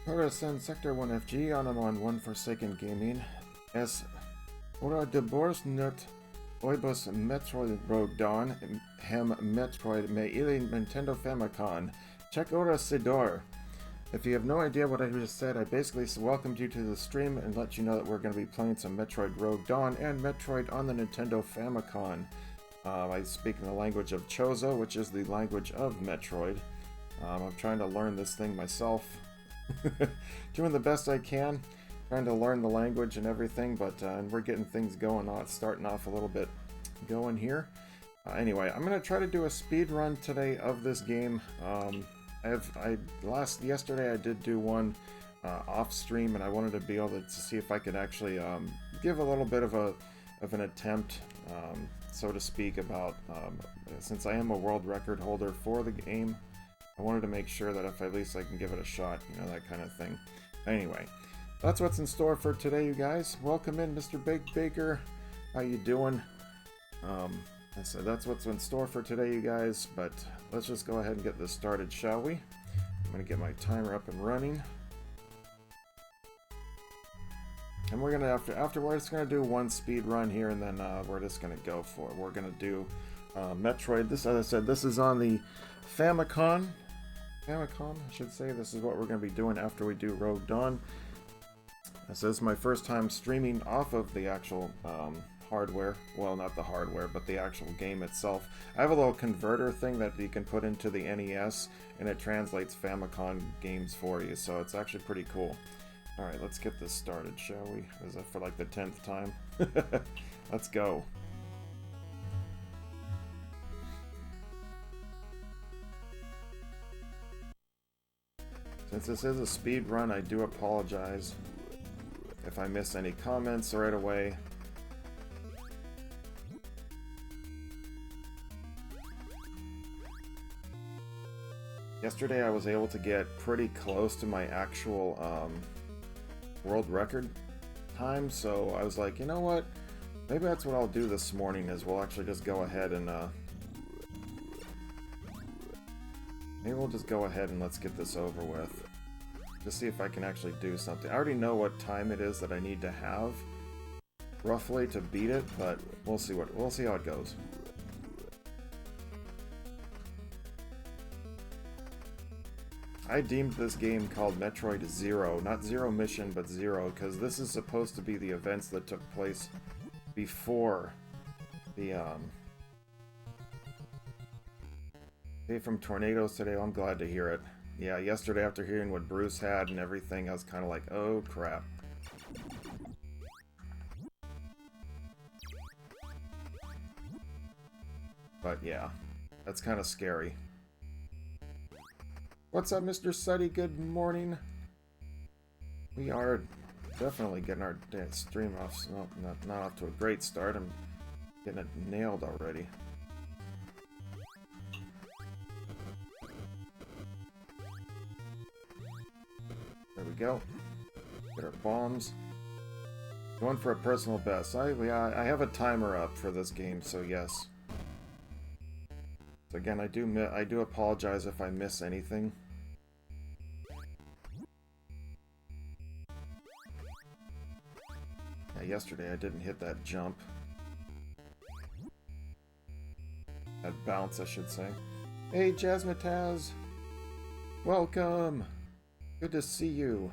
Para send Sector 1FG on 1 Forsaken Gaming. Es ora de Boris Nut Oibus Metroid Rogue Dawn Hem Metroid Me ili Nintendo Famicom. Check ora Sidor. If you have no idea what I just said, I basically welcomed you to the stream and let you know that we're going to be playing some Metroid Rogue Dawn and Metroid on the Nintendo Famicom. I speak in the language of Chozo, which is the language of Metroid. I'm trying to learn this thing myself. Doing the best I can, trying to learn the language and everything, but and we're getting things going on. It's starting off a little bit going here. Anyway, I'm going to try to do a speed run today of this game. Yesterday I did do one off stream, and I wanted to be able to see if I could actually give a little bit of an attempt, so to speak, about since I am a world record holder for the game. I wanted to make sure that if at least I can give it a shot, you know, that kind of thing. Anyway, that's what's in store for today, you guys. Welcome in, Mr. Baker. How you doing? So that's what's in store for today, you guys. But let's just go ahead and get this started, shall we? I'm going to get my timer up and running. And we're going to, afterwards, going to do one speed run here, and then we're just going to go for it. We're going to do Metroid. This, as I said, this is on the Famicom, I should say. This is what we're going to be doing after we do Rogue Dawn. This is my first time streaming off of the actual hardware. Well, not the hardware, but the actual game itself. I have a little converter thing that you can put into the NES, and it translates Famicom games for you, so it's actually pretty cool. Alright, let's get this started, shall we? Is that for like the 10th time? Let's go. Since this is a speed run, I do apologize if I miss any comments right away. Yesterday I was able to get pretty close to my actual world record time, so I was like, you know what? Maybe that's what I'll do this morning, is we'll actually just go ahead and maybe we'll just go ahead and let's get this over with. Just see if I can actually do something. I already know what time it is that I need to have, roughly, to beat it, but we'll see how it goes. I deemed this game called Metroid Zero, not Zero Mission, but Zero, because this is supposed to be the events that took place before the Hey, from tornadoes today. I'm glad to hear it. Yeah, yesterday after hearing what Bruce had and everything, I was kind of like, oh crap. But yeah, that's kind of scary. What's up, Mr. Suddy? Good morning. We are definitely getting our stream off. No, not off to a great start. I'm getting it nailed already. There we go. Get our bombs. Going for a personal best. I have a timer up for this game, so yes. So again, I do apologize if I miss anything. Yeah, yesterday I didn't hit that jump. That bounce, I should say. Hey, Jasmataz! Welcome! Good to see you.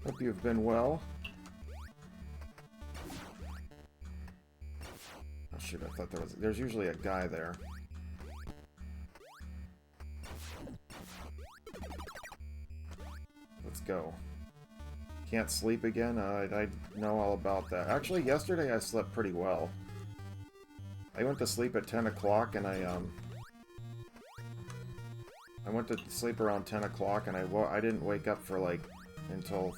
Hope you've been well. Oh shoot, I thought there's usually a guy there. Let's go. Can't sleep again? I know all about that. Actually, yesterday I slept pretty well. I went to sleep at 10 o'clock, and I went to sleep around 10 o'clock, and I didn't wake up for like until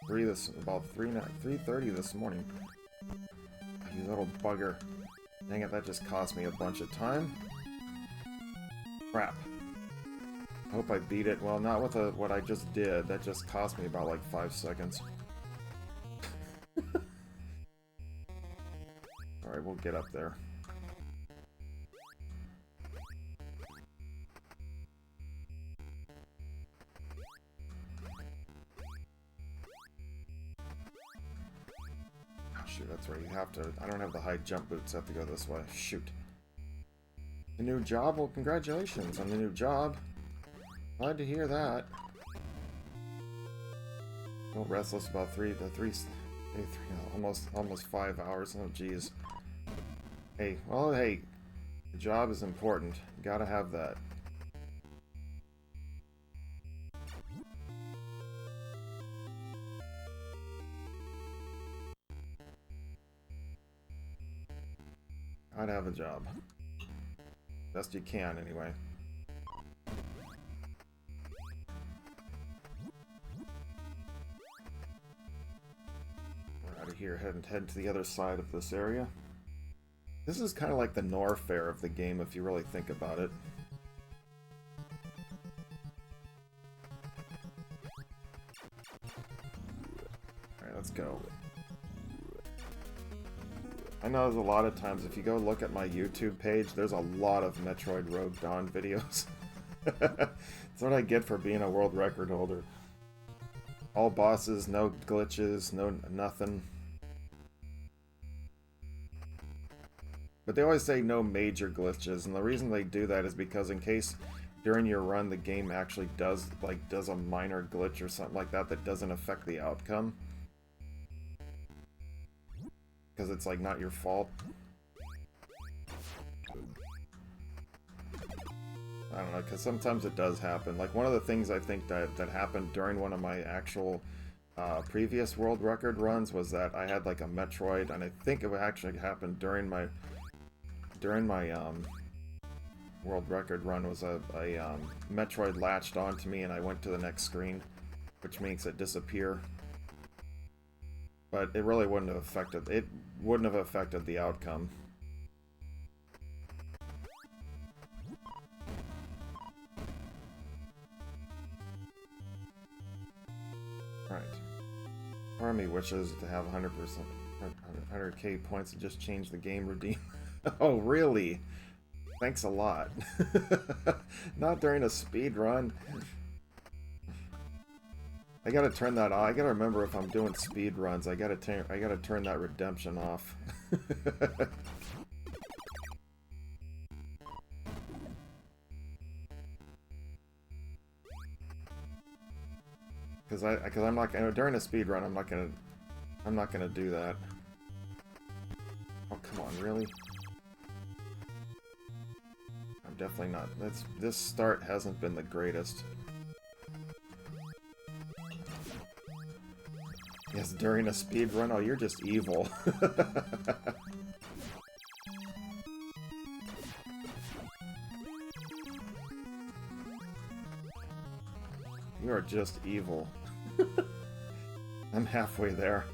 3:30 this morning. You little bugger. Dang it, that just cost me a bunch of time. Crap. I hope I beat it. Well, not with what I just did. That just cost me about like 5 seconds. Alright, we'll get up there. shoot, that's right. You have to... I don't have the high jump boots. I have to go this way. Shoot. The new job? Well, congratulations on the new job. Glad to hear that. No restless about almost 5 hours. Oh, jeez. Hey, well, hey. The job is important. You gotta have that. I'd have a job. Best you can, anyway. We're out of here, head to the other side of this area. This is kind of like the Norfair of the game, if you really think about it. Alright, let's go. I know there's a lot of times, if you go look at my YouTube page, there's a lot of Metroid Rogue Dawn videos. That's what I get for being a world record holder. All bosses, no glitches, no nothing. But they always say no major glitches, and the reason they do that is because in case during your run the game actually does a minor glitch or something like that that doesn't affect the outcome. Because it's like not your fault. I don't know, because sometimes it does happen. Like one of the things I think that happened during one of my actual previous world record runs was that I had like a Metroid, and I think it actually happened during my world record run was a Metroid latched onto me and I went to the next screen, which makes it disappear. But it really wouldn't have affected the outcome. Right. Army wishes to have 100%, 100k points and just change the game redeem. Oh, really? Thanks a lot. Not during a speed run. I gotta turn that off. I gotta remember if I'm doing speed runs, I gotta turn that redemption off. Because I'm not gonna, during a speed run, I'm not gonna do that. Oh, come on, really? I'm definitely not. This start hasn't been the greatest. Yes, during a speed run? Oh, you're just evil. You are just evil. I'm halfway there.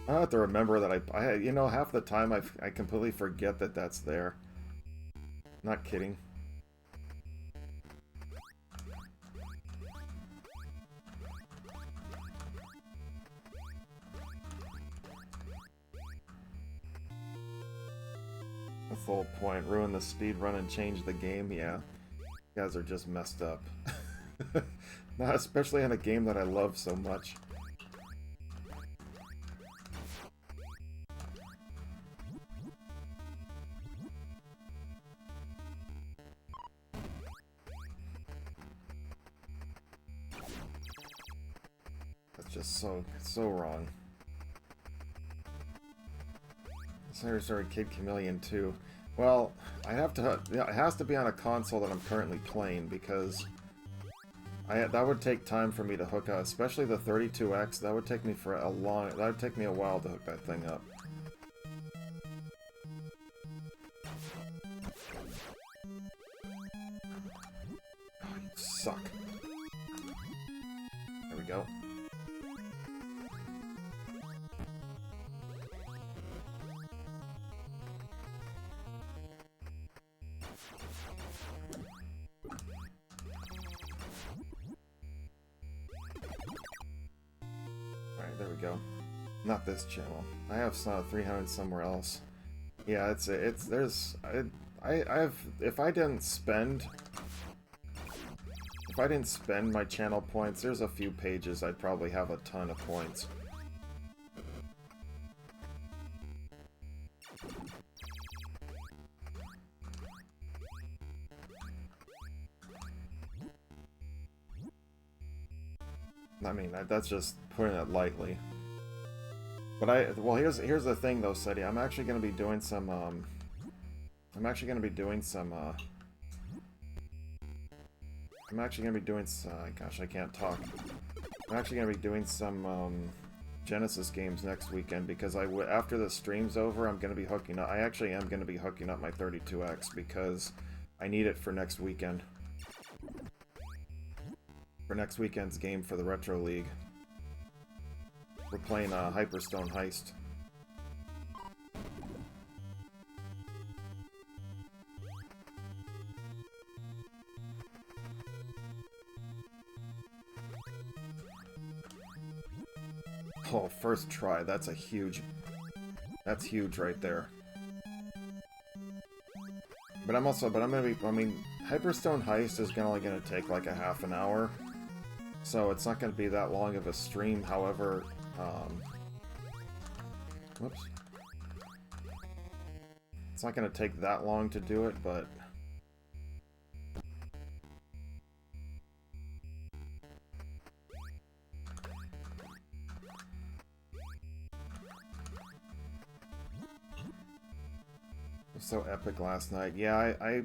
I have to remember that I you know, half the time I completely forget that that's there. Not kidding. That's the whole point. Ruin the speed run and change the game? Yeah. You guys are just messed up. Not especially on a game that I love so much. That's just so wrong. Sorry, Kid Chameleon 2. Well, I have to. It has to be on a console that I'm currently playing because that would take time for me to hook up, especially the 32X. That would take me that would take me a while to hook that thing up. Oh, you suck. There we go. There we go. Not this channel. I have 300 somewhere else. Yeah, if I didn't spend my channel points, there's a few pages I'd probably have a ton of points. I mean, that's just putting it lightly. But well, here's the thing though, Seti. I'm actually gonna be doing some, I'm actually gonna be doing some, gosh, I can't talk. I'm actually gonna be doing some, Genesis games next weekend because after the stream's over, I'm gonna be hooking up. I actually am gonna be hooking up my 32X because I need it for next weekend. For next weekend's game for the Retro League. We're playing Hyperstone Heist. Oh, first try. That's huge right there. But I'm gonna be, I mean, Hyperstone Heist is only gonna take like a half an hour. So it's not gonna be that long of a stream, however, whoops. It's not gonna take that long to do it, but so epic last night. Yeah, I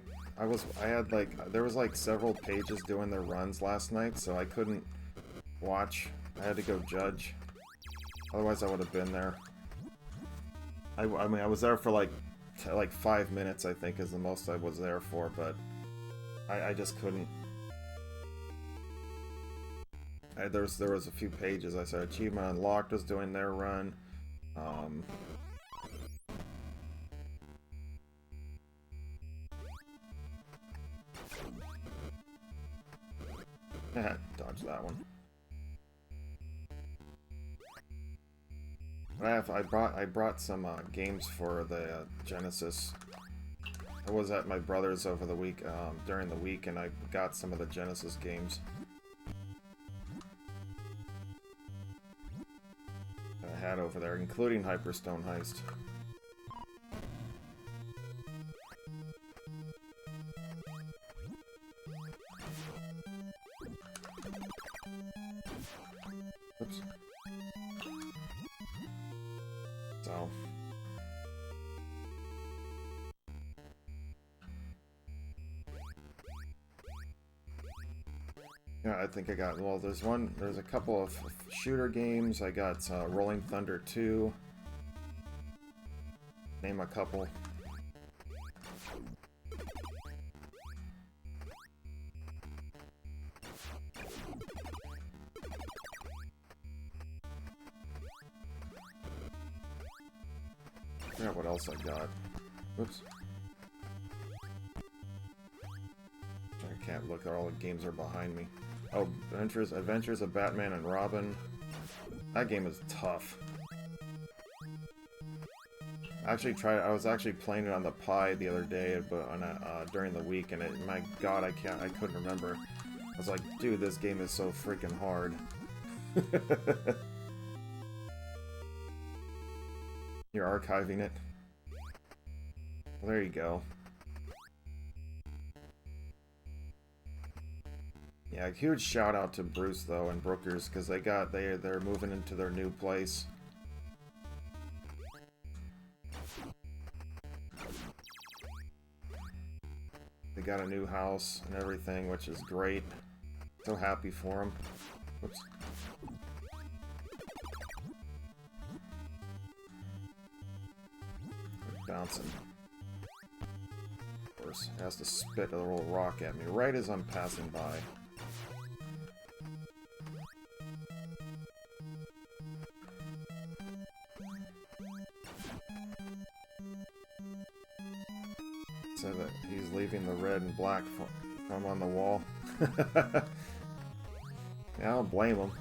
had like, there was like several pages doing their runs last night, so I couldn't watch. I had to go judge. Otherwise I would have been there. I mean, I was there for like 5 minutes, I think, is the most I was there for, but I just couldn't. There was a few pages. I said Achievement Unlocked was doing their run. Dodge that one. I brought some games for the Genesis. I was at my brother's over the week, during the week, and I got some of the Genesis games that I had over there, including Hyperstone Heist. Oops. So. Yeah, I think I got, well, there's a couple of shooter games. I got Rolling Thunder 2. Name a couple. Yeah, what else I got? Oops. I can't look, all the games are behind me. Oh, Adventures of Batman and Robin. That game is tough. I was actually playing it on the Pi the other day, but during the week, and my God, I couldn't remember. I was like, dude, this game is so freaking hard. You're archiving it. Well, there you go. Yeah, huge shout out to Bruce though and Brookers, because they're moving into their new place. They got a new house and everything, which is great. So happy for them. Whoops. Bouncing. Of course, it has to spit a little rock at me right as I'm passing by. So that he's leaving the red and black from on the wall. Yeah, I don't blame him.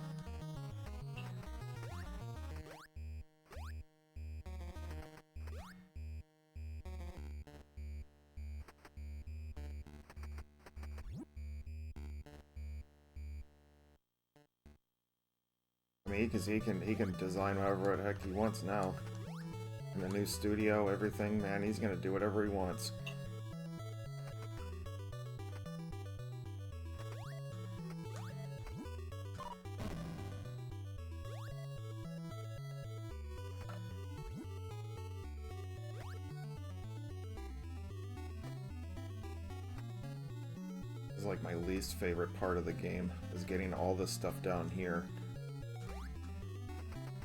I mean, he can design whatever the heck he wants now. In the new studio, everything, man, he's gonna do whatever he wants. is like my least favorite part of the game, is getting all this stuff down here.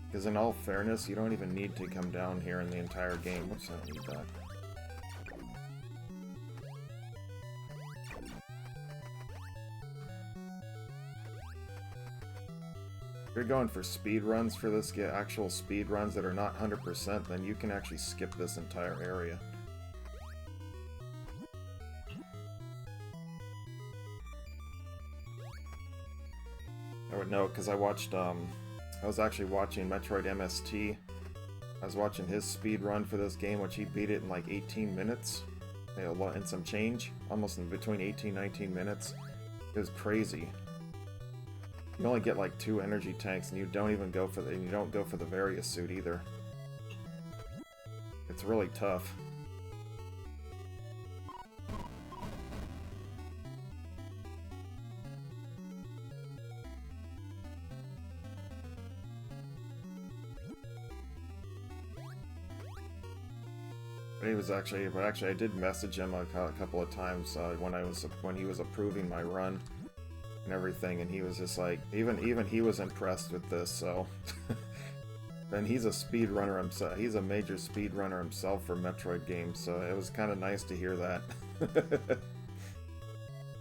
Because in all fairness, you don't even need to come down here in the entire game. Whoops, I don't need that. If you're going for speed runs for this, get actual speed runs that are not 100%, then you can actually skip this entire area. I would know, because I watched, I was actually watching Metroid MST. I was watching his speed run for this game, which he beat it in like 18 minutes. And some change. Almost in between 18-19 minutes. It was crazy. You only get like 2 energy tanks, and you don't even go for the Various suit either. It's really tough. But he was actually, I did message him a couple of times when he was approving my run and everything, and he was just like, even he was impressed with this. So, and he's a speedrunner himself. He's a major speedrunner himself for Metroid games, so it was kind of nice to hear that.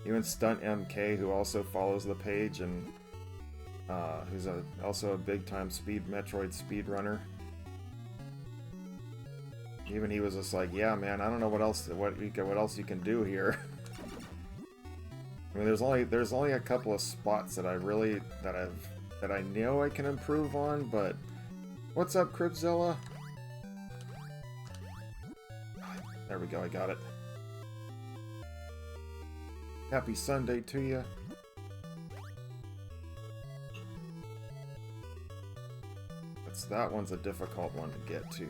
Even Stunt MK, who also follows the page and who's also a big-time Metroid speedrunner. Even he was just like, yeah, man, I don't know what else you can do here. I mean, there's only a couple of spots that I know I can improve on, but what's up, Cribzilla? There we go, I got it. Happy Sunday to you. That one's a difficult one to get to.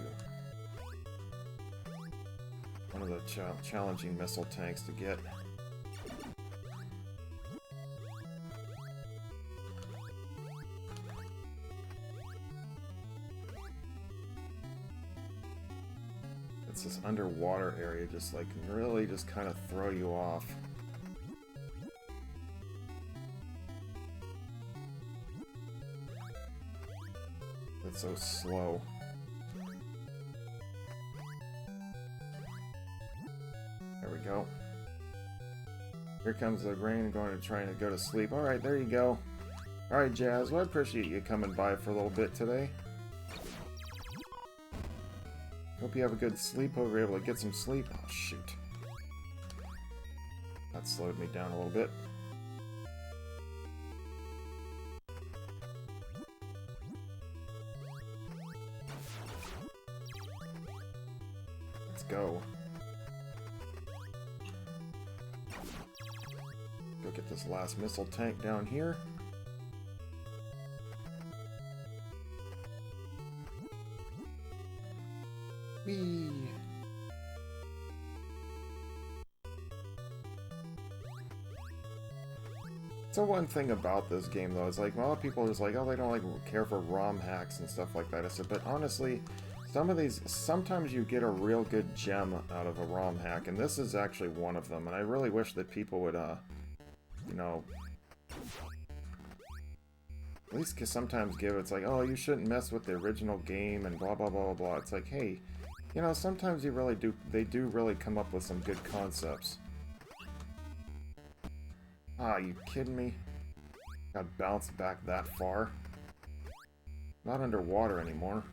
One of the challenging missile tanks to get. It's this underwater area, just like can really just kind of throw you off. It's so slow. There we go. Here comes the rain, going to trying to go to sleep. Alright, there you go. Alright, Jazz, well, I appreciate you coming by for a little bit today. Hope you have a good sleep. Hope you're able to get some sleep. Oh, shoot. That slowed me down a little bit. Let's go. Go get this last missile tank down here. Whee! So one thing about this game, though, is like a lot of people are just like, oh, they don't like care for ROM hacks and stuff like that. I said, but honestly, some of these, sometimes you get a real good gem out of a ROM hack, and this is actually one of them. And I really wish that people would, you know, at least sometimes give it's like, oh, you shouldn't mess with the original game and blah blah blah blah blah. It's like, hey, you know, sometimes you really do. They do really come up with some good concepts. Ah, you kidding me? Got bounced back that far. Not underwater anymore.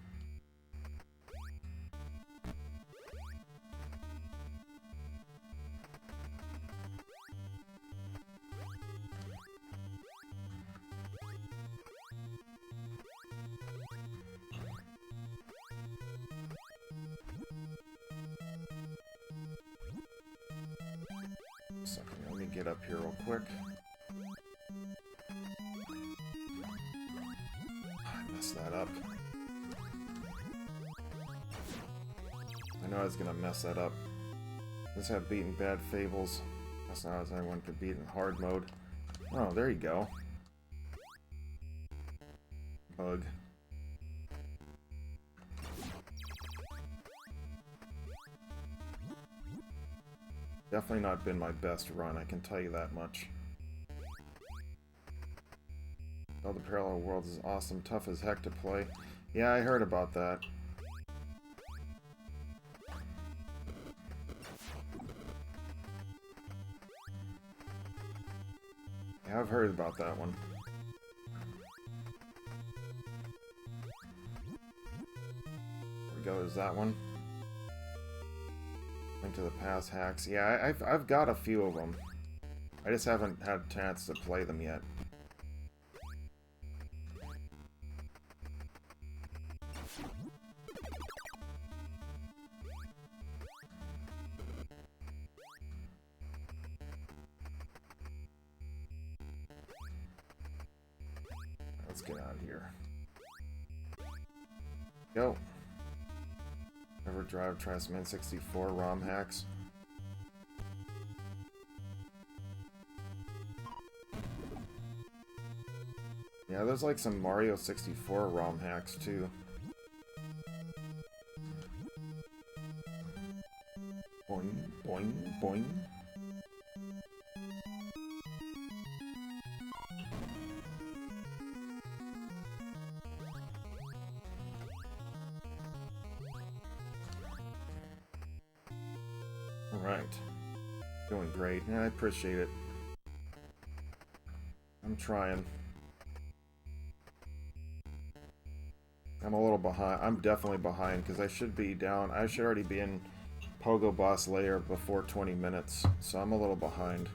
Second, let me get up here real quick. I messed that up. I know I was gonna mess that up. Let's have beaten bad fables. That's not as anyone could beat in hard mode. Oh, there you go. Bug. Definitely not been my best run, I can tell you that much. Oh, the Parallel Worlds is awesome, tough as heck to play. Yeah, I heard about that. Yeah, I've heard about that one. There we go, there's that one. Link to the Past hacks. Yeah, I've got a few of them. I just haven't had a chance to play them yet. Let's get out of here. Go. EverDrive tries some N64 ROM hacks. Yeah, there's like some Mario 64 ROM hacks too. Boing, boing, boing. Alright. Doing great. Yeah, I appreciate it. I'm trying. I'm a little behind. I'm definitely behind because I should be down. I should already be in Pogo Boss layer before 20 minutes, so I'm a little behind.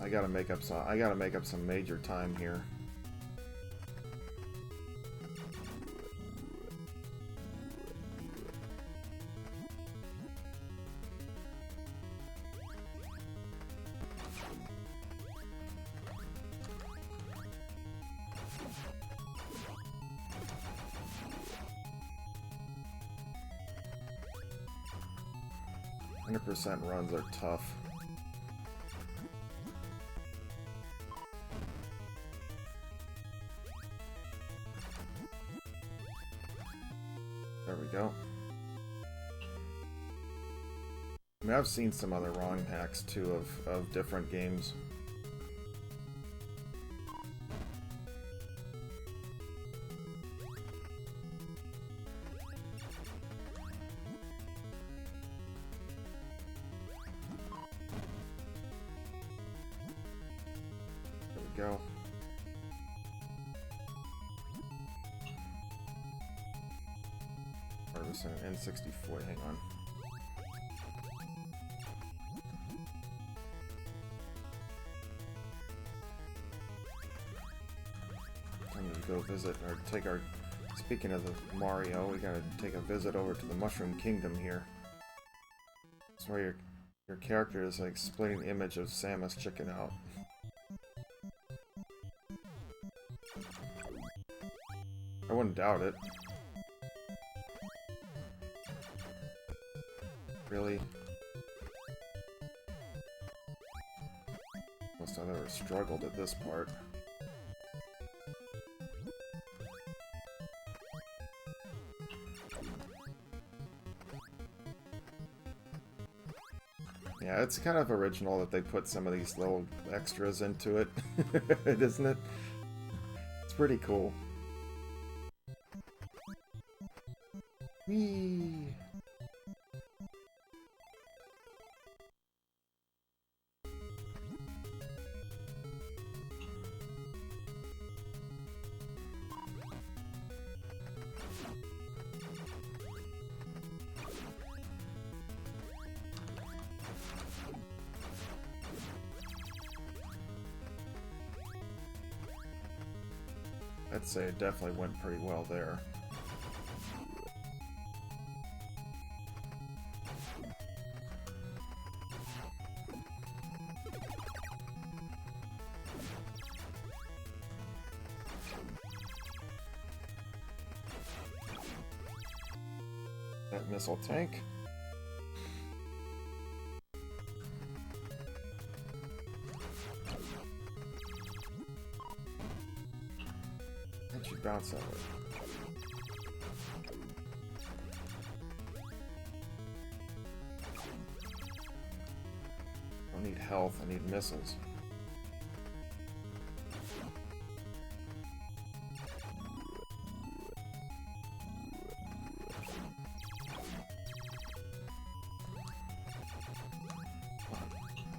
I gotta make up some major time here. % runs are tough. There we go. I mean, I've seen some other ROM hacks too of different games. Go. Harvest an N64, hang on. Time to go visit, or take our... Speaking of the Mario, we gotta take a visit over to the Mushroom Kingdom here. That's where your character is like splitting the image of Samus chicken out. I wouldn't doubt it. Really? Must have ever struggled at this part. Yeah, it's kind of original that they put some of these little extras into it, isn't it? It's pretty cool. Whee! I'd say it definitely went pretty well there. That missile tank. How'd you bounce that way? health. I need missiles.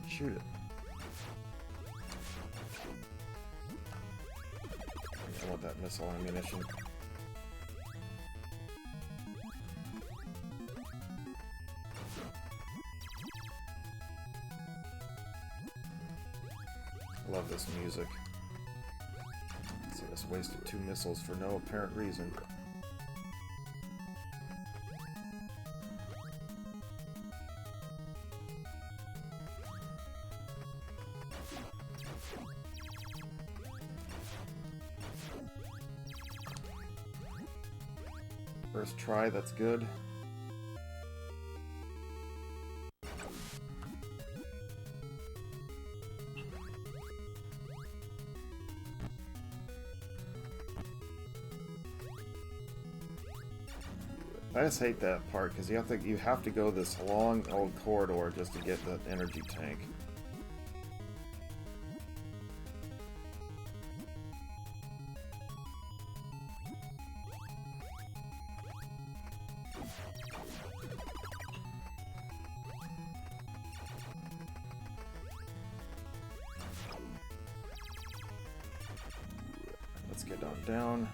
Shoot it. I want that missile ammunition. I love this music. So I just wasted 2 missiles for no apparent reason. First try, that's good. I just hate that part because you have to go this long old corridor just to get the energy tank. Let's get on down.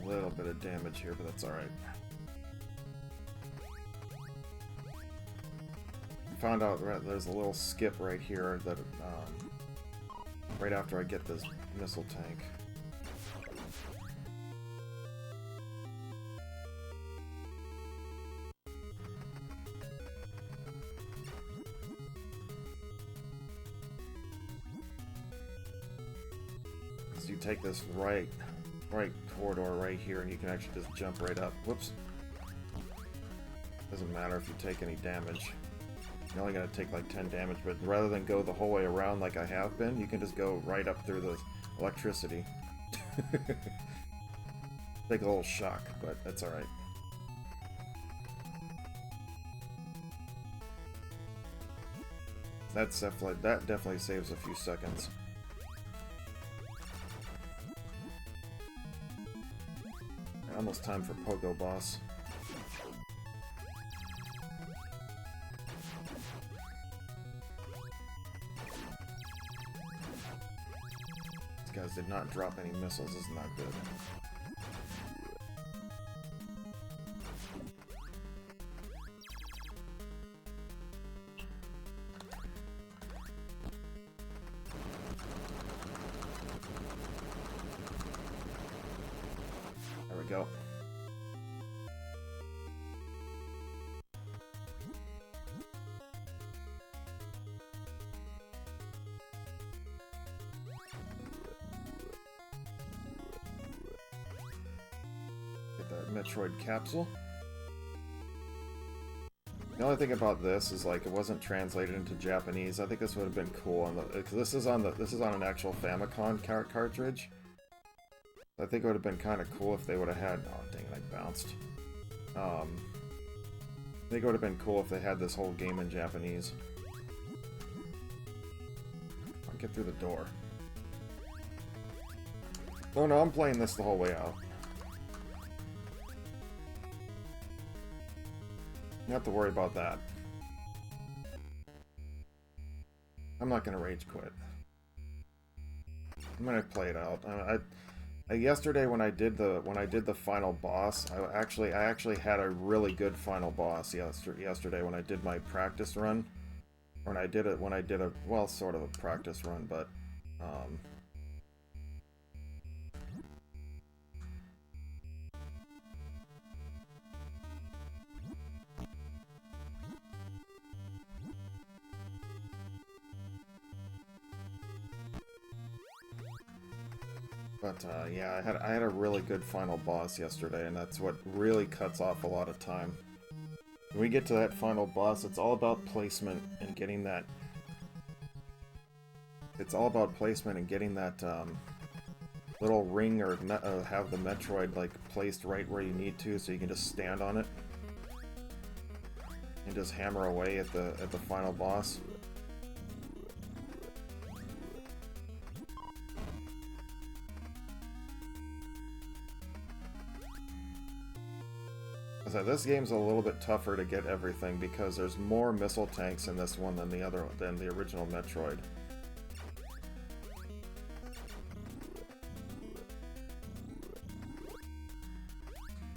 A little bit of damage here, but that's alright. Found out there's a little skip right here that right after I get this missile tank. So you take this right corridor right here and you can actually just jump right up. Whoops. Doesn't matter if you take any damage. You're only going to take like 10 damage, but rather than go the whole way around like I have been, you can just go right up through the electricity. Take a little shock, but that's alright. That definitely saves a few seconds. Almost time for Pogo Boss. These guys did not drop any missiles, this is not good. There we go. Get that Metroid capsule. The only thing about this is like it wasn't translated into Japanese. I think this would have been cool on the because this is on an actual Famicom cartridge. I think it would have been kind of cool if they would have had. Oh dang it! I bounced. I think it would have been cool if they had this whole game in Japanese. I'll get through the door. Oh no, I'm playing this the whole way out. You don't have to worry about that. I'm not gonna rage quit. I'm gonna play it out. Yesterday when I did the final boss, I actually had a really good final boss yesterday when I did my practice run, or when I did a well, sort of a practice run, but But yeah, I had a really good final boss yesterday, and that's what really cuts off a lot of time. When we get to that final boss, it's all about placement and getting that. It's all about placement and getting that little ring or have the Metroid like placed right where you need to, so you can just stand on it and just hammer away at the final boss. So this game's a little bit tougher to get everything because there's more missile tanks in this one than the original Metroid.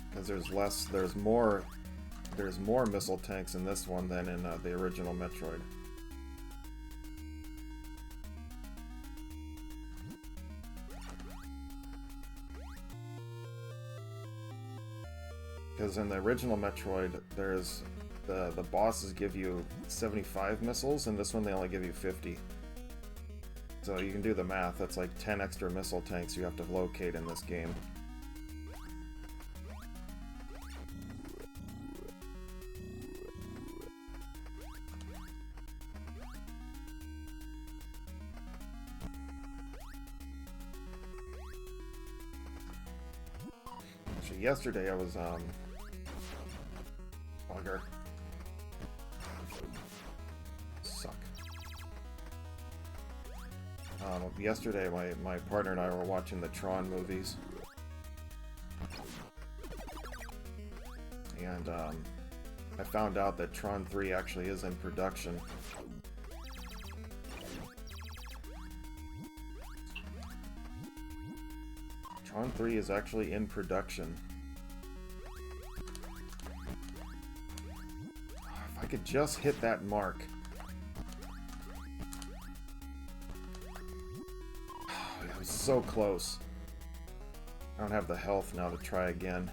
Because there's more missile tanks in this one than in the original Metroid. Because in the original Metroid, there's the bosses give you 75 missiles, and this one they only give you 50. So you can do the math. That's like 10 extra missile tanks you have to locate in this game. Actually, yesterday I was bugger. Suck. Yesterday, my partner and I were watching the Tron movies. And I found out that Tron 3 actually is in production. Tron 3 is actually in production. If I could just hit that mark. I was so close. I don't have the health now to try again.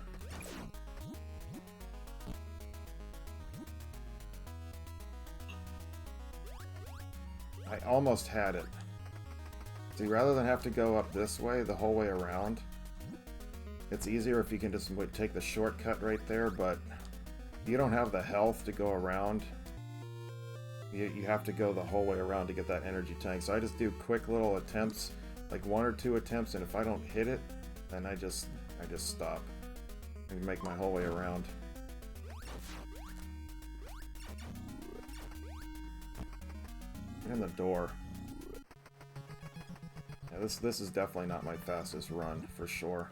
I almost had it. See, rather than have to go up this way the whole way around, it's easier if you can just take the shortcut right there, but you don't have the health to go around. You have to go the whole way around to get that energy tank. So I just do quick little attempts, like 1 or 2 attempts, and if I don't hit it, then I just stop and make my whole way around. Get in the door. Yeah, this is definitely not my fastest run, for sure.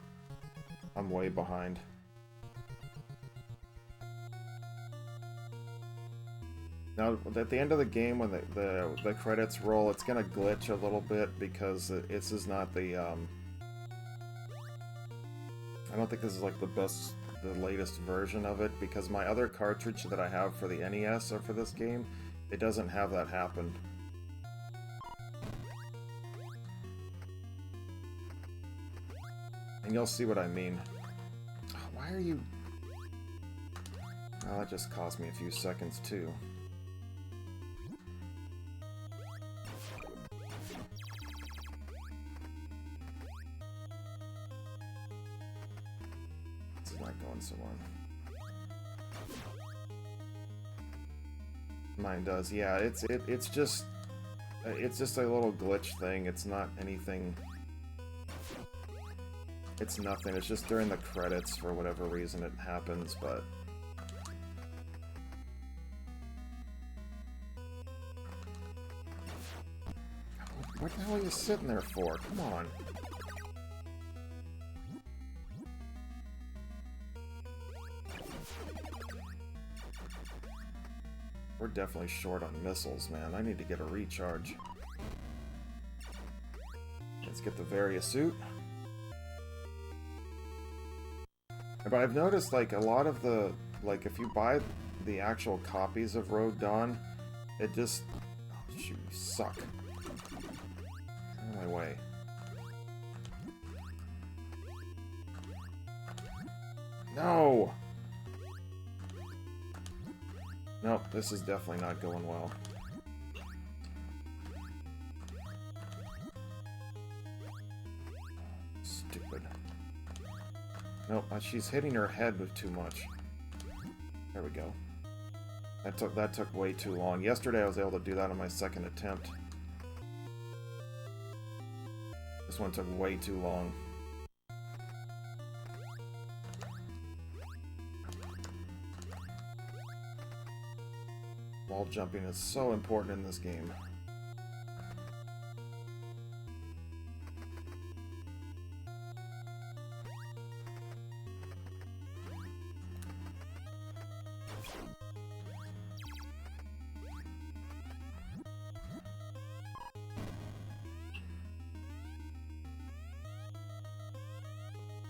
I'm way behind. Now, at the end of the game, when the credits roll, it's gonna glitch a little bit because this is not the, I don't think this is like the latest version of it, because my other cartridge that I have for the NES or for this game, it doesn't have that happen. And you'll see what I mean. Why are you... Oh, that just cost me a few seconds, too. This is not going so well. Mine does, yeah. It's just a little glitch thing. It's not anything... It's nothing, it's just during the credits, for whatever reason it happens, but... What the hell are you sitting there for? Come on. We're definitely short on missiles, man. I need to get a recharge. Let's get the Varia suit. But I've noticed, like, a lot of the... Like, if you buy the actual copies of Rogue Dawn, it just... Oh, shoot, you suck. Out of my way. No! Nope, this is definitely not going well. Nope, she's hitting her head with too much. There we go. That took way too long. Yesterday I was able to do that on my second attempt. This one took way too long. Wall jumping is so important in this game.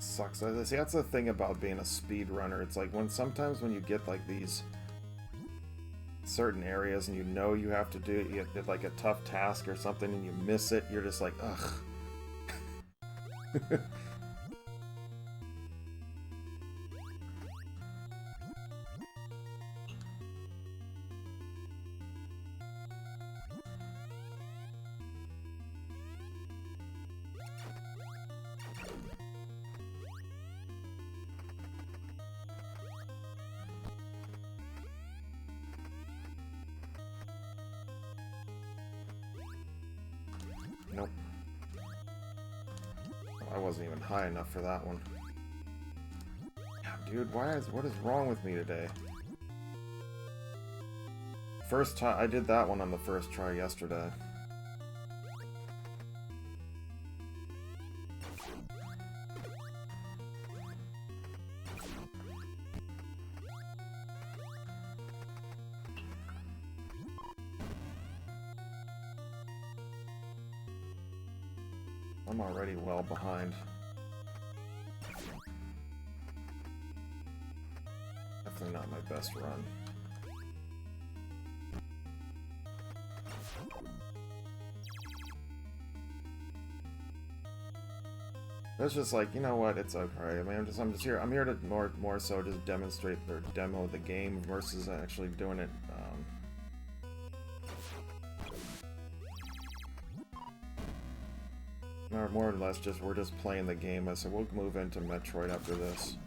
Sucks. See, that's the thing about being a speedrunner. It's like sometimes when you get like these certain areas and you know you have to do it, you get like a tough task or something and you miss it, you're just like, ugh. Nope. I wasn't even high enough for that one. God, dude, what is wrong with me today? First time I did that one on the first try yesterday. I'm already well behind. Definitely not my best run. It's just like, you know what, it's okay. I mean, I'm just here. I'm here to more so just demonstrate or demo the game versus actually doing it. Or more or less, we're just playing the game. I said we'll move into Metroid after this.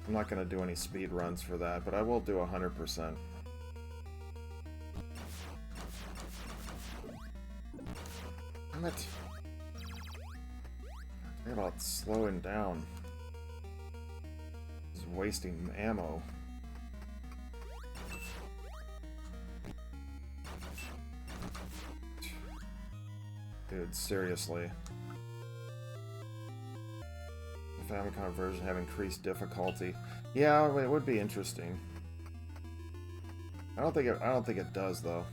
I'm not gonna do any speed runs for that, but I will do 100%. Damn it! Think about slowing down. Just wasting ammo. Dude, seriously. The Famicom version have increased difficulty. Yeah, it would be interesting. I don't think it does though.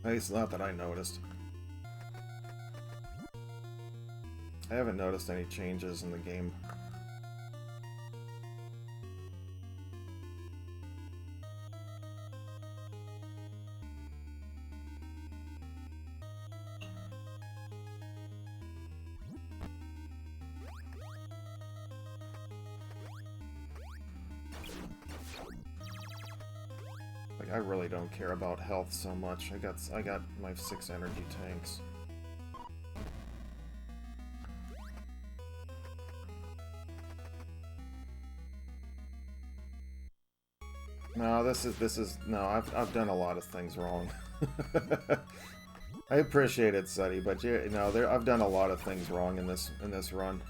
At least not that I noticed. I haven't noticed any changes in the game. Like, I really don't care about health so much. I got my 6 energy tanks. No, this is no. I've done a lot of things wrong. I appreciate it, Seti, but you know, I've done a lot of things wrong in this run.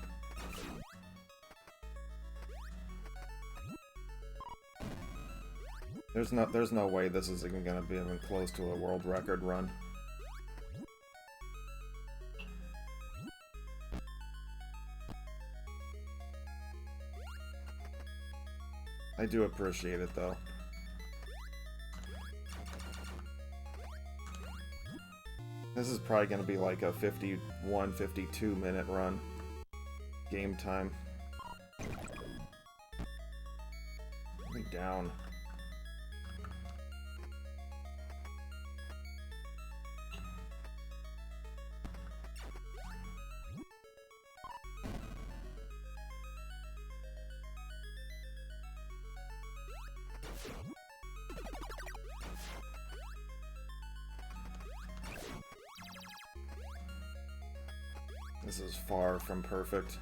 There's no way this is even gonna be even close to a world record run. I do appreciate it though. This is probably gonna be like a 51, 52 minute run. Game time. Put me down. This is far from perfect.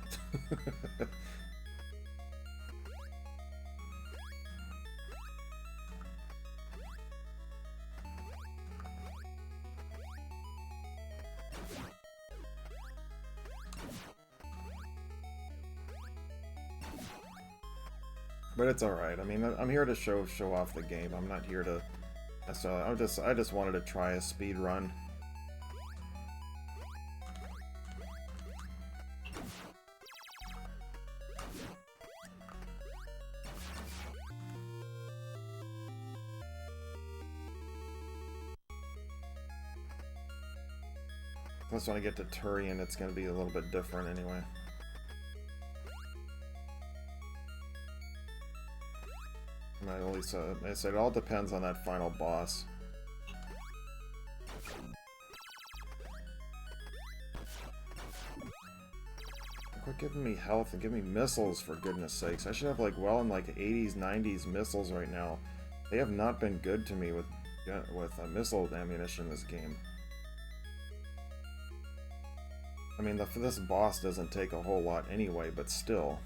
But it's alright. I mean, I'm here to show off the game. I'm not here to... So I just wanted to try a speed run. Plus, when I get to Turian, it's going to be a little bit different anyway. At least, I said it all depends on that final boss. Quit giving me health and give me missiles, for goodness sakes. I should have like well in like 80s, 90s missiles right now. They have not been good to me with missile ammunition in this game. I mean, this boss doesn't take a whole lot anyway, but still.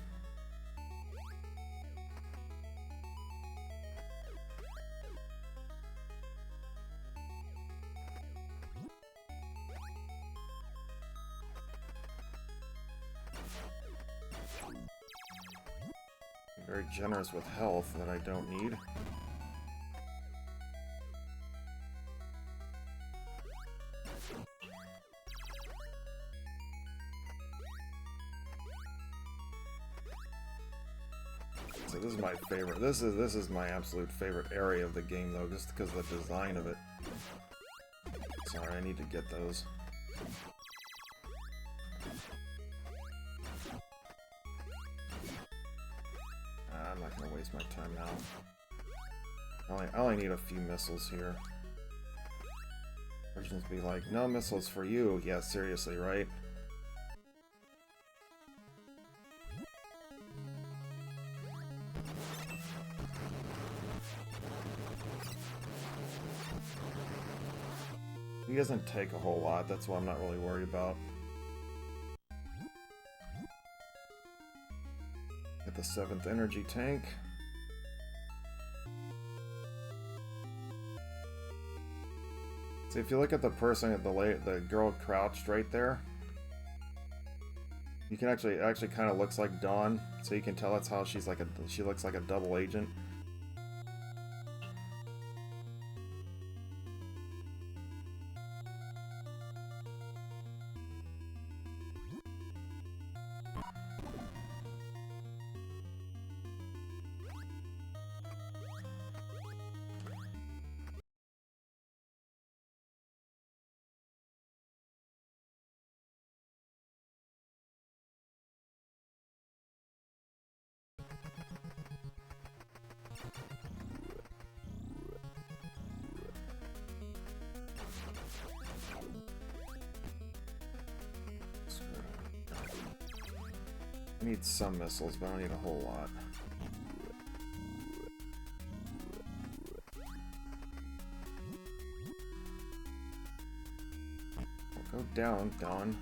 Very generous with health that I don't need. So this is my favorite. This is my absolute favorite area of the game, though, just because of the design of it. Sorry, I need to get those. I'm not gonna waste my time now. I only need a few missiles here. Virgins be like, no missiles for you. Yeah, seriously, right? He doesn't take a whole lot, that's what I'm not really worried about. Get the 7th energy tank. See, if you look at the person, at the girl crouched right there, you can actually kind of looks like Dawn, so you can tell that's how she looks like a double agent. I need some missiles, but I don't need a whole lot. Go down, Dawn.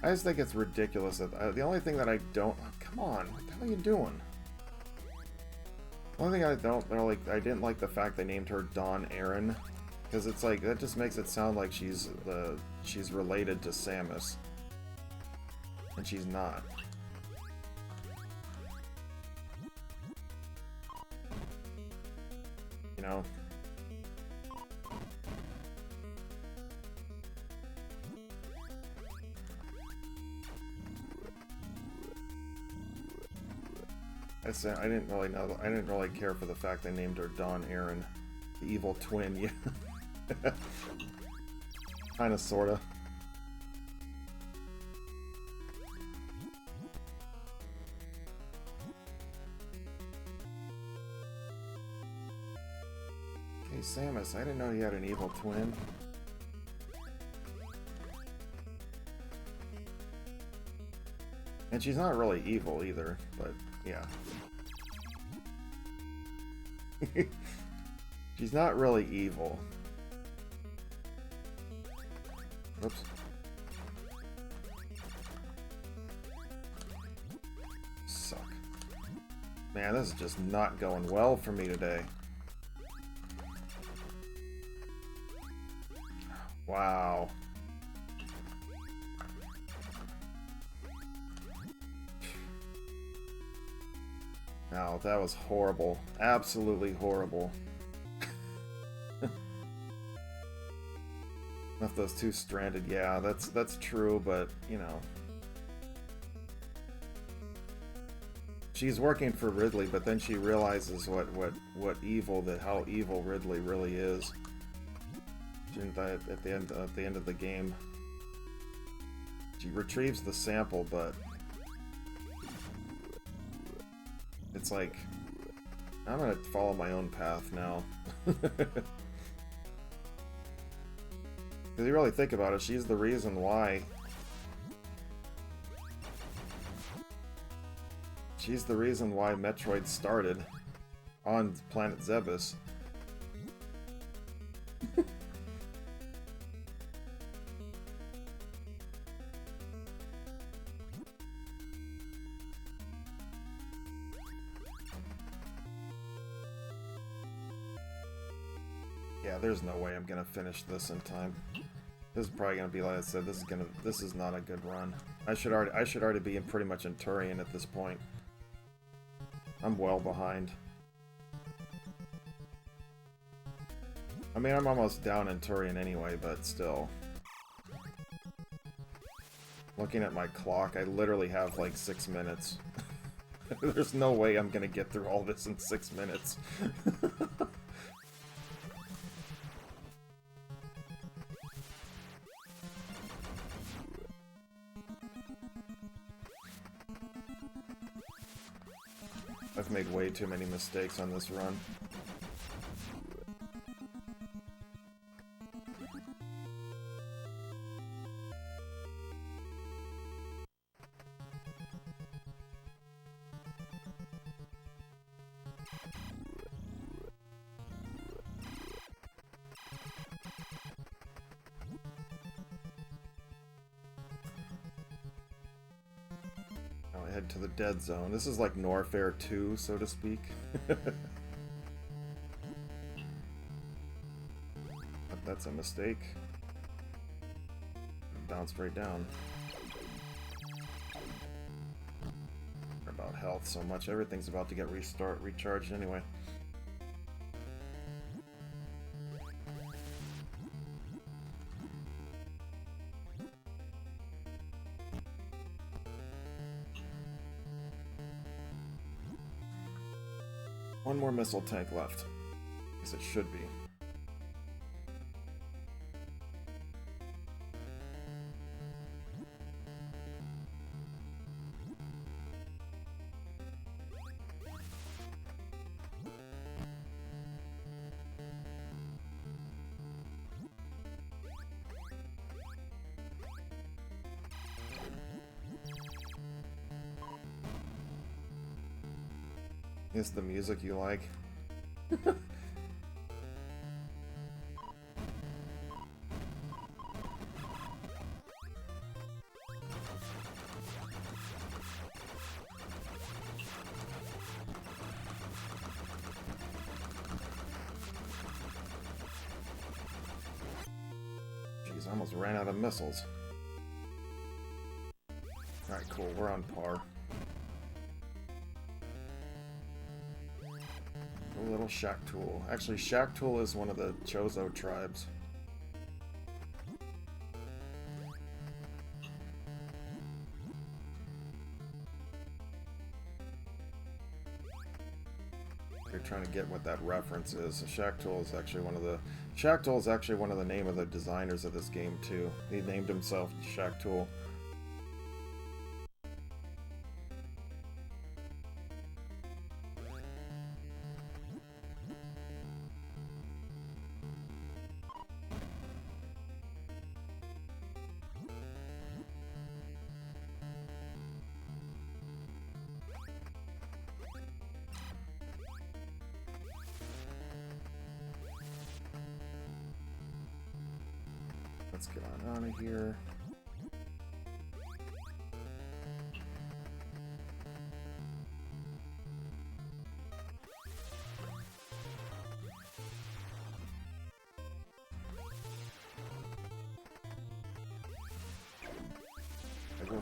I just think it's ridiculous that the only thing that I don't... Oh, come on, what the hell are you doing? The only thing I didn't like the fact they named her Dawn Aaron, because it's like, that just makes it sound like she's related to Samus. And she's not. You know? I didn't really know. I didn't really care for the fact they named her Dawn Aaron, the evil twin. Yeah, kind of, sorta. Hey, Samus, I didn't know you had an evil twin. And she's not really evil either, but yeah. She's not really evil. Oops. Man, this is just not going well for me today. Wow. No, that was horrible. Absolutely horrible. Left those two stranded. Yeah, that's true, but, you know. She's working for Ridley, but then she realizes what evil, how evil Ridley really is. At the end of the game. She retrieves the sample, but it's like, I'm gonna follow my own path now. Because you really think about it, she's the reason why. She's the reason why Metroid started on planet Zebes. Yeah, there's no way I'm gonna finish this in time. This is probably gonna be, like I said, this is not a good run. I should already be in pretty much in Turian at this point. I'm well behind. I mean, I'm almost down in Turian anyway, but still. Looking at my clock, I literally have like 6 minutes. There's no way I'm gonna get through all this in 6 minutes. I've made way too many mistakes on this run. Head to the dead zone. This is like Norfair 2, so to speak. But that's a mistake. Bounce straight down. About health so much. Everything's about to get recharged anyway. One more missile tank left. As it should be. Is the music you like? Jeez, I almost ran out of missiles. Alright, cool, we're on par. A little Shaktul. Actually, Shaktul is one of the Chozo tribes. You're trying to get what that reference is. Shaktul is actually one of the name of the designers of this game too. He named himself Shaktul. Let's get on out of here.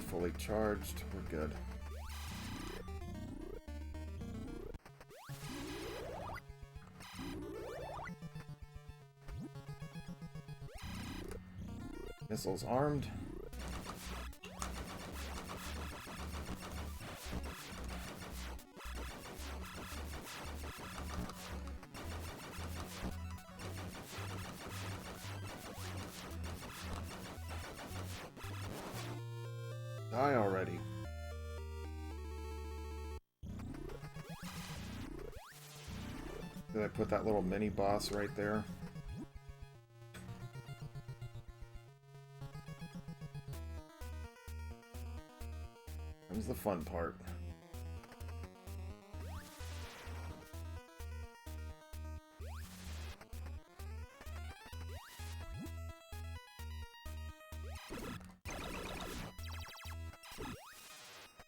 fully charged. We're good. Missiles armed. Die already. Did I put that little mini boss right there? Comes the fun part.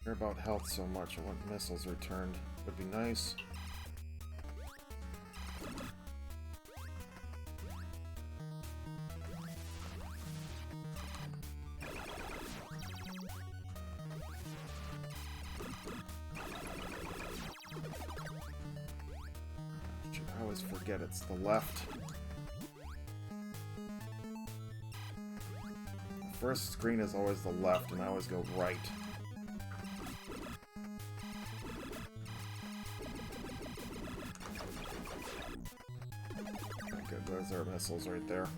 Care about health so much. I want missiles returned. Would be nice. I always forget it's the left. The first screen is always the left, and I always go right. Good, those are missiles right there.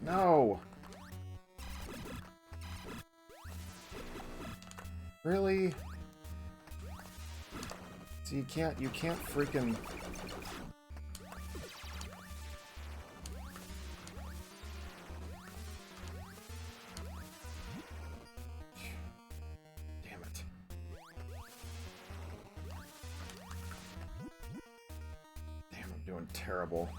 No! Really? So you can't freaking... Damn it. Damn, I'm doing terrible.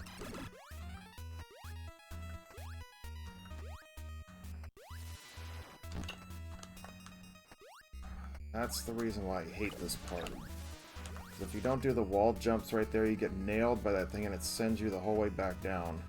That's the reason why I hate this part. Because if you don't do the wall jumps right there, you get nailed by that thing and it sends you the whole way back down.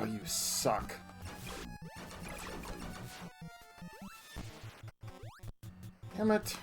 Oh, you suck. Damn it.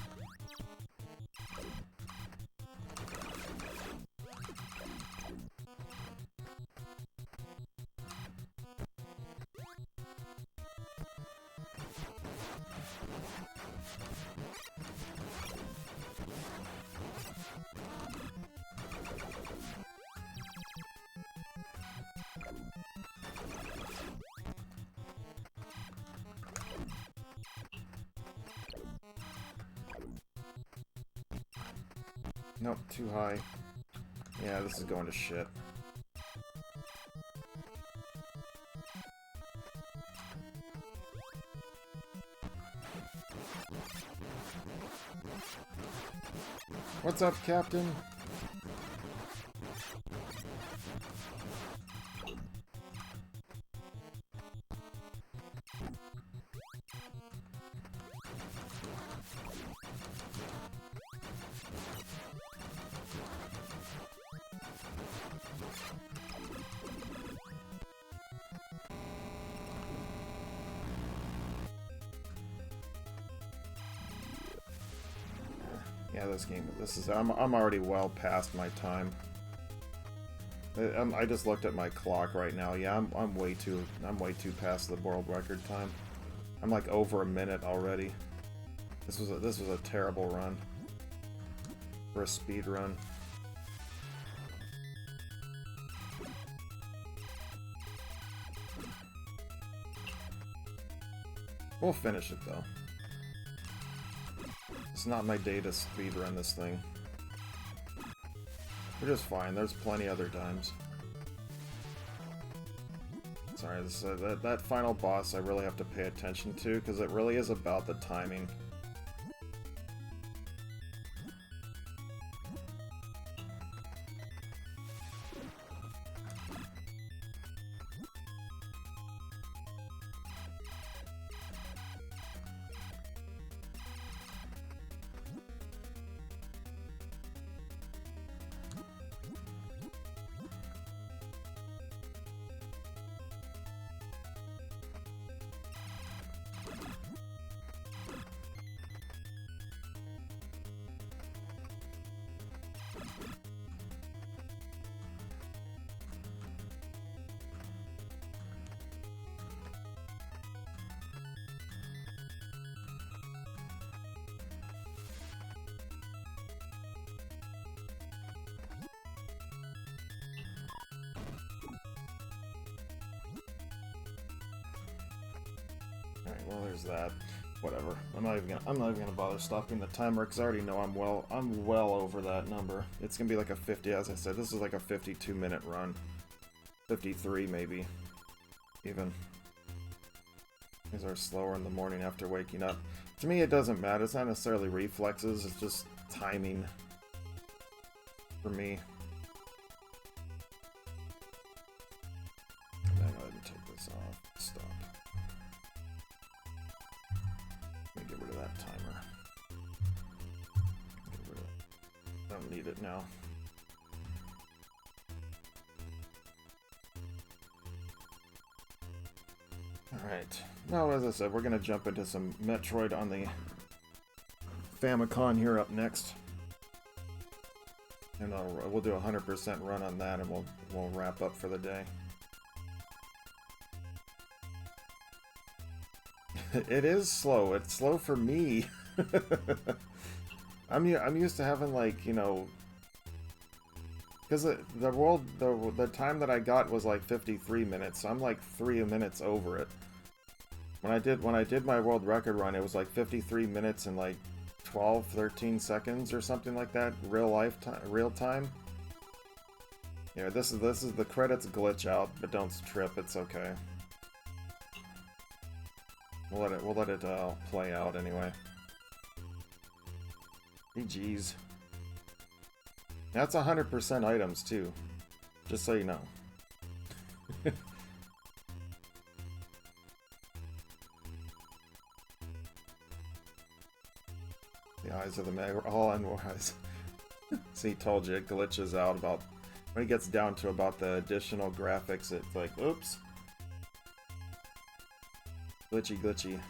Nope, too high. Yeah, this is going to shit. What's up, Captain? Yeah, I'm already well past my time. I just looked at my clock right now. Yeah, I'm way too past the world record time. I'm like over a minute already. This was a terrible run for a speed run. We'll finish it though. It's not my day to speed run this thing. We're just fine. There's plenty other times. Sorry, that final boss I really have to pay attention to because it really is about the timing. Alright, well there's that. Whatever. I'm not even gonna bother stopping the timer because I already know I'm well over that number. It's gonna be like a 50, as I said, this is like a 52-minute run. 53 maybe. Even. These are slower in the morning after waking up. To me it doesn't matter, it's not necessarily reflexes, it's just timing. For me. And then go ahead and take this off. Stop. Let me get rid of that timer. Get rid of it. Don't need it now. Alright. Now, as I said, we're going to jump into some Metroid on the Famicom here up next. And we'll do a 100% run on that and we'll wrap up for the day. It is slow. It's slow for me. I'm used to having, like, you know, because the time that I got was like 53 minutes. So I'm like 3 minutes over it. When I did my world record run, it was like 53 minutes and like 13 seconds or something like that. Real time. Yeah, this is the credits glitch out, but don't trip. It's okay. We'll let it play out anyway. GG's. That's 100% items too, just so you know. The eyes of the mag are all unwise. See, told you, it glitches out about when it gets down to about the additional graphics. It's like, oops. Glitchy.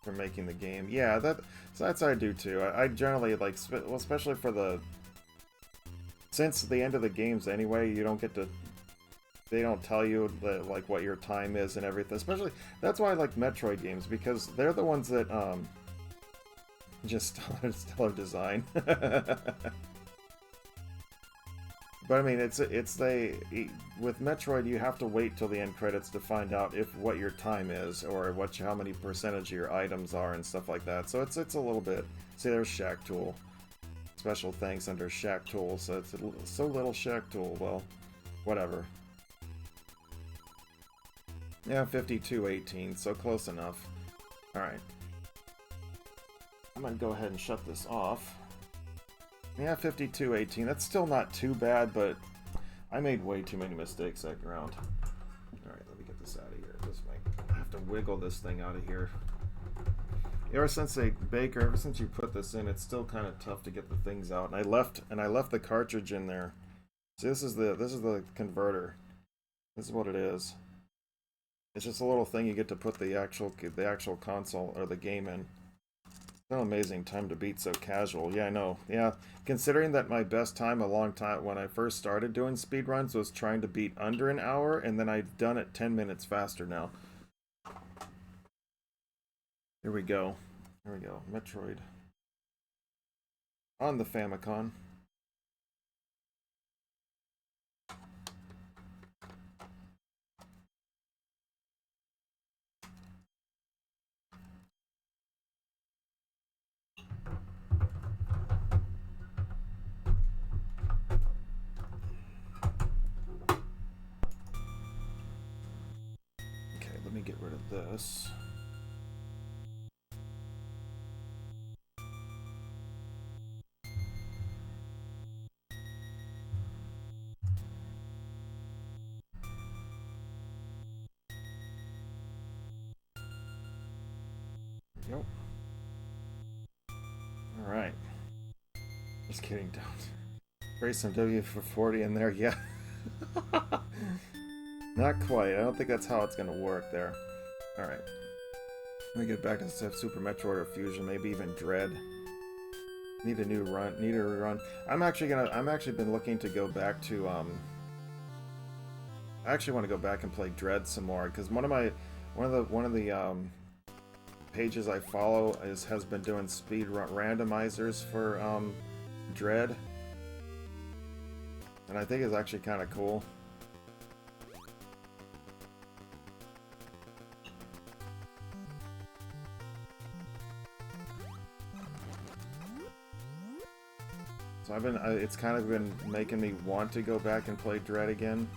For making the game. Yeah, that's what I do too. I generally like, well, especially for since the end of the games anyway, you don't get to, they don't tell you like what your time is and everything. Especially, that's why I like Metroid games, because they're the ones that just stellar design. But I mean, with Metroid, you have to wait till the end credits to find out what your time is, or how many percentage of your items are and stuff like that. So it's a little bit. See, there's Shack Tool. Special thanks under Shack Tool. So it's so little Shack Tool. Well, whatever. Yeah, 52:18. So close enough. All right. I'm gonna go ahead and shut this off. Yeah, 52:18. That's still not too bad, but I made way too many mistakes that round. Alright, let me get this out of here. I have to wiggle this thing out of here. Ever since you put this in, it's still kind of tough to get the things out. And I left the cartridge in there. See, this is the converter. This is what it is. It's just a little thing you get to put the actual console or the game in. No amazing time to beat so casual. Yeah, I know. Yeah, considering that my best time a long time when I first started doing speedruns was trying to beat under an hour, and then I've done it 10 minutes faster now. Here we go. Here we go. Metroid. On the Famicom. Okay, let me get rid of this. Yep. Alright. Just kidding, don't. Raise some W for 40 in there, yeah. Not quite. I don't think that's how it's gonna work there. Alright. Let me get back to Super Metroid or Fusion, maybe even Dread. Need a new run. Need a run. I'm actually been looking to go back to I actually want to go back and play Dread some more because one of the pages I follow has been doing speed randomizers for Dread, and I think it's actually kind of cool. So it's kind of been making me want to go back and play Dread again,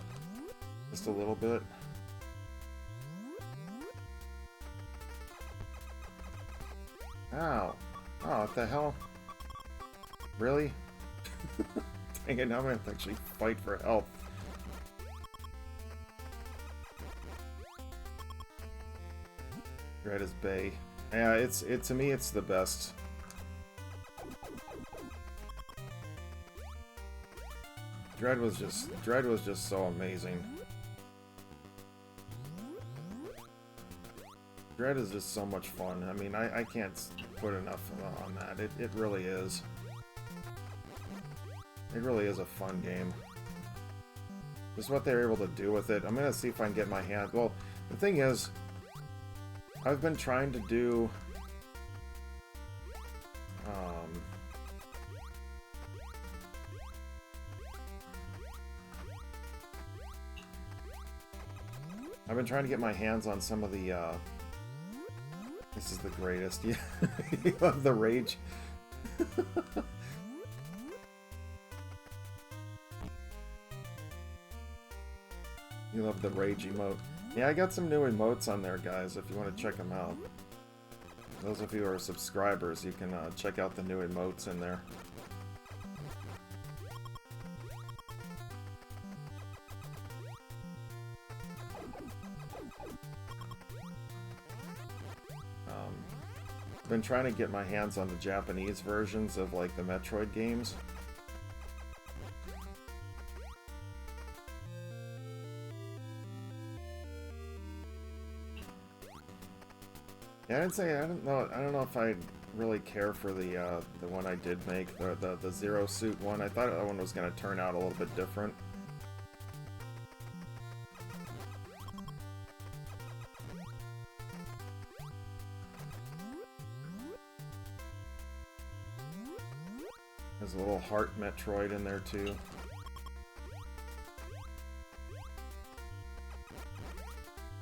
just a little bit. Ow. Oh, what the hell? Really? Dang it, now I'm gonna have to actually fight for help. Dread is Bay. Yeah, to me it's the best. Dread was just so amazing. Dread is just so much fun. I mean, I can't put enough on that. It really is. It really is a fun game. Just what they're able to do with it. I'm gonna see if I can get my hand. Well, the thing is, I've been trying to do I've been trying to get my hands on some of the this is the greatest. Yeah. You love the rage. You love the rage emote. Yeah, I got some new emotes on there, guys, if you want to check them out. Those of you who are subscribers, you can check out the new emotes in there. Been trying to get my hands on the Japanese versions of, like, the Metroid games. Yeah, I don't know if I really care for the one I did make, the Zero Suit one. I thought that one was going to turn out a little bit different. There's a little heart Metroid in there too.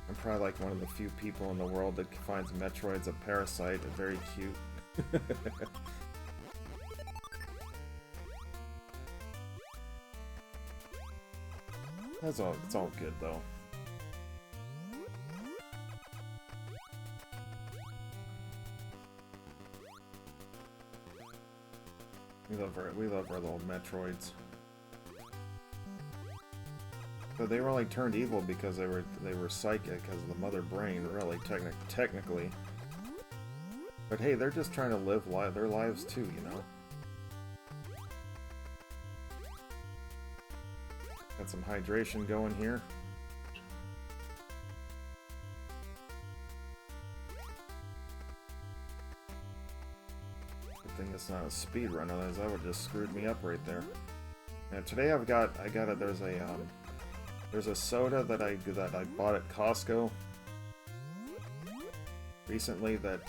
I'm probably like one of the few people in the world that finds Metroid's a parasite very cute. It's all good though. We love our little Metroids. So they were only turned evil because they were psychic because of the mother brain, really, technically. But hey, they're just trying to live their lives too, you know. Got some hydration going here. thing that's not a speed run, otherwise that would just screwed me up right there. And today there's a soda that I bought at Costco recently that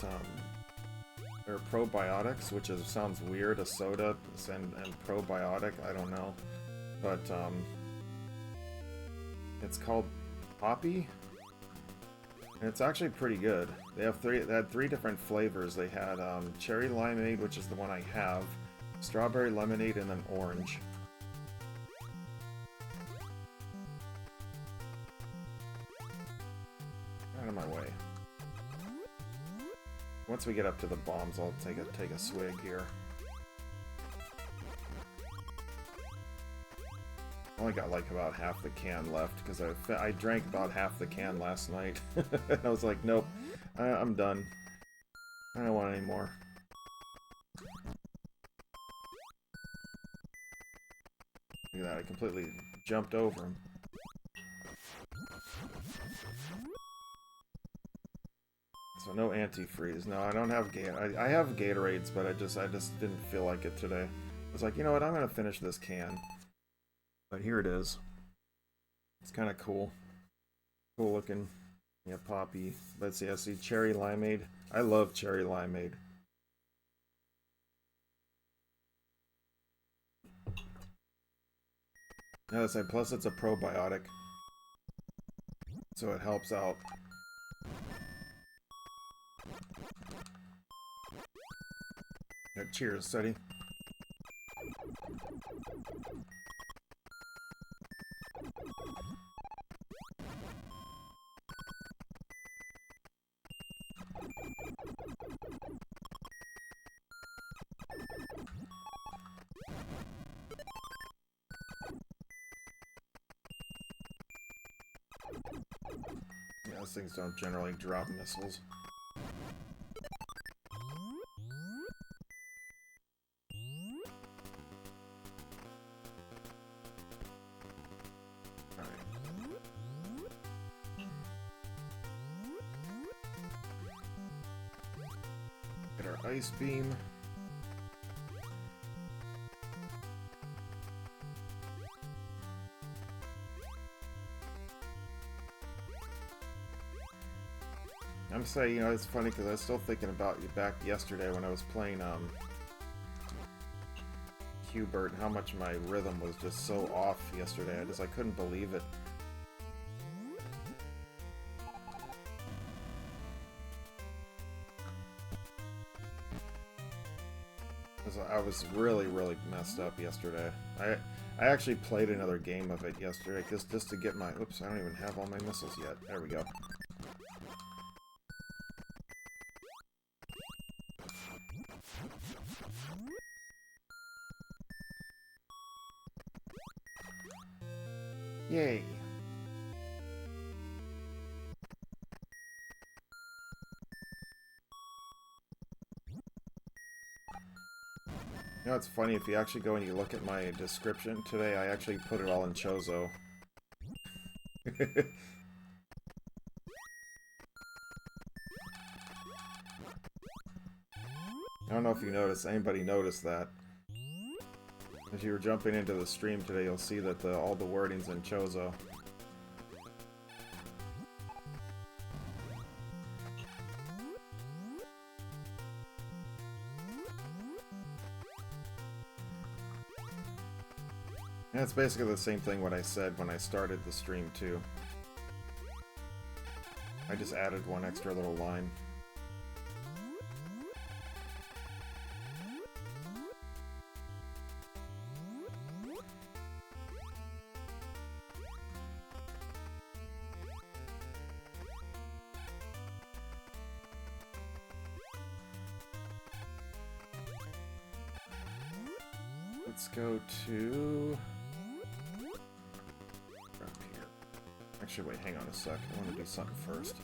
they're probiotics, which sounds weird, a soda and probiotic, I don't know, but it's called Poppy, and it's actually pretty good. They had three different flavors. They had cherry limeade, which is the one I have, strawberry lemonade, and then orange. Out of my way. Once we get up to the bombs, I'll take a swig here. I only got like about half the can left because I drank about half the can last night. And I was like, nope, I'm done. I don't want any more. Look at that, I completely jumped over him. So no antifreeze. No, I don't have I have Gatorades, but I just didn't feel like it today. I was like, you know what, I'm gonna finish this can. But here it is. It's kind of cool. Cool looking. Yeah, Poppy. Let's see, I see cherry limeade. I love cherry limeade. Yeah, plus it's a probiotic. So it helps out. Yeah, cheers, Seti. Yeah, those things don't generally drop missiles. Ice beam. I'm saying, you know, it's funny because I was still thinking about you back yesterday when I was playing Hubert, and how much my rhythm was just so off yesterday. I couldn't believe it. I was really messed up yesterday. I actually played another game of it yesterday just to get my... Oops, I don't even have all my missiles yet. There we go. Yay! You know, it's funny, if you actually go and you look at my description today, I actually put it all in Chozo. I don't know if you noticed, anybody noticed that. As you were jumping into the stream today, you'll see that all the wording's in Chozo. And it's basically the same thing what I said when I started the stream too. I just added one extra little line. Let's go to... up here. Actually, wait, hang on a sec. I want to do something first.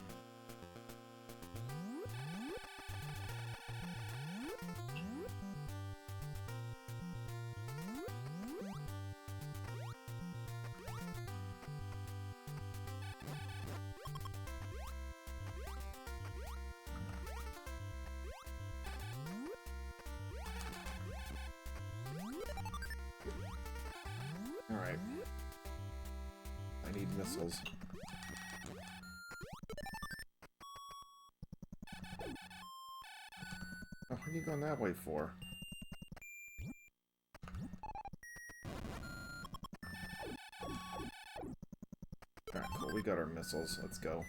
missiles. Oh, what are you going that way for? Alright, cool. We got our missiles. Let's go.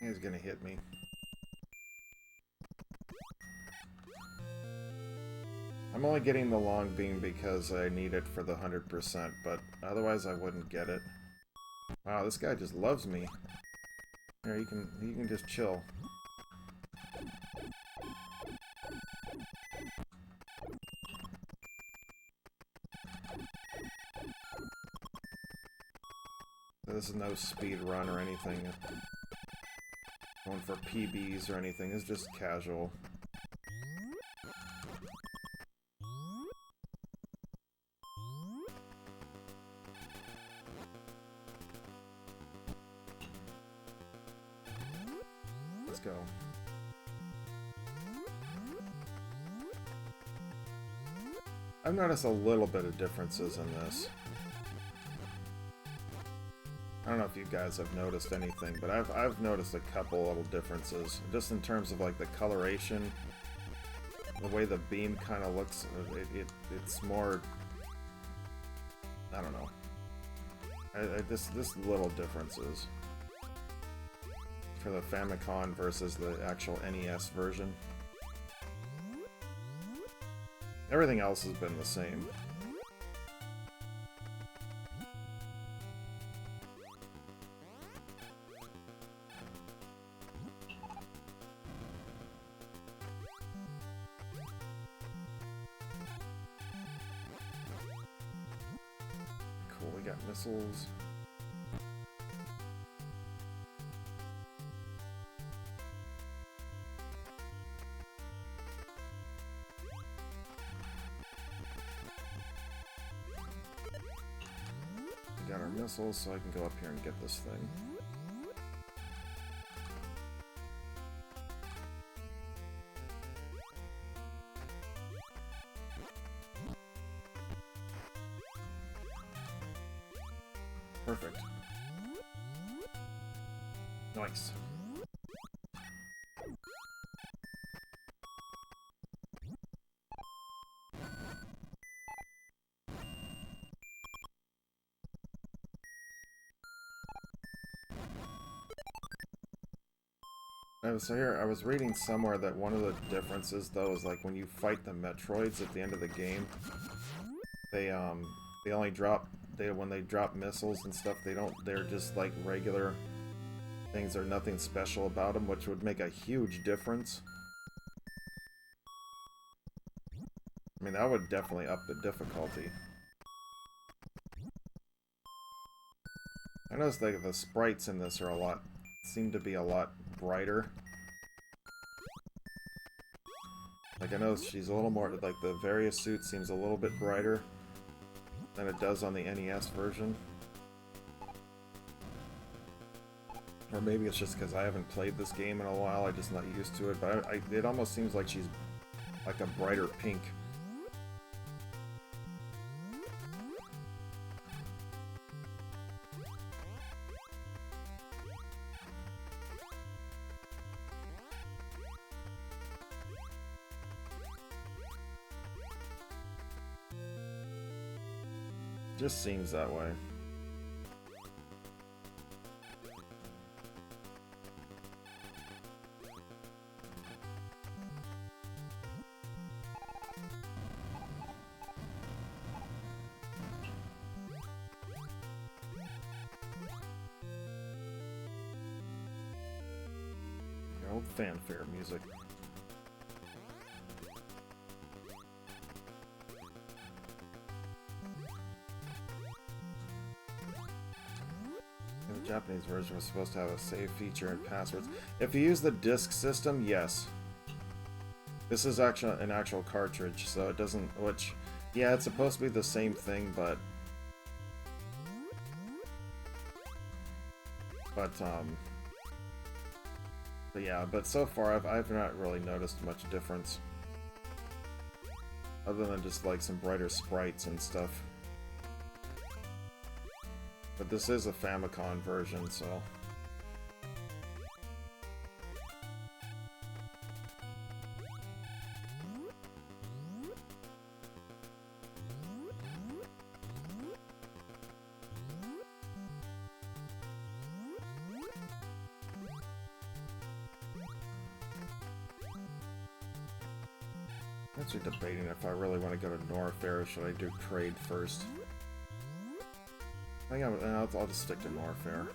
He's gonna hit me. I'm only getting the long beam because I need it for the 100%, but otherwise I wouldn't get it. Wow, this guy just loves me. Here, you can just chill. This is no speed run or anything. Going for PBs or anything. It's just casual. Let's go. I've noticed a little bit of differences in this. I don't know if you guys have noticed anything, but I've noticed a couple little differences, just in terms of like the coloration, the way the beam kind of looks. It's more, I don't know. This little differences for the Famicom versus the actual NES version. Everything else has been the same. Cool, we got missiles. We got our missiles, so I can go up here and get this thing. Perfect. Nice. So here, I was reading somewhere that one of the differences, though, is like when you fight the Metroids at the end of the game, they only drop, when they drop missiles and stuff, they're just like regular things, or nothing special about them, which would make a huge difference. I mean, that would definitely up the difficulty. I noticed like the sprites in this are seem to be a lot brighter. Like, I know she's a little more, like, the various suit seems a little bit brighter than it does on the NES version. Or maybe it's just because I haven't played this game in a while, I'm just not used to it, but it almost seems like she's like a brighter pink. Just seems that way. Old fanfare music. The Japanese version was supposed to have a save feature and passwords. If you use the disk system, yes. This is actually an actual cartridge, so it doesn't, which, yeah, it's supposed to be the same thing, but But yeah, but so far I've not really noticed much difference. Other than just like some brighter sprites and stuff. But this is a Famicom version, so... I'm actually debating if I really want to go to Norfair or should I do trade first. I think I'll just stick to Norfair.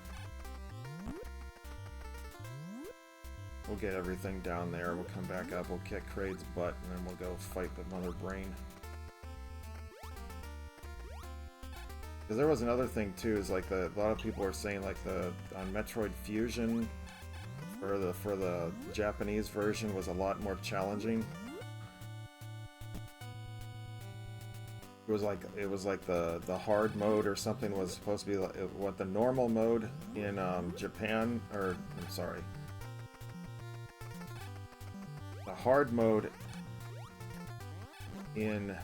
We'll get everything down there, we'll come back up, we'll kick Kraid's butt, and then we'll go fight the Mother Brain. Because there was another thing too, is like a lot of people are saying like on Metroid Fusion for the Japanese version was a lot more challenging. It was like the hard mode or something was supposed to be like, what the normal mode in Japan, or I'm sorry, the hard mode in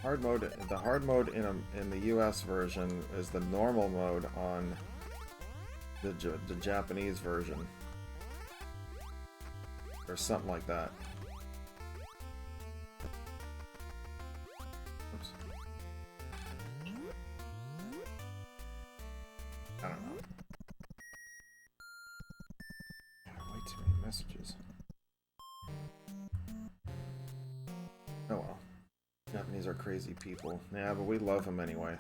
the hard mode in the US version is the normal mode on the Japanese version. Or something like that. Oops. I don't know. Way too many messages. Oh well. Japanese are crazy people. Yeah, but we love them anyway.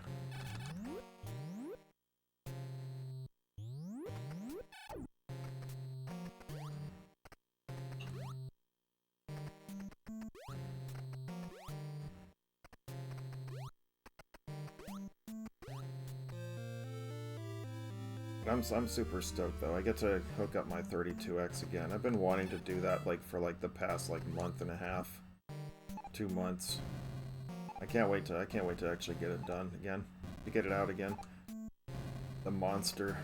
I'm super stoked though. I get to hook up my 32X again. I've been wanting to do that like for like the past like month and a half, 2 months. I can't wait to actually get it done again, to get it out again. The monster.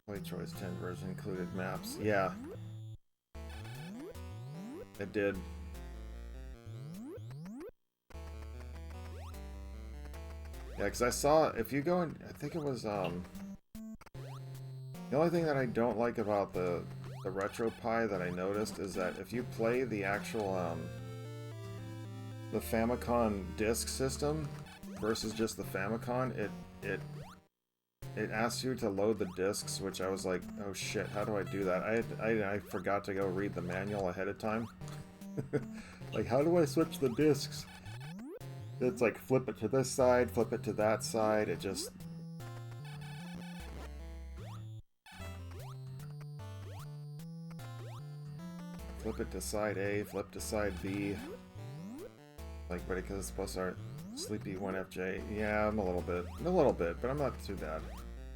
Metroid's 10 version included maps. Yeah. It did. Yeah, because I saw, if you go in, I think it was, the only thing that I don't like about the RetroPie that I noticed is that if you play the actual, the Famicom disc system versus just the Famicom, it asks you to load the discs, which I was like, oh shit, how do I do that? I forgot to go read the manual ahead of time. Like, how do I switch the discs? It's like, flip it to this side, flip it to that side, it just... Flip it to side A, flip to side B. Like, but because it's supposed to start Sleepy 1FJ. Yeah, I'm a little bit, but I'm not too bad.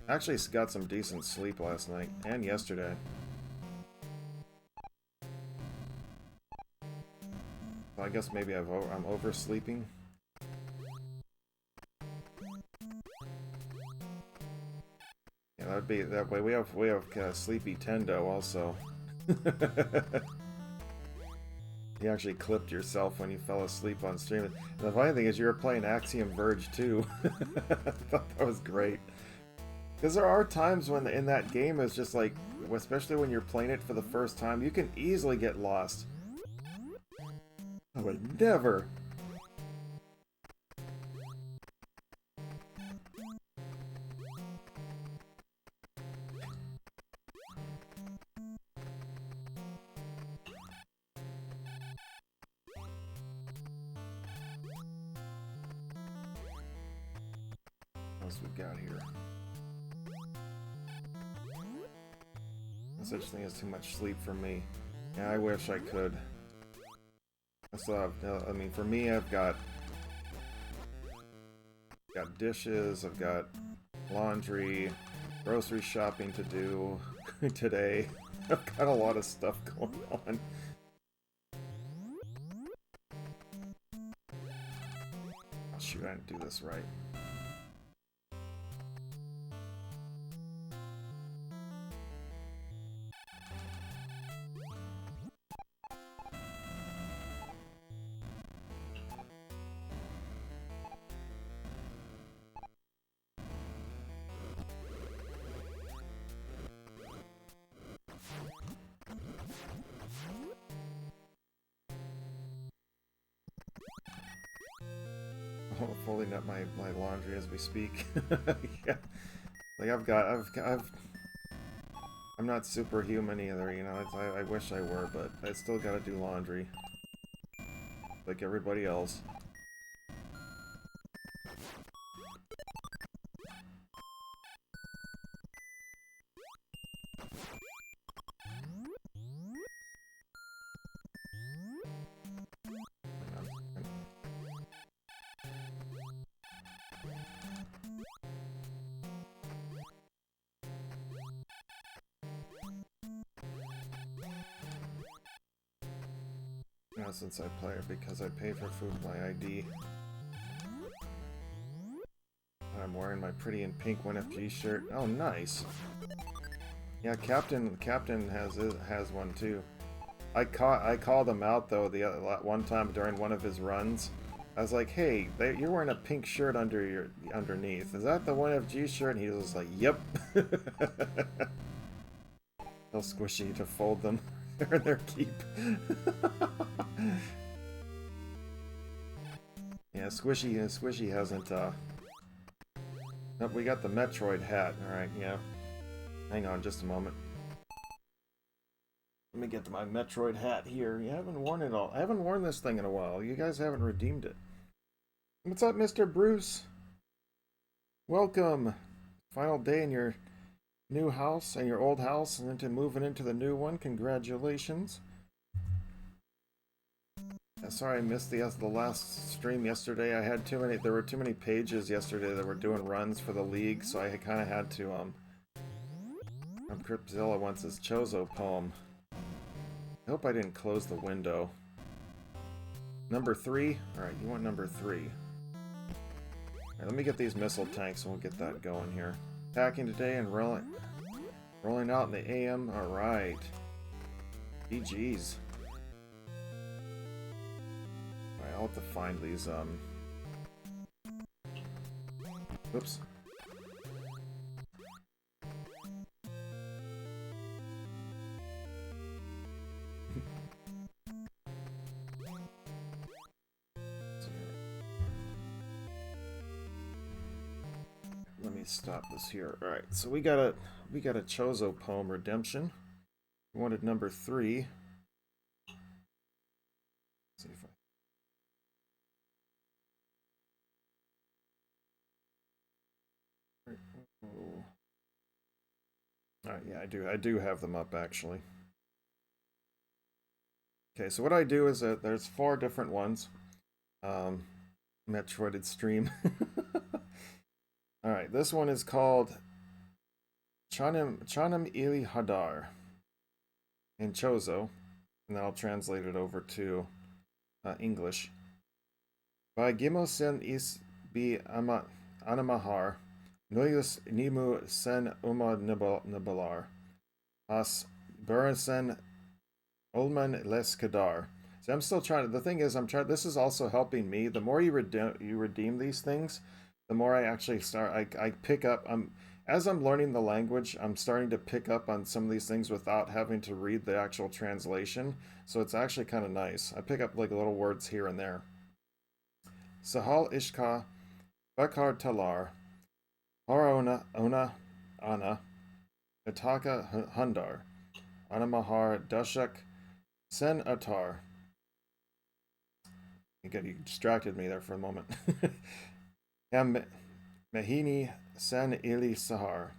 Actually got some decent sleep last night, and yesterday. So I guess maybe I'm oversleeping. Yeah, that would be that way. We have Sleepy Tendo also. You actually clipped yourself when you fell asleep on stream. And the funny thing is, you were playing Axiom Verge too. I thought that was great. Because there are times when in that game it's just like, especially when you're playing it for the first time, you can easily get lost. I would never. What else we got here? No such thing as too much sleep for me. Yeah, I wish I could. I still have, I mean, for me, I've got dishes, I've got laundry, grocery shopping to do. today. I've got a lot of stuff going on. Oh shoot, I didn't do this right. Folding up my laundry as we speak. Yeah. Like I'm not superhuman either, you know. I wish I were, but I still gotta do laundry. Like everybody else. Since I play it because I pay for food with my ID. I'm wearing my pretty and pink 1FG shirt. Oh, nice. Yeah, Captain has one too. I called him out though one time during one of his runs. I was like, "Hey, you're wearing a pink shirt underneath. Is that the 1FG shirt?" And he was like, "Yep." They'll squishy to fold them. They're in their keep. Yeah, Squishy hasn't, Nope, we got the Metroid hat. Alright, yeah. Hang on just a moment. Let me get to my Metroid hat here. You haven't worn it all. I haven't worn this thing in a while. You guys haven't redeemed it. What's up, Mr. Bruce? Welcome! Final day in your new house and your old house and into moving into the new one. Congratulations. Sorry I missed the last stream yesterday. There were too many pages yesterday that were doing runs for the league, so I kind of had to Cryptzilla wants his Chozo poem. I hope I didn't close the window. Number 3? Alright, you want number 3. Alright, let me get these missile tanks and we'll get that going here. Attacking today and rolling out in the AM. Alright. GG's. Alright, I'll have to find these, Oops. Let me stop this here. Alright, so we got a Chozo poem redemption. We wanted number 3. Let's see if Alright, yeah, I do have them up actually. Okay, so what I do is that there's 4 different ones. Metroided stream. Alright, this one is called Chanam Ili Hadar in Chozo, and then I'll translate it over to English. By Gimosen is bi Anamahar, Noyus Nimu Sen Uma Nibalar, As Burisen Ulman Les Kadar. So I'm still trying. The thing is, this is also helping me. The more you redeem these things, the more I actually start. I pick up. As I'm learning the language, I'm starting to pick up on some of these things without having to read the actual translation. So it's actually kind of nice. I pick up like little words here and there. Sahal Ishka, Bakar Talar, Harona Ona Ana, Ataka Hundar, Anamahar Dashak, Sen Atar. You distracted me there for a moment. Mahini Sen Ili Sarar.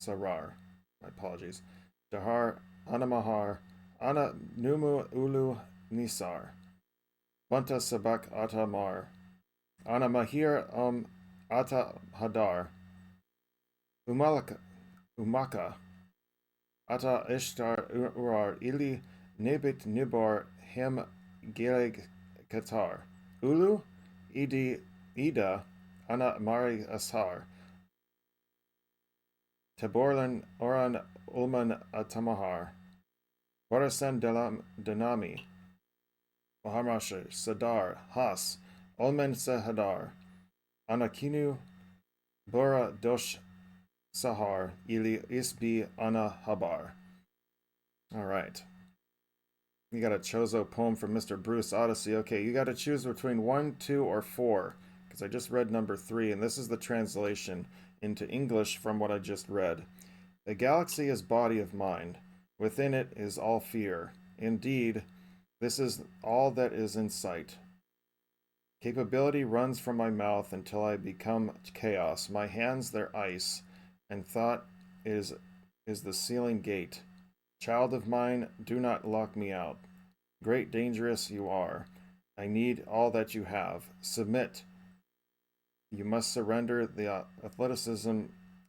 My apologies. Dahar Anamahar Ana Numu Ulu Nisar. Banta Sabak Ata Mar. Ana Mahir Ata Hadar. Umaka. Ata ishtar urar ili nebit nibor hem geleg katar. Ulu ida ana mari asar. Taborlan oran ulman atamahar. Warasan danami. Maharmasha Sadar Has Olmen Sahadar Anakinu Bora Dosh Sahar Ili Isbi Ana Habar. Alright. You got a Chozo poem from Mr. Bruce Odyssey. Okay, you got to choose between 1, 2, or 4. Because I just read number 3, and this is the translation into English from what I just read. The galaxy is body of mind. Within it is all fear. Indeed, this is all that is in sight. Capability runs from my mouth until I become chaos. My hands their ice, and thought is the sealing gate. Child of mine, do not lock me out. Great dangerous you are. I need all that you have. Submit. You must surrender the athleticism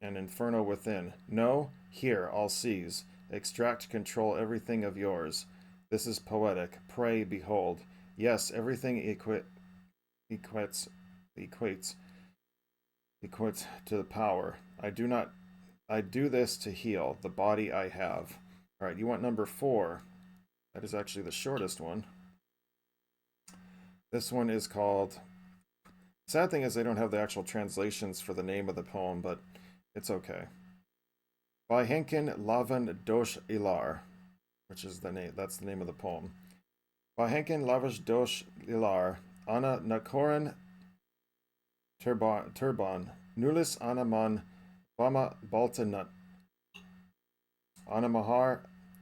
and inferno within. No, here, I'll seize. Extract, control everything of yours. This is poetic. Pray, behold. Yes, everything equates to the power. I do this to heal the body I have. Alright, you want number 4. That is actually the shortest one. This one is called... Sad thing is they don't have the actual translations for the name of the poem, but it's okay. By Henkin Lavan Dosh Ilar, which is the name, that's the name of the poem. By Henkin Lavash Dosh Ilar, Ana Nakoran Turban, Nulis Anaman Bama Baltanut, Anamahar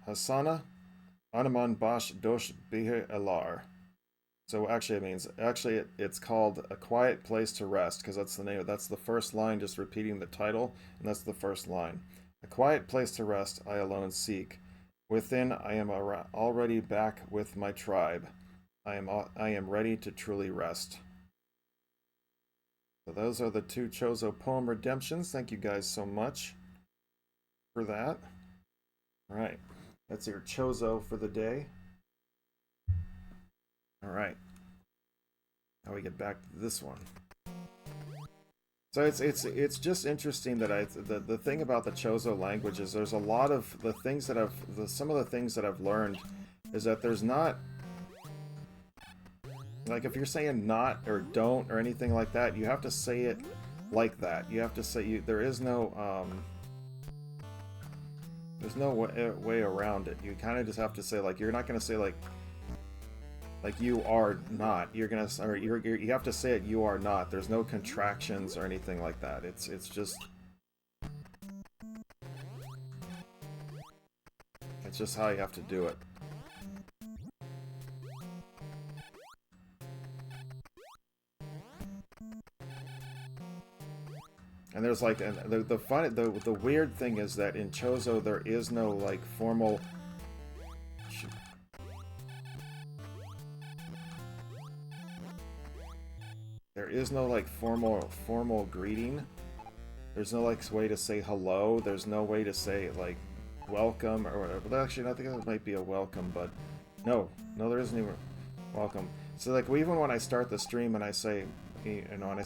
Hasana, Anaman Bash Dosh Bihir Elar. So actually it means, it's called A Quiet Place to Rest, because that's the name, that's the first line, just repeating the title, and that's the first line. A quiet place to rest I alone seek. Within I am already back with my tribe. I am ready to truly rest. So those are the 2 Chozo poem redemptions. Thank you guys so much for that. Alright, that's your Chozo for the day. Alright. Now we get back to this one. So it's just interesting that the thing about the Chozo language is there's a lot of the things that some of the things that I've learned is that there's not, like, if you're saying not or don't or anything like that, you have to say it like that. You have to say there is no there's no way around it. You kind of just have to say, like, you're not going to say like you are not. You're gonna, or you have to say it. You are not. There's no contractions or anything like that. It's just how you have to do it. And there's like, and the weird thing is that in Chozo there is no like formal. There is no like formal greeting. There's no like way to say hello. There's no way to say like welcome or whatever. But actually, I think that might be a welcome, but no, there isn't even welcome. So like even when I start the stream and I say, you know, and I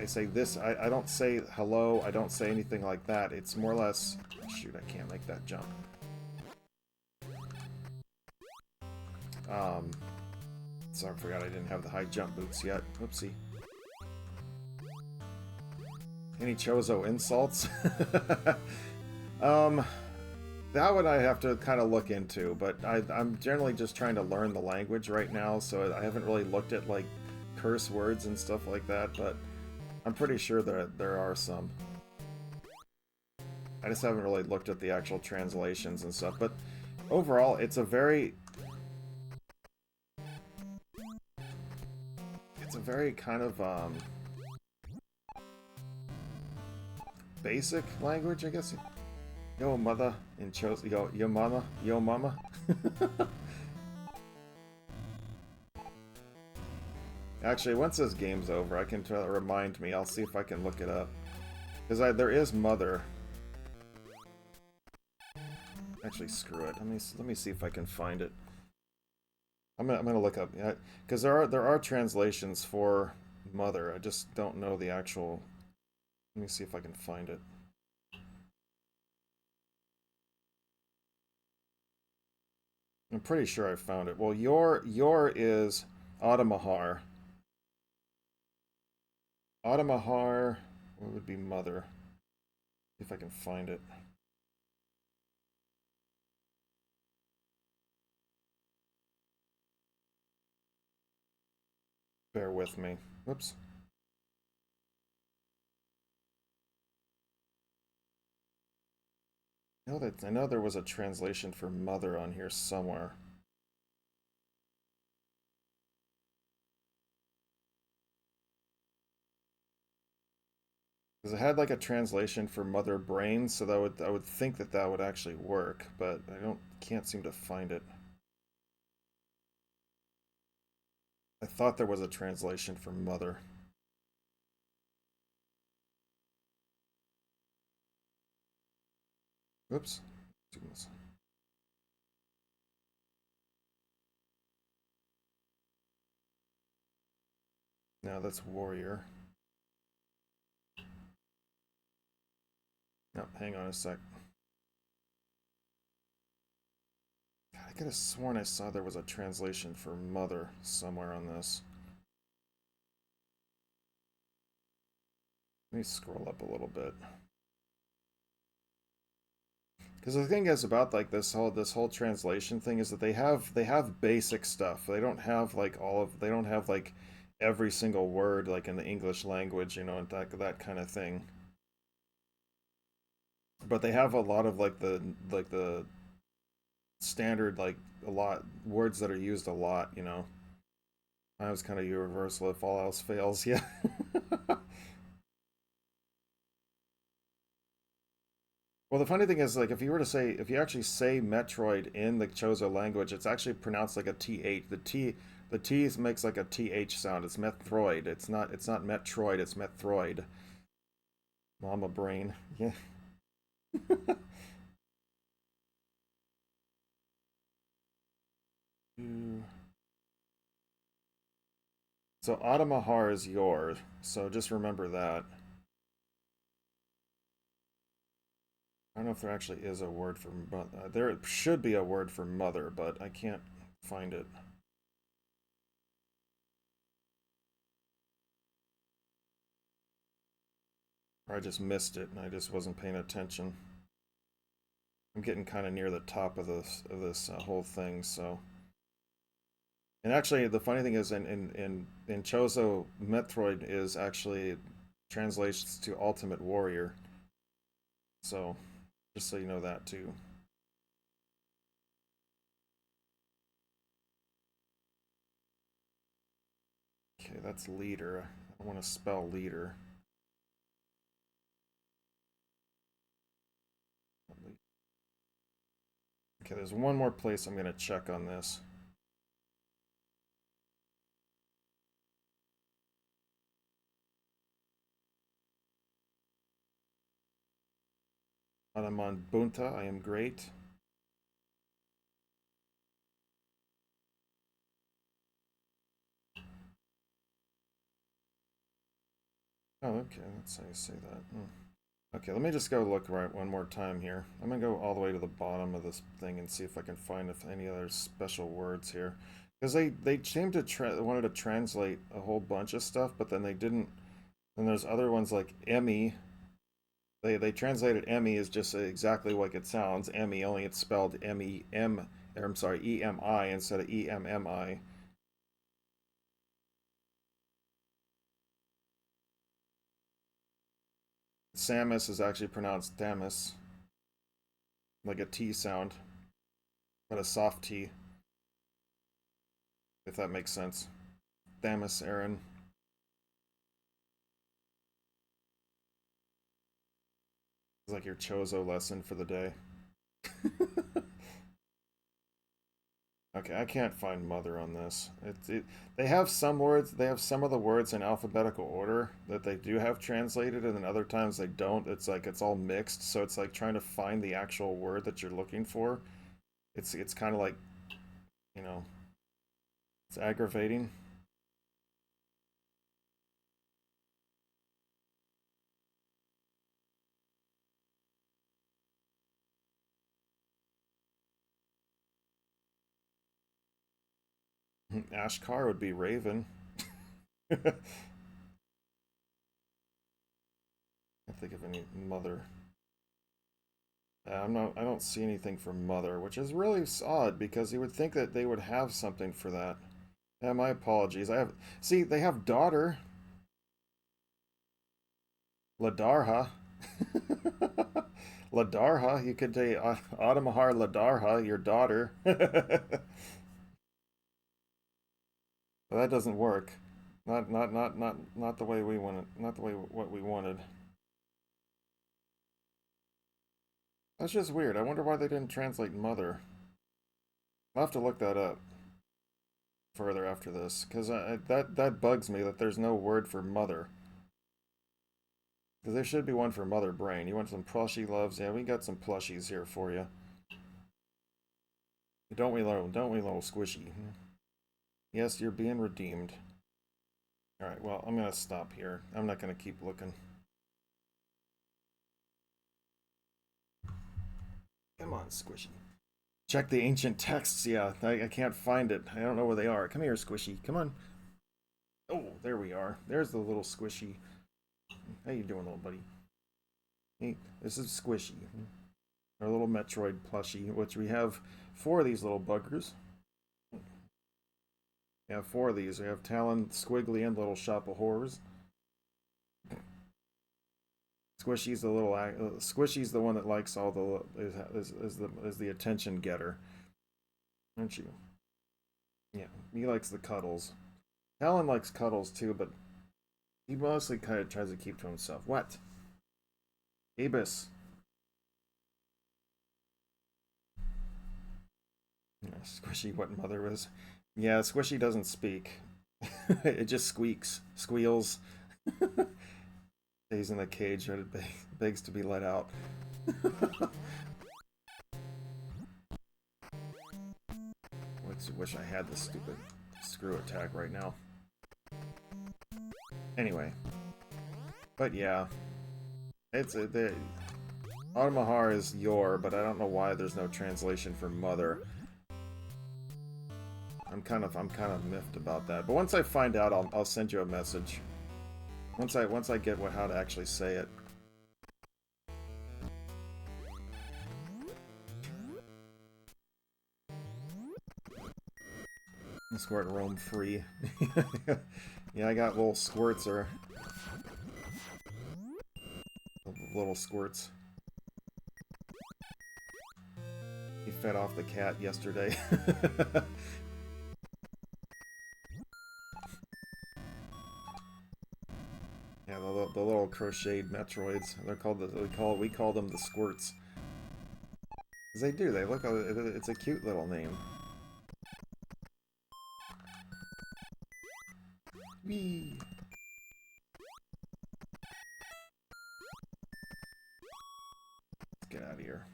say this, I don't say hello. I don't say anything like that. It's more or less. Shoot, I can't make that jump. Sorry, I forgot I didn't have the high jump boots yet. Oopsie. Any Chozo insults? That one I have to kind of look into, but I'm generally just trying to learn the language right now, so I haven't really looked at, like, curse words and stuff like that, but I'm pretty sure that there are some. I just haven't really looked at the actual translations and stuff, but overall, it's a very kind of basic language, I guess. Yo mother in Chozo, yo mama. Actually, once this game's over, I can remind me. I'll see if I can look it up, because there is mother. Actually, screw it. Let me see if I can find it. I'm gonna look up, because there are translations for mother. I just don't know the actual. Let me see if I can find it. I'm pretty sure I found it. Well, your is Automahar. Automahar, what would be mother? See if I can find it. Bear with me. Whoops. I know there was a translation for mother on here somewhere. Because it had like a translation for mother brain, so I would think that that would actually work, but can't seem to find it. I thought there was a translation for mother. Oops. No, that's warrior. No, hang on a sec. God, I could have sworn I saw there was a translation for mother somewhere on this. Let me scroll up a little bit. Because the thing is about like this whole translation thing is that they have basic stuff. They don't have like they don't have like every single word like in the English language, and that kind of thing. But they have a lot of like the standard, like a lot words that are used a lot. I was kind of universal if all else fails. Yeah. Well, the funny thing is, like, if you actually say Metroid in the Chozo language, it's actually pronounced like a th. The T makes like a th sound. It's Metroid. It's not Metroid. It's Metroid. Mama brain. Yeah. So Automahar is yours. So just remember that. I don't know if there actually is a word for there should be a word for mother, but I can't find it. Or I just missed it and I just wasn't paying attention. I'm getting kind of near the top of this whole thing, so. And actually, the funny thing is, in Chozo, Metroid is actually translates to Ultimate Warrior. So, just so you know that too. Okay, that's leader. I want to spell leader. Okay, there's one more place I'm going to check on this. I'm on Bunta. I am great. Oh, okay. That's how you say that. Okay, let me just go look right one more time here. I'm gonna go all the way to the bottom of this thing and see if I can find any other special words here, because they seem to wanted to translate a whole bunch of stuff, but then they didn't. And there's other ones like Emmy. They translated Emmy as just exactly like it sounds, Emmy, only it's spelled M-E-M. Or I'm sorry, E-M-I instead of E-M-M-I. Samus is actually pronounced Damus, like a T sound, but a soft T, if that makes sense. Damus, Aaron. It's like your Chozo lesson for the day. Okay, I can't find mother on this. They have some words, they have some of the words in alphabetical order that they do have translated, and then other times they don't. It's like it's all mixed, so it's like trying to find the actual word that you're looking for. It's kind of like, you know, it's aggravating. Ashkar would be Raven. I can't think of any mother. I'm not. I don't see anything for mother, which is really odd because you would think that they would have something for that. Yeah, my apologies. I have. See, they have daughter. Ladarha. Ladarha. You could say Automahar Ladarha, your daughter. But that doesn't work. Not the way we wanted. Not the way what we wanted. That's just weird. I wonder why they didn't translate mother. I'll have to look that up further after this, because that bugs me that there's no word for mother. Because there should be one for mother brain. You want some plushie loves? Yeah, we got some plushies here for you. Don't we, little squishy? Yes, you're being redeemed. Alright, well, I'm going to stop here. I'm not going to keep looking. Come on, squishy. Check the ancient texts. Yeah, I can't find it. I don't know where they are. Come here, squishy. Come on. Oh, there we are. There's the little squishy. How you doing, little buddy? Hey, this is Squishy, our little Metroid plushie, which we have 4 of these little buggers. We have 4 of these. We have Talon, Squiggly, and Little Shop of Horrors. Squishy's the little Squishy's the one that likes all the is the attention getter, aren't you? Yeah, he likes the cuddles. Talon likes cuddles too, but he mostly kind of tries to keep to himself. What? Abus. Yeah, Squishy, what mother is. Yeah, Squishy doesn't speak. It just squeaks, squeals. Stays in the cage, but it begs to be let out. Wish I had this stupid screw attack right now. Anyway, but yeah, it's the Automahar is your, but I don't know why there's no translation for mother. I'm kind of miffed about that. But once I find out, I'll send you a message. Once I get how to actually say it. Squirt roam free. Yeah, I got little squirts or little squirts. He fed off the cat yesterday. Yeah, the little crocheted Metroids. They're called we call them the squirts. 'Cause they do. They look. It's a cute little name. Whee! Let's get out of here.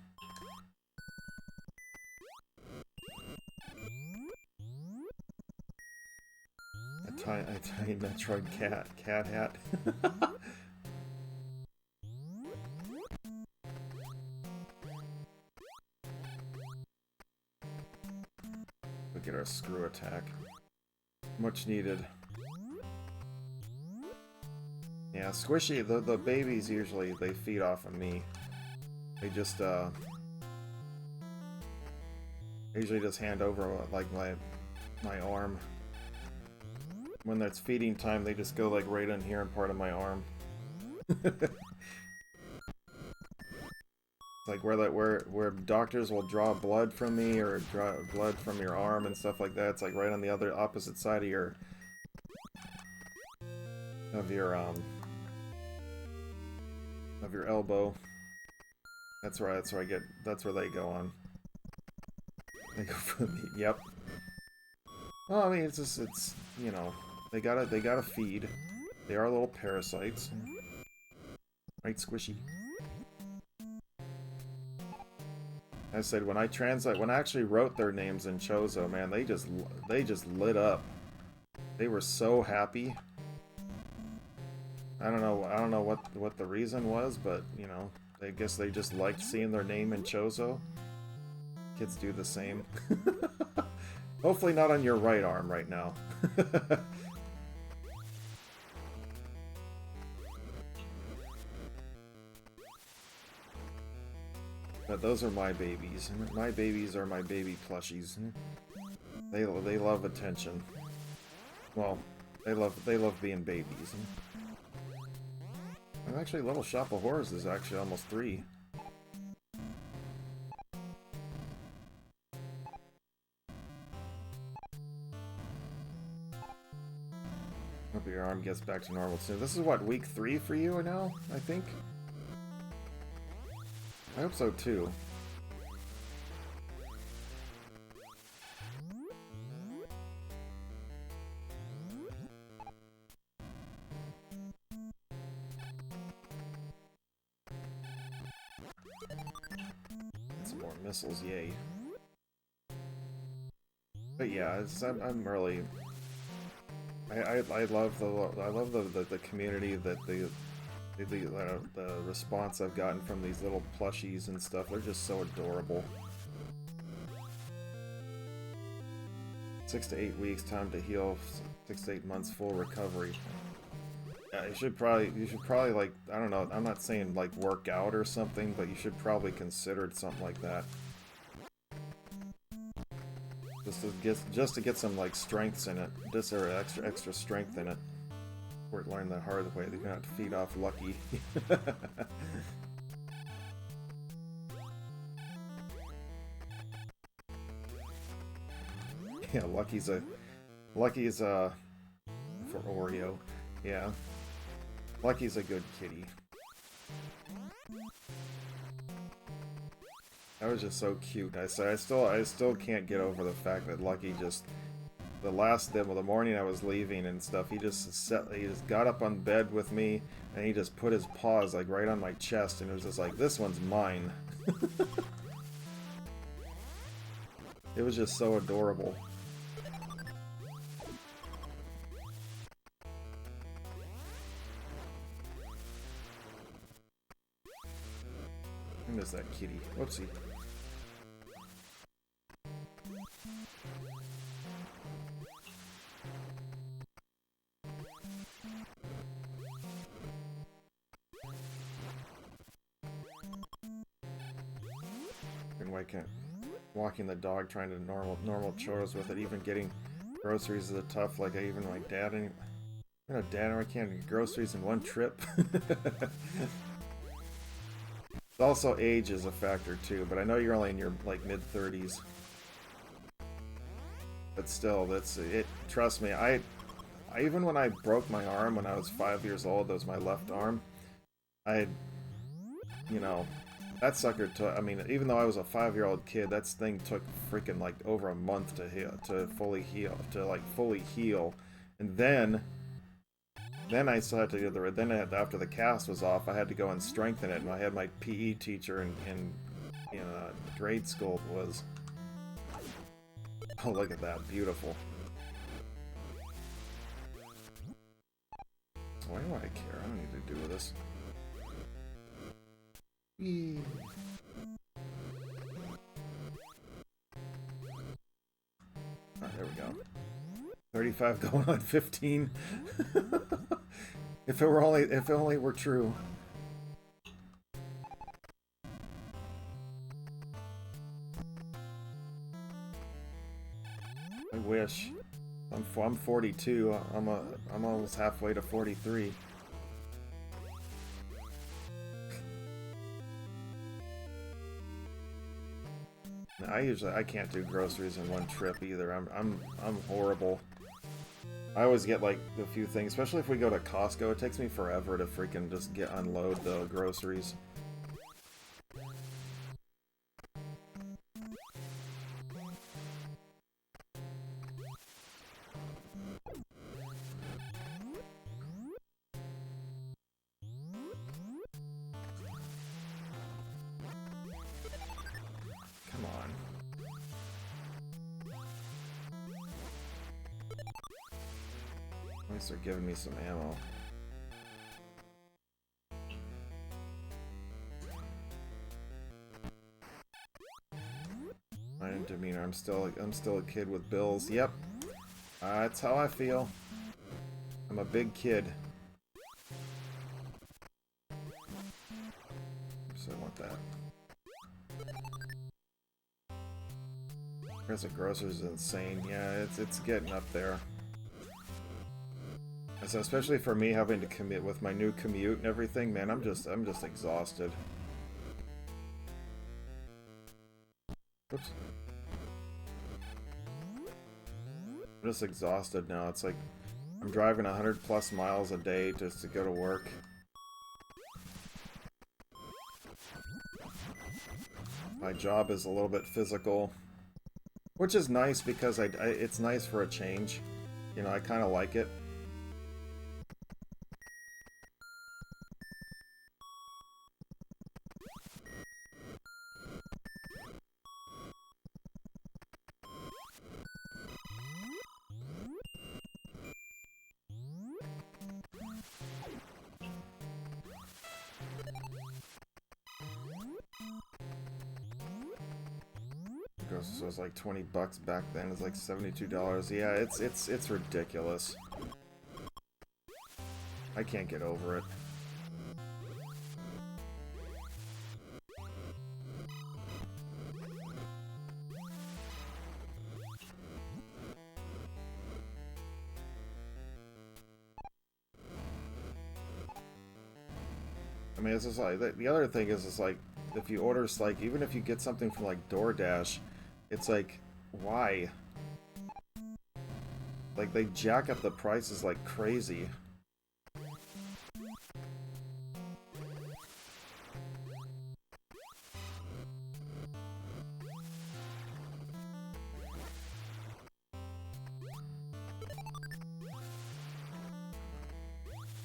A tiny Metroid cat hat. We'll get our screw attack. Much needed. Yeah, Squishy, the babies usually, they feed off of me. They just, usually just hand over, like, my arm. When it's feeding time, they just go, like, right in here in part of my arm. It's like where doctors will draw blood from me, or draw blood from your arm and stuff like that. It's like right on the other opposite side of your elbow. That's where they go on. They go for me. Yep. Well, I mean, it's just, it's, you know, they gotta feed. They are little parasites. Right, Squishy? I said, when I actually wrote their names in Chozo, man, they just lit up. They were so happy. I don't know what the reason was, but, you know, I guess they just liked seeing their name in Chozo. Kids do the same. Hopefully not on your right arm right now. But those are my babies. My babies are my baby plushies. They love attention. Well, they love being babies. And actually, Little Shop of Horrors is actually almost 3. Hope your arm gets back to normal soon. This is what, week 3 for you now, I think? I hope so too. Some more missiles, yay. But yeah, I'm really... I love the community, that the response I've gotten from these little plushies and stuff. They're just so adorable. 6 to 8 weeks, time to heal. 6 to 8 months, full recovery. Yeah, you should probably like, I don't know, I'm not saying like work out or something, but you should probably consider something like that. Just to get some like strengths in it, or extra strength in it. We're learning the hard way. They're gonna have to feed off Lucky. Yeah, Lucky's for Oreo. Yeah, Lucky's a good kitty. That was just so cute. I still can't get over the fact that Lucky just, the morning I was leaving and stuff, he just got up on bed with me and he just put his paws like right on my chest and it was just like, this one's mine. It was just so adorable. I miss that kitty. Whoopsie. Walking the dog, trying to normal chores with it, even getting groceries is tough. Like even my dad, I can't get groceries in one trip. Also, age is a factor too, but I know you're only in your like mid-30s. But still, that's it. Trust me, I even when I broke my arm when I was 5 years old, that was my left arm. You know, that sucker took, I mean, even though I was a 5-year-old kid, that thing took freaking like over a month to fully heal. And then I still had to do after the cast was off, I had to go and strengthen it. And I had my PE teacher in grade school was, oh, look at that, beautiful. Why do I care? I don't need to do with this. Whee. Oh, there we go. 35 going on 15. If it only were true. I wish. I'm 42. I'm almost halfway to 43. I can't do groceries in one trip either. I'm horrible. I always get like a few things, especially if we go to Costco. It takes me forever to freaking just unload the groceries. At least they're giving me some ammo. My demeanor. I'm still a kid with bills. Yep. That's how I feel. I'm a big kid. So I want that. There's a grocer's insane. Yeah, it's getting up there. So especially for me having to commit with my new commute and everything, man, I'm just exhausted. Oops. I'm just exhausted now. It's like I'm driving 100+ miles a day just to go to work. My job is a little bit physical, which is nice because it's nice for a change. You know, I kind of like it. So it was like $20 back then. It's like $72. Yeah, it's ridiculous. I can't get over it. I mean, it's just like the other thing is, it's like if you order, like even if you get something from like DoorDash. It's like, why? Like, they jack up the prices like crazy.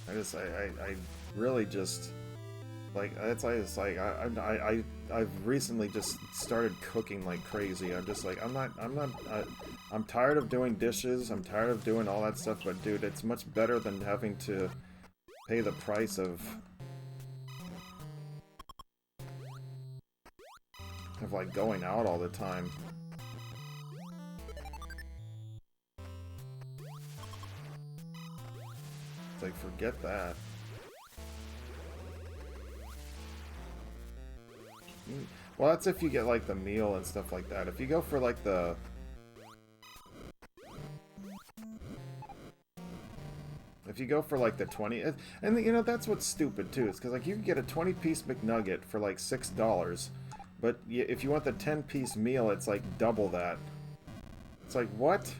I really just... Like, it's like I've recently just started cooking like crazy. I'm just like, I'm tired of doing dishes, I'm tired of doing all that stuff, but dude, it's much better than having to pay the price of like going out all the time. It's like, forget that. Well, that's if you get like the meal and stuff like that. If you go for like the... If you go for like the 20... And you know, that's what's stupid too. It's because like you can get a 20-piece McNugget for like $6. But if you want the 10-piece meal, it's like double that. It's like, what?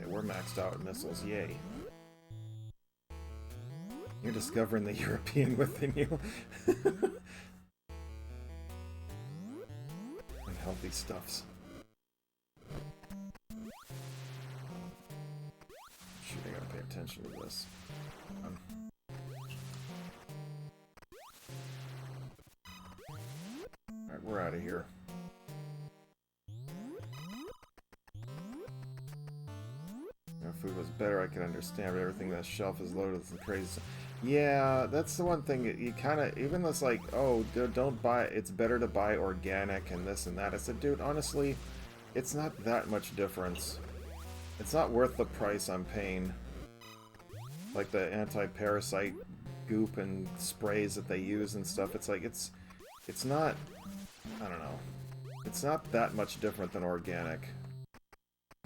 We're maxed out in missiles, yay. You're discovering the European within you. Unhealthy stuffs. Shoot, I gotta pay attention to this. Alright, we're out of here. If food was better, I could understand, but everything on that shelf is loaded with some crazy stuff. Yeah, that's the one thing you kind of, even this like, oh, don't buy, it's better to buy organic and this and that. I said, dude, honestly, it's not that much difference. It's not worth the price I'm paying. Like the anti-parasite goop and sprays that they use and stuff. It's like, it's not, I don't know. It's not that much different than organic.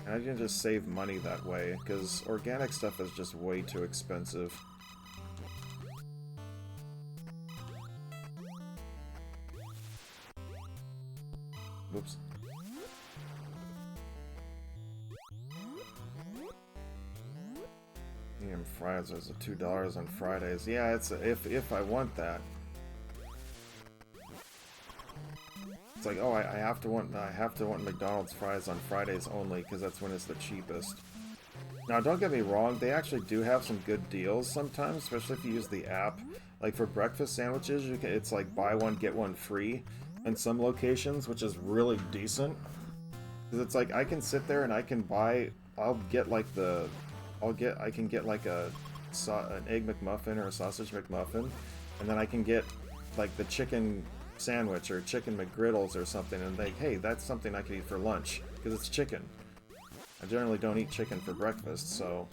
And I can just save money that way, because organic stuff is just way too expensive. Whoops. Medium fries, there's a $2 on Fridays. Yeah, it's if I want that. It's like, oh, I have to want McDonald's fries on Fridays only because that's when it's the cheapest. Now, don't get me wrong, they actually do have some good deals sometimes, especially if you use the app. Like for breakfast sandwiches, it's like buy one get one free. in some locations, which is really decent. Because it's like I can sit there and I can buy. I'll get like the. I can get like an egg McMuffin or a sausage McMuffin, and then I can get like the chicken sandwich or chicken McGriddles or something, and like, hey, that's something I could eat for lunch because it's chicken. I generally don't eat chicken for breakfast, so.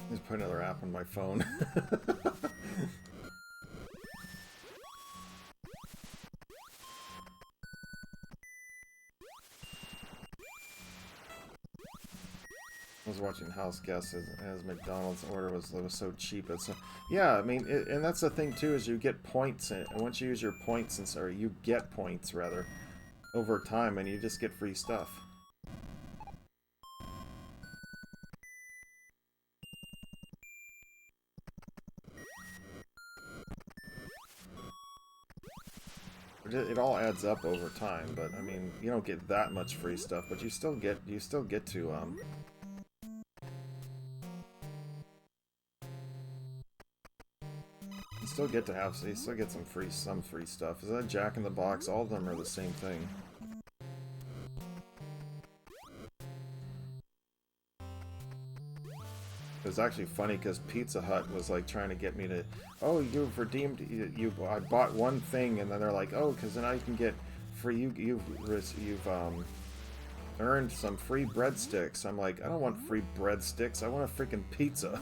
Just put another app on my phone. I was watching House Guests as McDonald's order was so cheap. It's yeah, I mean, and that's the thing too, is you get points, and once you use your points, or you get points rather, over time, and you just get free stuff. It all adds up over time, but I mean, you don't get that much free stuff, but you still get to you still get to have, so you still get some free stuff. Is that Jack in the Box? All of them are the same thing. It was actually funny because Pizza Hut was like trying to get me to, oh, you've redeemed, I bought one thing, and then they're like, oh, because then I can get free, you've earned some free breadsticks. I'm like, I don't want free breadsticks, I want a freaking pizza.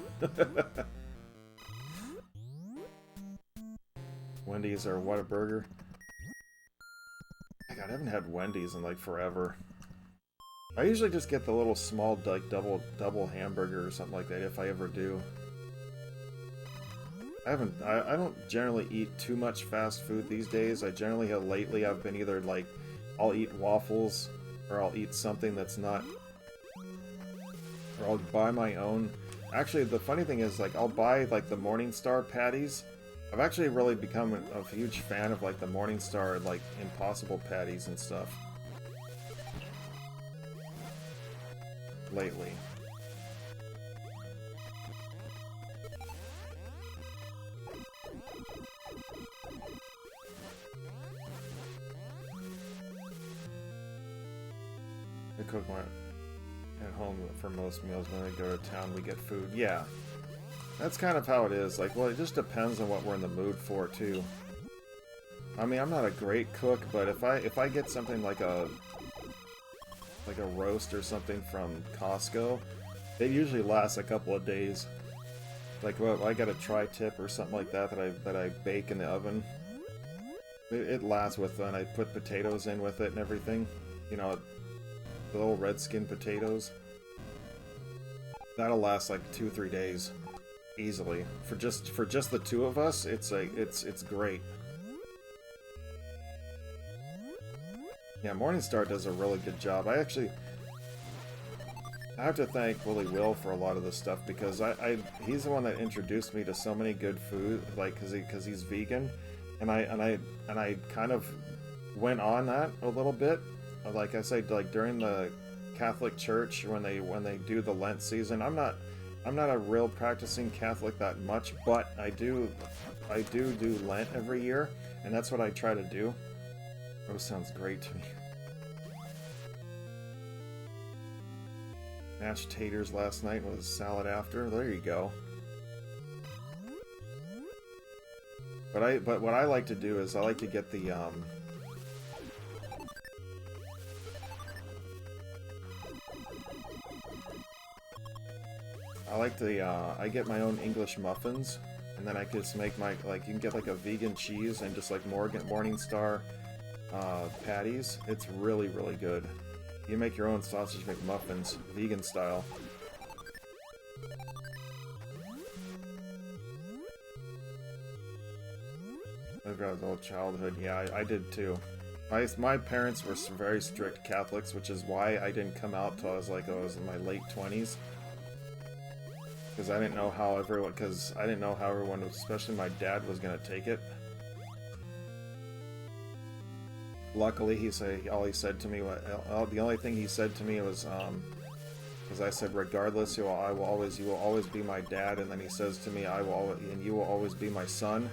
Wendy's or Whataburger. God, I haven't had Wendy's in like forever. I usually just get the little small, like, double hamburger or something like that if I ever do. I don't generally eat too much fast food these days. I generally have, lately, I've been either like, I'll eat waffles, or I'll eat something that's not, or I'll buy my own. Actually, the funny thing is, like, I'll buy, like, the Morningstar patties. I've actually really become a huge fan of, like, the Morningstar, like, Impossible patties and stuff. Lately. I cook my at home for most meals. When I go to town, we get food. Yeah, that's kind of how it is. Like, well, it just depends on what we're in the mood for, too. I mean, I'm not a great cook, but if I get something like a roast or something from Costco, it usually lasts a couple of days. Like, well, I got a tri-tip or something like that that I bake in the oven. It lasts with, and I put potatoes in with it and everything. You know, the little red skin potatoes. That'll last like 2-3 days, easily. For just the two of us, it's great. Yeah, Morningstar does a really good job. I have to thank Willy Will for a lot of this stuff, because he's the one that introduced me to so many good food, like, because he's vegan, and I kind of went on that a little bit. Like I said, like during the Catholic Church, when they do the Lent season, I'm not a real practicing Catholic that much, but I do Lent every year, and that's what I try to do. Oh, sounds great to me. Mashed taters last night with salad after. There you go. But what I like to do is I like to get the I get my own English muffins, and then I just make my, like, you can get like a vegan cheese and just like Morningstar patties. It's really, really good. You make your own sausage McMuffins, vegan style. I've got old childhood. Yeah, I did too. My parents were very strict Catholics, which is why I didn't come out till I was in my late 20s. Because I didn't know how everyone, especially my dad, was gonna take it. Luckily, the only thing he said to me was, Because I said, regardless, you will always be my dad, and then he says to me, you will always be my son.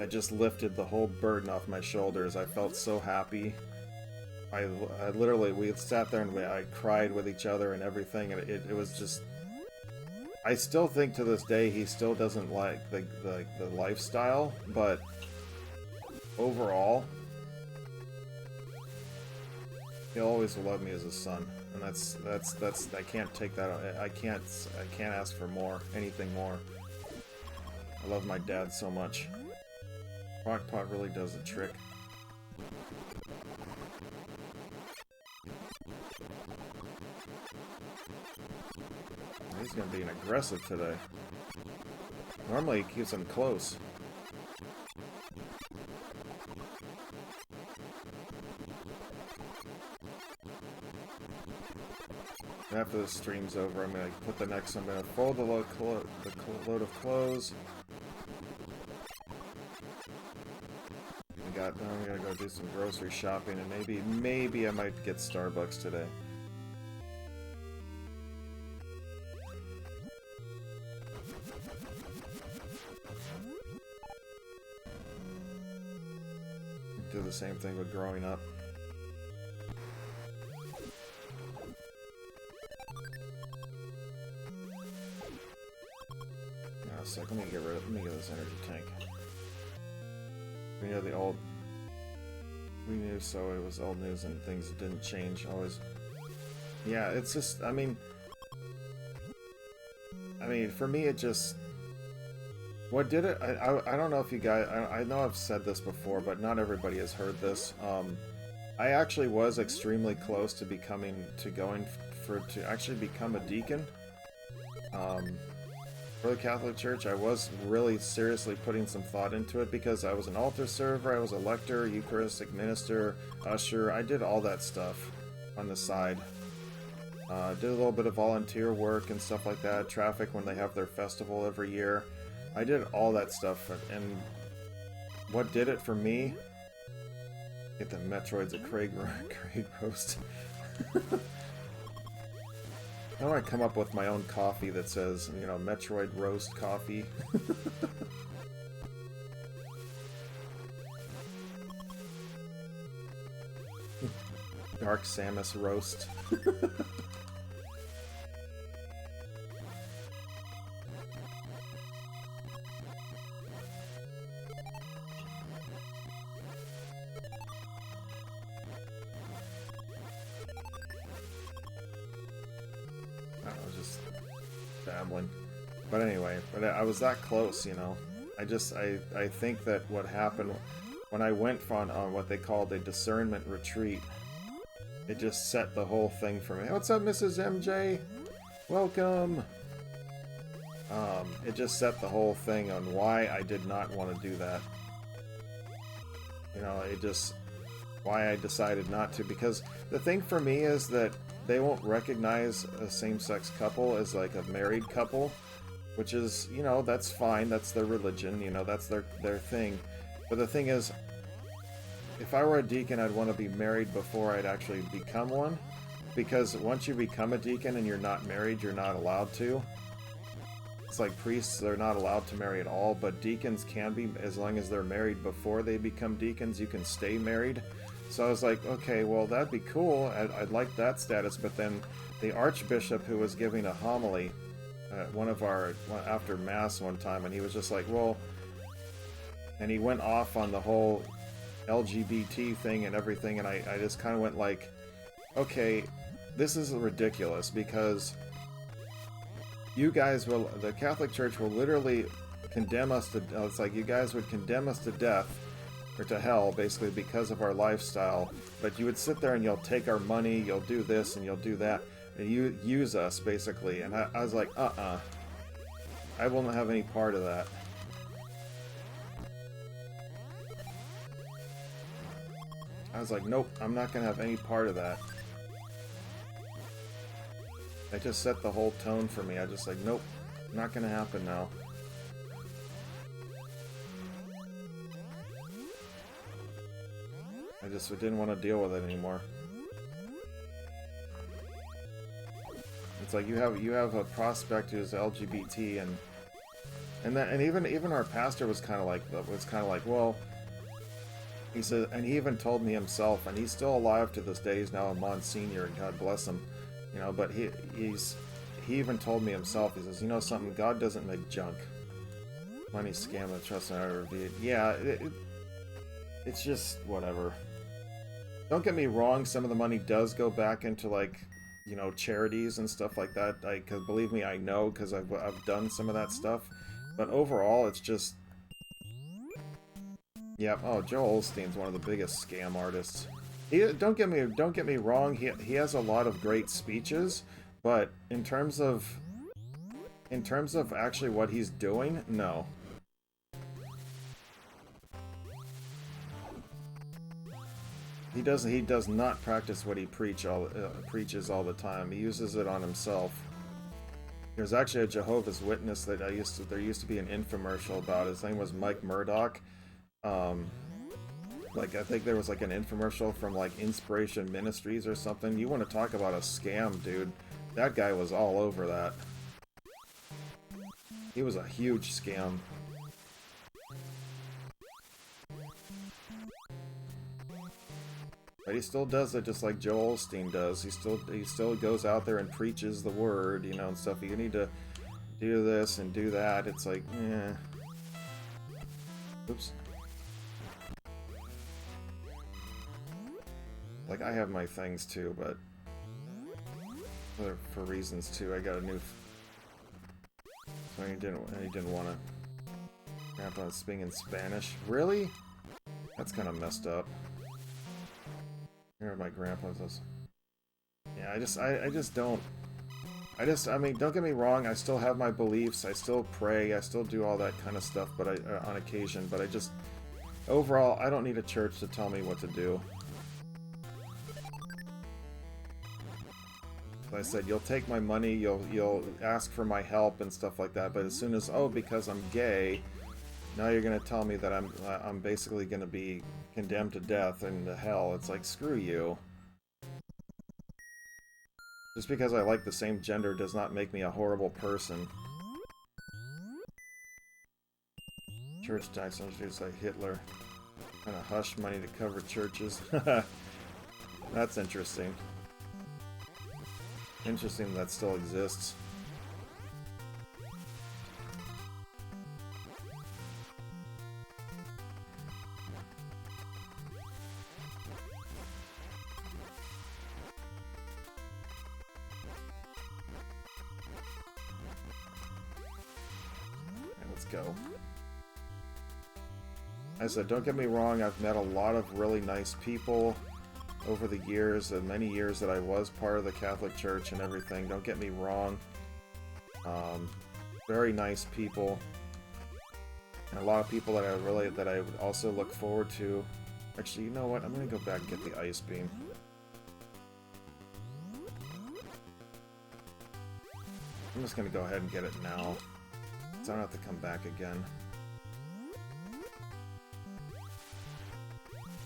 I just lifted the whole burden off my shoulders. I felt so happy. I literally, we sat there and I cried with each other and everything, and it was just... I still think to this day he still doesn't like the lifestyle, but overall, he'll always love me as a son, and that's I can't take that. I can't ask for more, anything more. I love my dad so much. Crockpot really does the trick. He's gonna be an aggressive today. Normally he keeps them close. After the stream's over, I'm gonna put the next. I'm gonna fold the load of clothes. Now I'm gonna go do some grocery shopping, and maybe I might get Starbucks today. Do the same thing with growing up. Now, it's like, let me get this energy tank. We know the old. We knew, so it was old news and things didn't change always. Yeah, it's just, I mean, for me, it just. What did it? I don't know if you guys. I know I've said this before, but not everybody has heard this. I actually was extremely close to actually become a deacon. For the Catholic Church, I was really seriously putting some thought into it because I was an altar server, I was a lector, Eucharistic minister, usher. I did all that stuff on the side. Did a little bit of volunteer work and stuff like that. Traffic when they have their festival every year. I did all that stuff, and what did it for me? Get the Metroids of Craig roast. I want to come up with my own coffee that says, you know, Metroid roast coffee. Dark Samus roast. But anyway, I was that close, you know. I think that what happened when I went on what they called a discernment retreat, it just set the whole thing for me. What's up, Mrs. MJ? Welcome! It just set the whole thing on why I did not want to do that. You know, why I decided not to, because the thing for me is that they won't recognize a same-sex couple as like a married couple, which is, you know, that's fine, that's their religion, you know, that's their thing. But the thing is, if I were a deacon, I'd want to be married before I'd actually become one, because once you become a deacon and you're not married, you're not allowed to. It's like priests, they're not allowed to marry at all, but deacons can be, as long as they're married before they become deacons, you can stay married. So I was like, okay, well, that'd be cool. I'd like that status. But then the archbishop who was giving a homily after Mass one time, and he was just like, well, and he went off on the whole LGBT thing and everything, and I just kind of went like, okay, this is ridiculous, because you guys the Catholic Church will literally condemn us to, it's like you guys would condemn us to death, or to hell, basically, because of our lifestyle, but you would sit there and you'll take our money, you'll do this and you'll do that, and you use us, basically. And I was like, I will not have any part of that. I was like, nope, I'm not gonna have any part of that. It just set the whole tone for me. I just like, nope, not gonna happen now. I just didn't want to deal with it anymore. It's like you have a prospect who's LGBT, and even our pastor was kind of like, well, he said, and he even told me himself, and he's still alive to this day. He's now a Monsignor, and God bless him, you know. But he even told me himself. He says, you know something, God doesn't make junk. Money, scam, and trust and I reviewed. Yeah, it's just whatever. Don't get me wrong. Some of the money does go back into, like, you know, charities and stuff like that. Cause believe me, I know, because I've done some of that stuff. But overall, it's just, yeah. Oh, Joel Osteen's one of the biggest scam artists. Don't get me wrong. He has a lot of great speeches, but in terms of actually what he's doing, no. He does not practice what he preaches all the time. He uses it on himself. There's actually a Jehovah's Witness that there used to be an infomercial about. His name was Mike Murdoch. Like, I think there was like an infomercial from like Inspiration Ministries or something. You want to talk about a scam, dude. That guy was all over that. He was a huge scam. But he still does it just like Joel Osteen does. He still goes out there and preaches the word, you know, and stuff. You need to do this and do that. It's like, eh. Oops. Like, I have my things too, but for reasons too. I got a new. So he didn't want to. Grandpa speaking in Spanish. Really? That's kind of messed up. Here are my grandpa's. Yeah, I just don't. I mean, don't get me wrong. I still have my beliefs. I still pray. I still do all that kind of stuff. But on occasion. But I just, overall, I don't need a church to tell me what to do. Like I said, you'll take my money. You'll ask for my help and stuff like that. But as soon as, oh, because I'm gay, now you're gonna tell me that I'm basically gonna be condemned to death and to hell. It's like, screw you. Just because I like the same gender does not make me a horrible person. Church tax introduced like Hitler. Kind of hush money to cover churches. That's interesting. Interesting that still exists. Go. I said, don't get me wrong, I've met a lot of really nice people over the years, the many years that I was part of the Catholic Church and everything. Don't get me wrong. Very nice people. And a lot of people that I would also look forward to. Actually, you know what? I'm gonna go back and get the ice beam. I'm just gonna go ahead and get it now. So I don't have to come back again.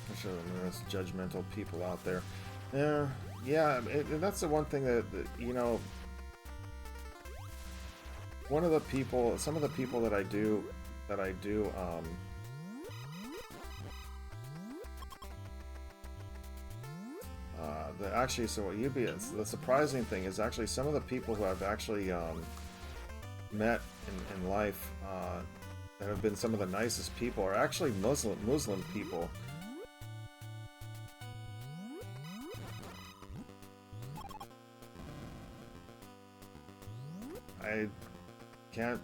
I'm sure there's judgmental people out there. Yeah, and that's the one thing that, you know, some of the people that I do, actually, so what the surprising thing is actually some of the people who I've actually, met in life that have been some of the nicest people are actually Muslim people. I can't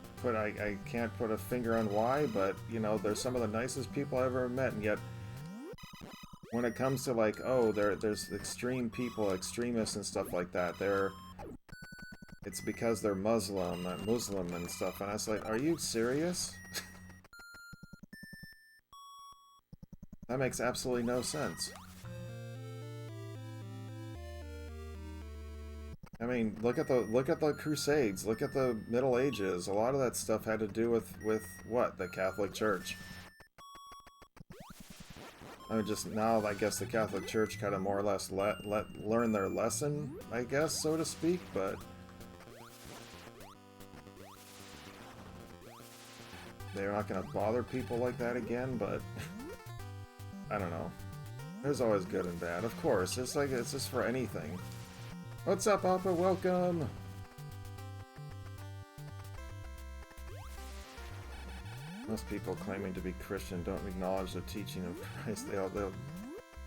put a finger on why, but you know, they're some of the nicest people I've ever met, and yet when it comes to like, oh, there's extreme people, extremists and stuff like that, it's because they're Muslim and stuff, and I was like, are you serious? That makes absolutely no sense. I mean, look at the Crusades, look at the Middle Ages. A lot of that stuff had to do with what? The Catholic Church. I mean, just now, I guess the Catholic Church kind of more or less learn their lesson, I guess, so to speak, but they're not gonna bother people like that again, but I don't know. There's always good and bad, of course. It's like, it's just for anything. What's up, Papa? Welcome! Most people claiming to be Christian don't acknowledge the teaching of Christ. They all the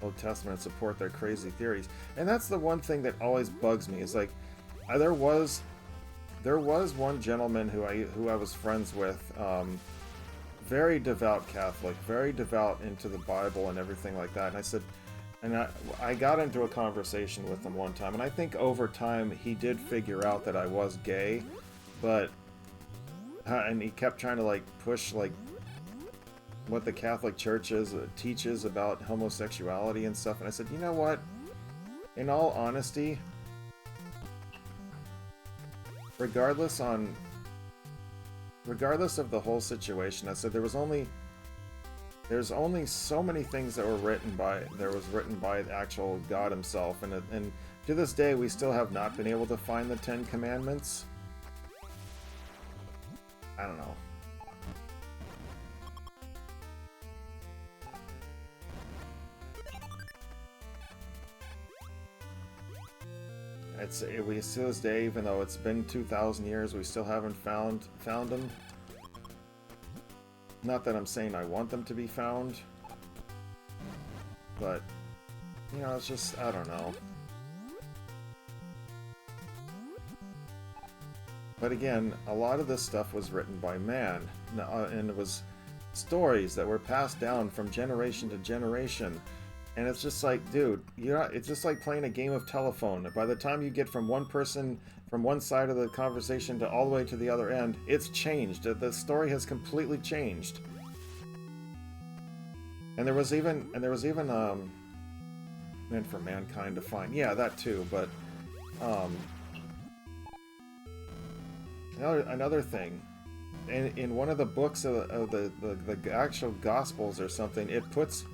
Old Testament and support their crazy theories. And that's the one thing that always bugs me. Is like, there was one gentleman who I was friends with, very devout Catholic, very devout into the Bible and everything like that. And I said, and I got into a conversation with him one time, and I think over time he did figure out that I was gay, but and he kept trying to like push like what the Catholic Church teaches about homosexuality and stuff. And I said, you know what? In all honesty, regardless of the whole situation, I said there's only so many things that were written by the actual God himself, and to this day we still have not been able to find the 10 Commandments. I don't know. We to this day, even though it's been 2,000 years, we still haven't found them. Not that I'm saying I want them to be found, but you know, it's just, I don't know. But again, a lot of this stuff was written by man, and it was stories that were passed down from generation to generation. And it's just like, dude, it's just like playing a game of telephone. By the time you get from one person, from one side of the conversation to all the way to the other end, it's changed. The story has completely changed. And there was even meant for mankind to find. Yeah, that too, but another thing. In one of the books of the actual Gospels or something, it puts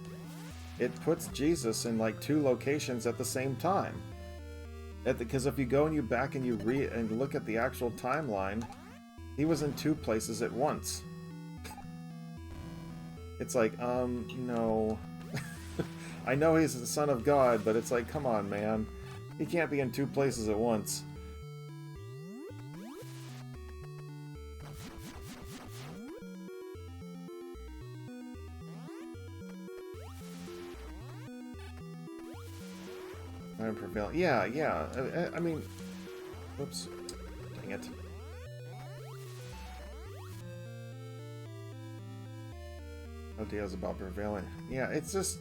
Jesus in like 2 locations at the same time. Because if you go and you back and you read and look at the actual timeline, he was in 2 places at once. It's like, no. I know he's the Son of God, but it's like, come on, man. He can't be in 2 places at once. I'm prevailing. Yeah. I mean, whoops. Dang it. Ideas about prevailing. Yeah, it's just,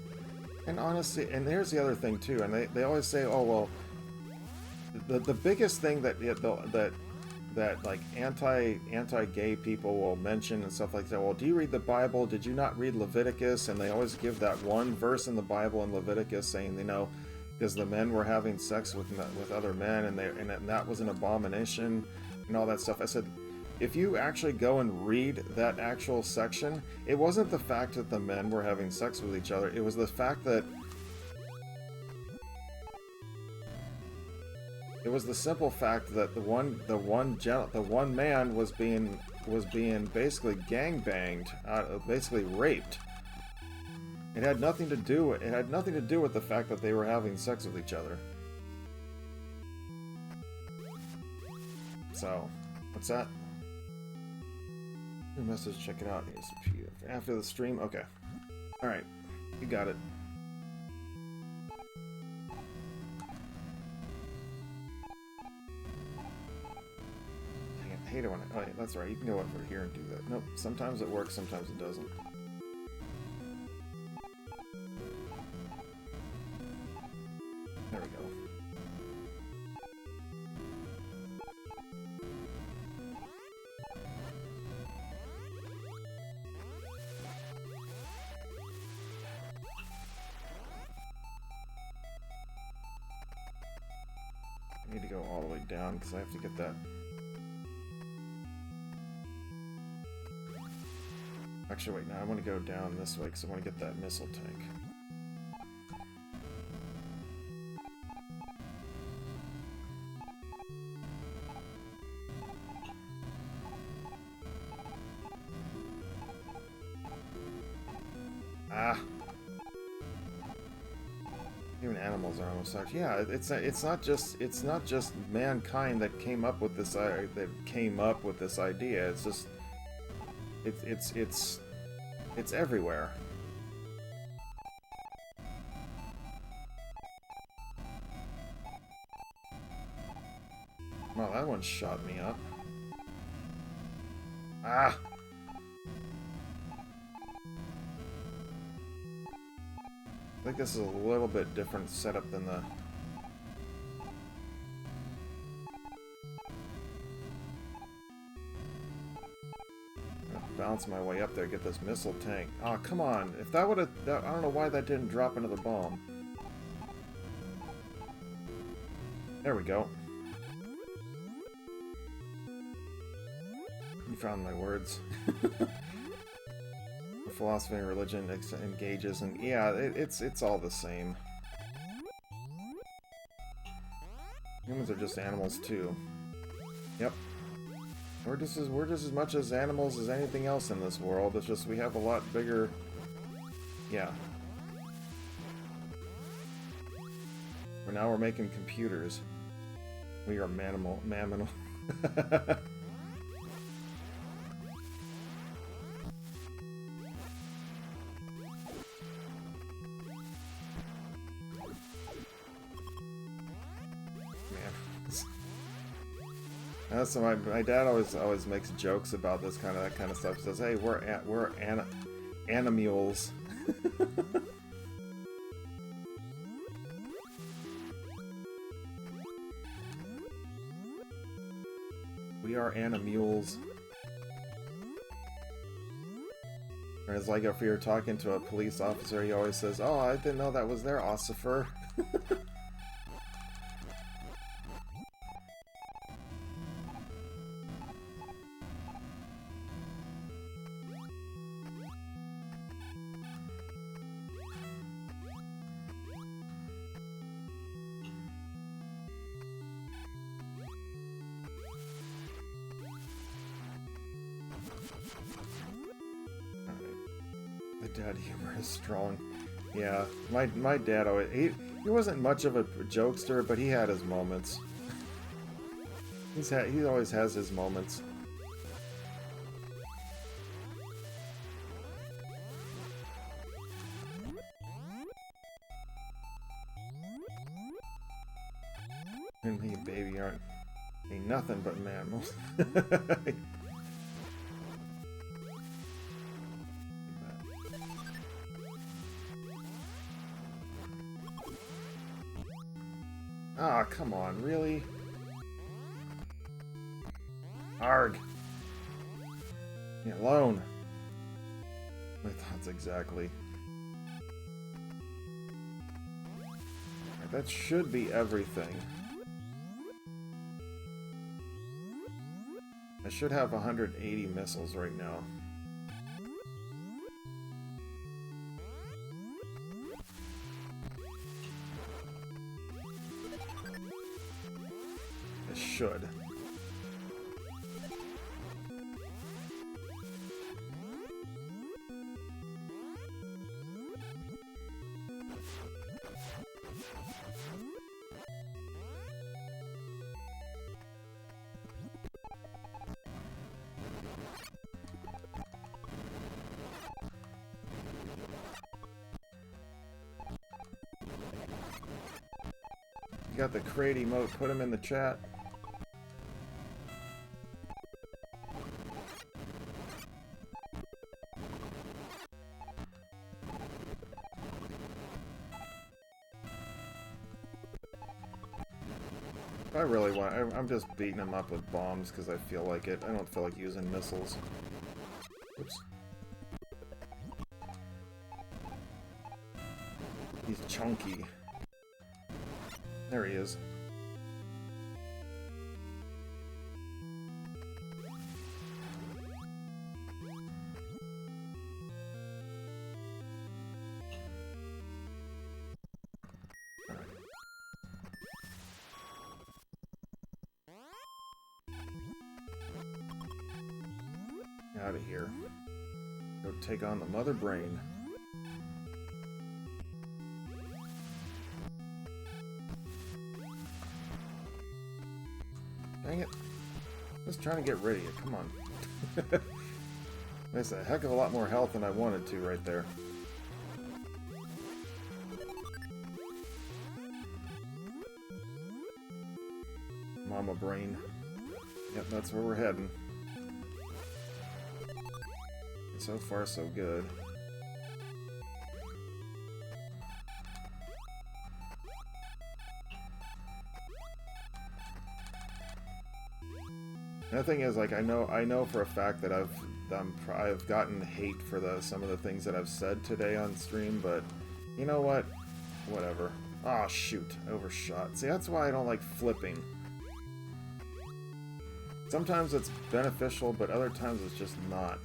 and honestly, and here's the other thing too. And they always say, oh well, the biggest thing that like anti-gay people will mention and stuff like that. Well, do you read the Bible? Did you not read Leviticus? And they always give that one verse in the Bible in Leviticus saying, you know, because the men were having sex with other men, and that was an abomination, and all that stuff. I said, if you actually go and read that actual section, it wasn't the fact that the men were having sex with each other. It was the fact that it was the simple fact that the one man was being basically gangbanged, basically raped. It had nothing to do with the fact that they were having sex with each other. So, what's that? Your message, check it out. After the stream? Okay. Alright. You got it. Dang it. I hate it when oh, yeah, that's right. You can go over here and do that. Nope. Sometimes it works, sometimes it doesn't. There we go. I need to go all the way down because I have to get that. Actually, wait, now I want to go down this way because I want to get that missile tank. Ah. Even animals are almost such. Yeah, it's not just mankind that came up with this idea. It's just it's everywhere. Well, that one shot me up. Ah. I think this is a little bit different setup than the... Bounce my way up there, get this missile tank. Oh, come on. If that would have... I don't know why that didn't drop into the bomb. There we go. You found my words. Philosophy and religion engages, and yeah, it's all the same. Humans are just animals too. Yep. We're just as much as animals as anything else in this world. It's just we have a lot bigger. Yeah. But now we're making computers. We are mammal. So my dad always makes jokes about that kind of stuff. He says, "Hey, we're animules." We are animules. Or it's like if you're talking to a police officer, he always says, "Oh, I didn't know that was there, Ossifer." Dad humor is strong. Yeah, my dad always he wasn't much of a jokester, but he had his moments. He always has his moments. And me and baby ain't nothing but mammals. Ah, come on, really? Arg! Leave me alone! My thoughts exactly. Right, that should be everything. I should have 180 missiles right now. Should. You got the crate emote, put him in the chat. I really want... I'm just beating him up with bombs because I feel like it. I don't feel like using missiles. Oops. He's chunky. There he is. Out of here. Go take on the mother brain. Dang it. Just trying to get rid of you. Come on. That's a heck of a lot more health than I wanted to right there. Mama brain. Yep, that's where we're heading. So far, so good. And the thing is, like, I know for a fact that I've gotten hate for some of the things that I've said today on stream, but you know what? Whatever. Ah, shoot, overshot. See, that's why I don't like flipping. Sometimes it's beneficial, but other times it's just not.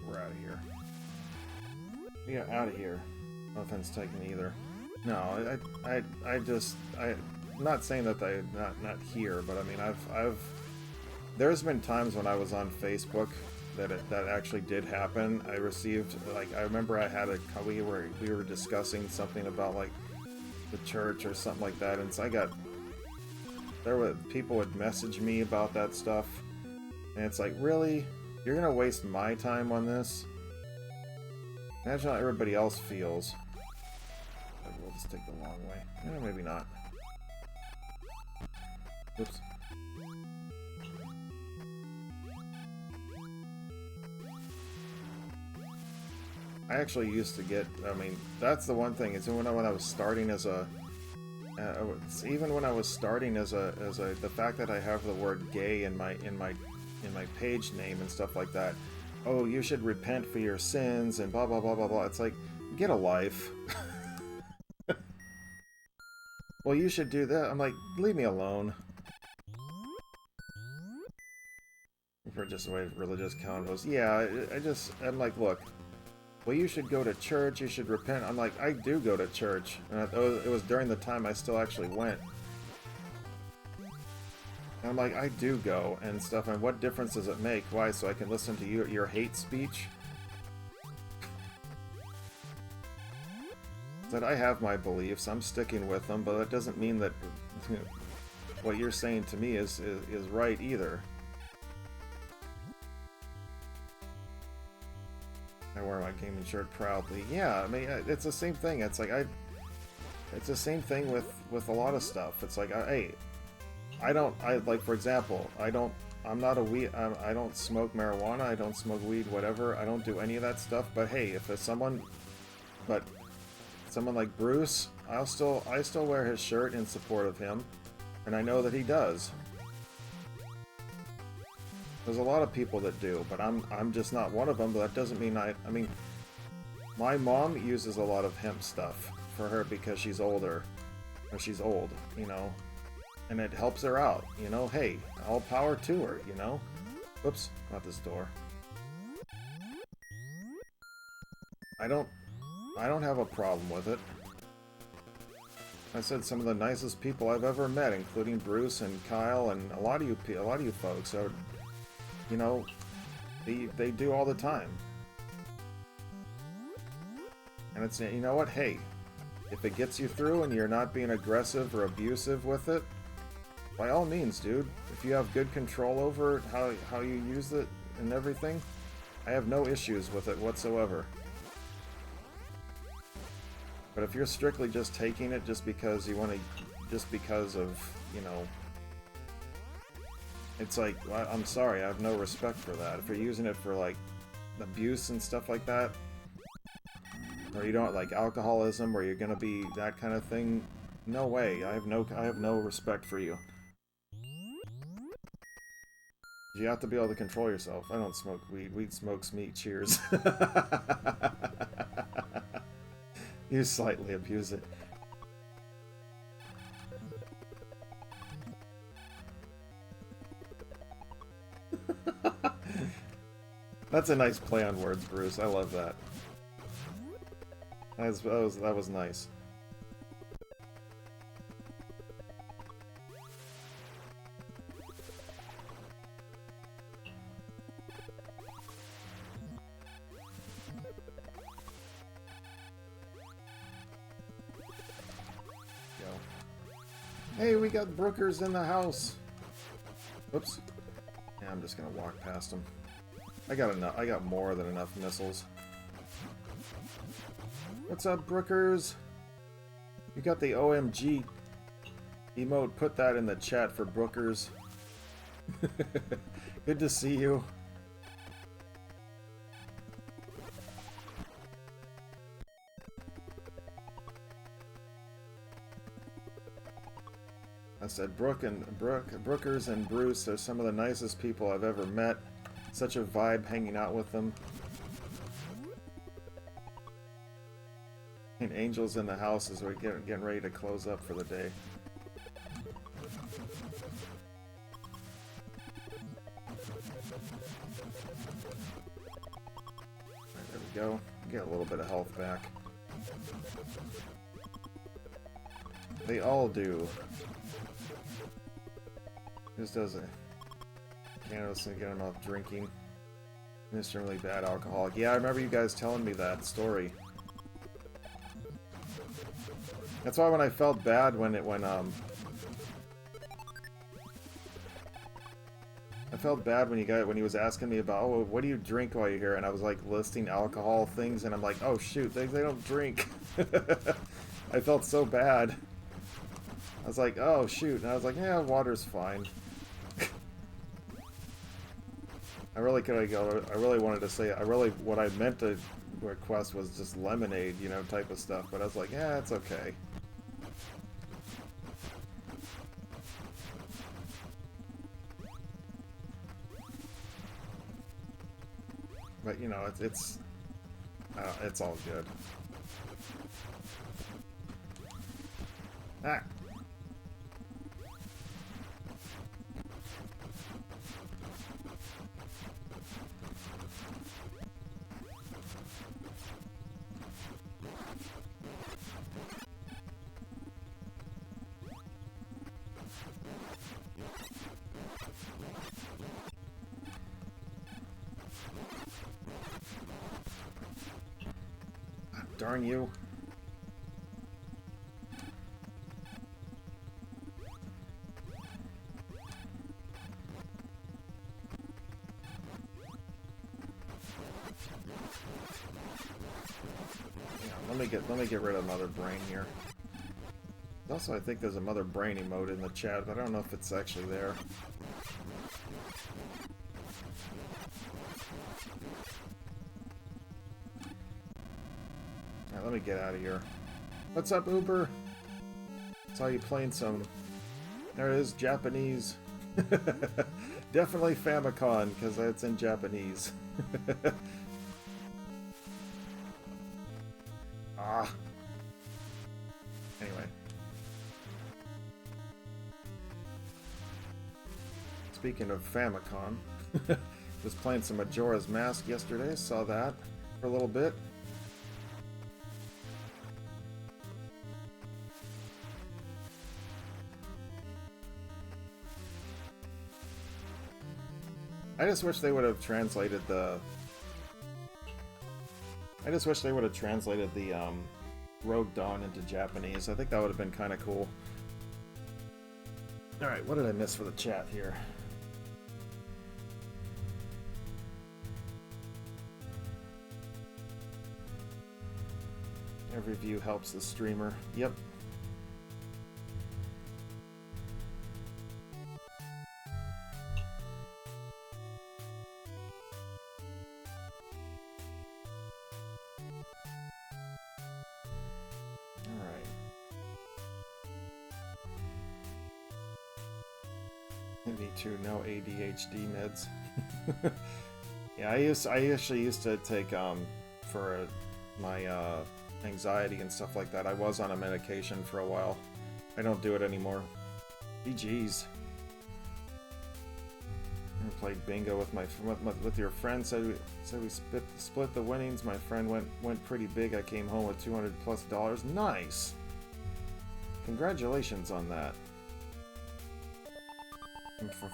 We're out of here. Yeah, out of here. No offense taken either. No, I'm not saying that not here, but I mean, there's been times when I was on Facebook that actually did happen. I received, like, I remember I had we were discussing something about, like, the church or something like that, and so people would message me about that stuff, and it's like, really? You're gonna waste my time on this? Imagine how everybody else feels. Maybe we'll just take the long way. Maybe not. Oops. I actually used to get, I mean, that's the one thing, is when I was starting as a, even when I was starting as the fact that I have the word gay in my page name and stuff like that. Oh, you should repent for your sins and blah blah blah blah blah. It's like, get a life. Well, you should do that. I'm like, leave me alone. For just the way religious convos. Yeah, I'm like, look. Well, you should go to church. You should repent. I'm like, I do go to church, and it was during the time I still actually went. And I'm like, I do go and stuff, and what difference does it make? Why? So I can listen to your hate speech? That I have my beliefs, I'm sticking with them, but that doesn't mean that what you're saying to me is right either. I wear my gaming shirt proudly. Yeah, I mean, it's the same thing. It's like it's the same thing with a lot of stuff. It's like, hey, like, for example, I'm not a weed, I don't smoke marijuana, I don't smoke weed, whatever, I don't do any of that stuff, but hey, if it's someone like Bruce, I still wear his shirt in support of him, and I know that he does. There's a lot of people that do, but I'm just not one of them, but that doesn't mean I mean, my mom uses a lot of hemp stuff for her because she's older, or she's old, you know, and it helps her out, you know, hey, all power to her, you know? Whoops, not this door. I don't have a problem with it. I said some of the nicest people I've ever met, including Bruce and Kyle and a lot of you folks are, you know, they do all the time. And it's, you know what, hey, if it gets you through and you're not being aggressive or abusive with it, by all means, dude. If you have good control over how you use it and everything, I have no issues with it whatsoever. But if you're strictly just taking it just because you want to, just because of, you know, it's like, I'm sorry, I have no respect for that. If you're using it for, like, abuse and stuff like that, or you don't like alcoholism, or you're gonna be that kind of thing, no way. I have no respect for you. You have to be able to control yourself. I don't smoke weed. Weed smokes me. Cheers. You slightly abuse it. That's a nice play on words, Bruce. I love that. That was nice. Hey, we got Brookers in the house. Whoops. Yeah, I'm just gonna walk past them. I got more than enough missiles. What's up, Brookers? You got the OMG emote. Put that in the chat for Brookers. Good to see you. I said, Brookers and Bruce are some of the nicest people I've ever met. Such a vibe hanging out with them. And Angel's in the house as we're getting ready to close up for the day. Right, there we go. Get a little bit of health back. They all do. Just doesn't. Can't listen to get enough drinking. Mr. Really Bad Alcoholic. Yeah, I remember you guys telling me that story. That's why when I felt bad when I felt bad when he was asking me about, oh, what do you drink while you're here? And I was like listing alcohol things, and I'm like, oh shoot, they don't drink. I felt so bad. I was like, oh shoot, and I was like, yeah, water's fine. I really wanted to say, what I meant to request was just lemonade, you know, type of stuff, but I was like, yeah, it's okay. But, you know, it's all good. Ah! Darn you. Yeah, let me get rid of Mother Brain here. Also, I think there's a Mother Brain emote in the chat, but I don't know if it's actually there. Let me get out of here. What's up, Uber? Saw you playing some... There it is, Japanese. Definitely Famicom, because it's in Japanese. Ah. Anyway. Speaking of Famicom, was playing some Majora's Mask yesterday, saw that for a little bit. I just wish they would have translated the... I just wish they would have translated the Rogue Dawn into Japanese. I think that would have been kind of cool. Alright, what did I miss for the chat here? Every view helps the streamer. Yep. Me too, no ADHD meds. Yeah, I actually used to take for my anxiety and stuff like that. I was on a medication for a while. I don't do it anymore. GG's. I played bingo with your friend. Said we split the winnings. My friend went pretty big. I came home with $200+. Nice. Congratulations on that.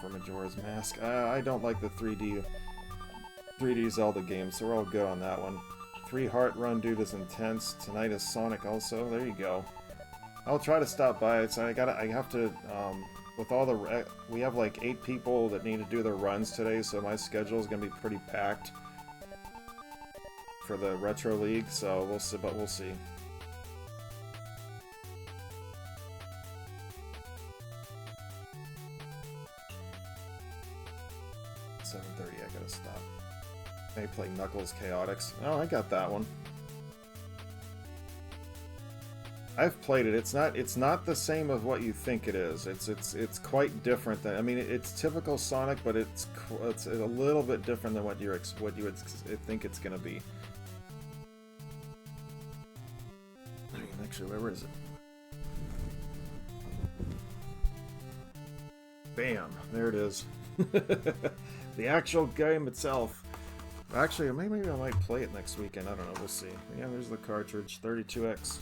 For Majora's Mask. I don't like the 3D Zelda games, so we're all good on that one. 3 Heart Run Dude is intense. Tonight is Sonic also. There you go. I'll try to stop by. So I have to with all the we have like 8 people that need to do their runs today, so my schedule is gonna be pretty packed for the Retro League. So we'll see, but we'll see. 7:30. I gotta stop. I play Knuckles Chaotix. Oh, I got that one. I've played it. It's not the same of what you think it is. It's quite different than. I mean, it's typical Sonic, but it's a little bit different than what you would think it's gonna be. I mean, actually, where is it? Bam! There it is. The actual game itself. Actually, maybe I might play it next weekend. I don't know. We'll see. Yeah, there's the cartridge, 32X.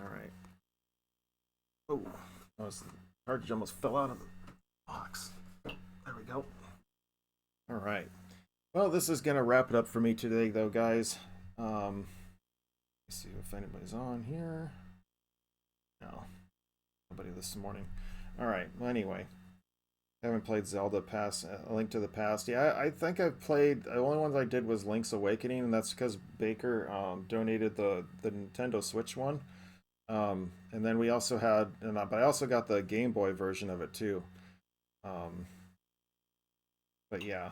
Alright. Oh, the cartridge almost fell out of the box. There we go. Alright. Well, this is going to wrap it up for me today, though, guys. Let's see if anybody's on here. No. Nobody this morning. Alright, well, anyway. I haven't played Zelda Past, A Link to the Past. Yeah, I think I've played, the only ones I did was Link's Awakening, and that's because Baker donated the Nintendo Switch one. And then we also had, but I also got the Game Boy version of it too. But yeah.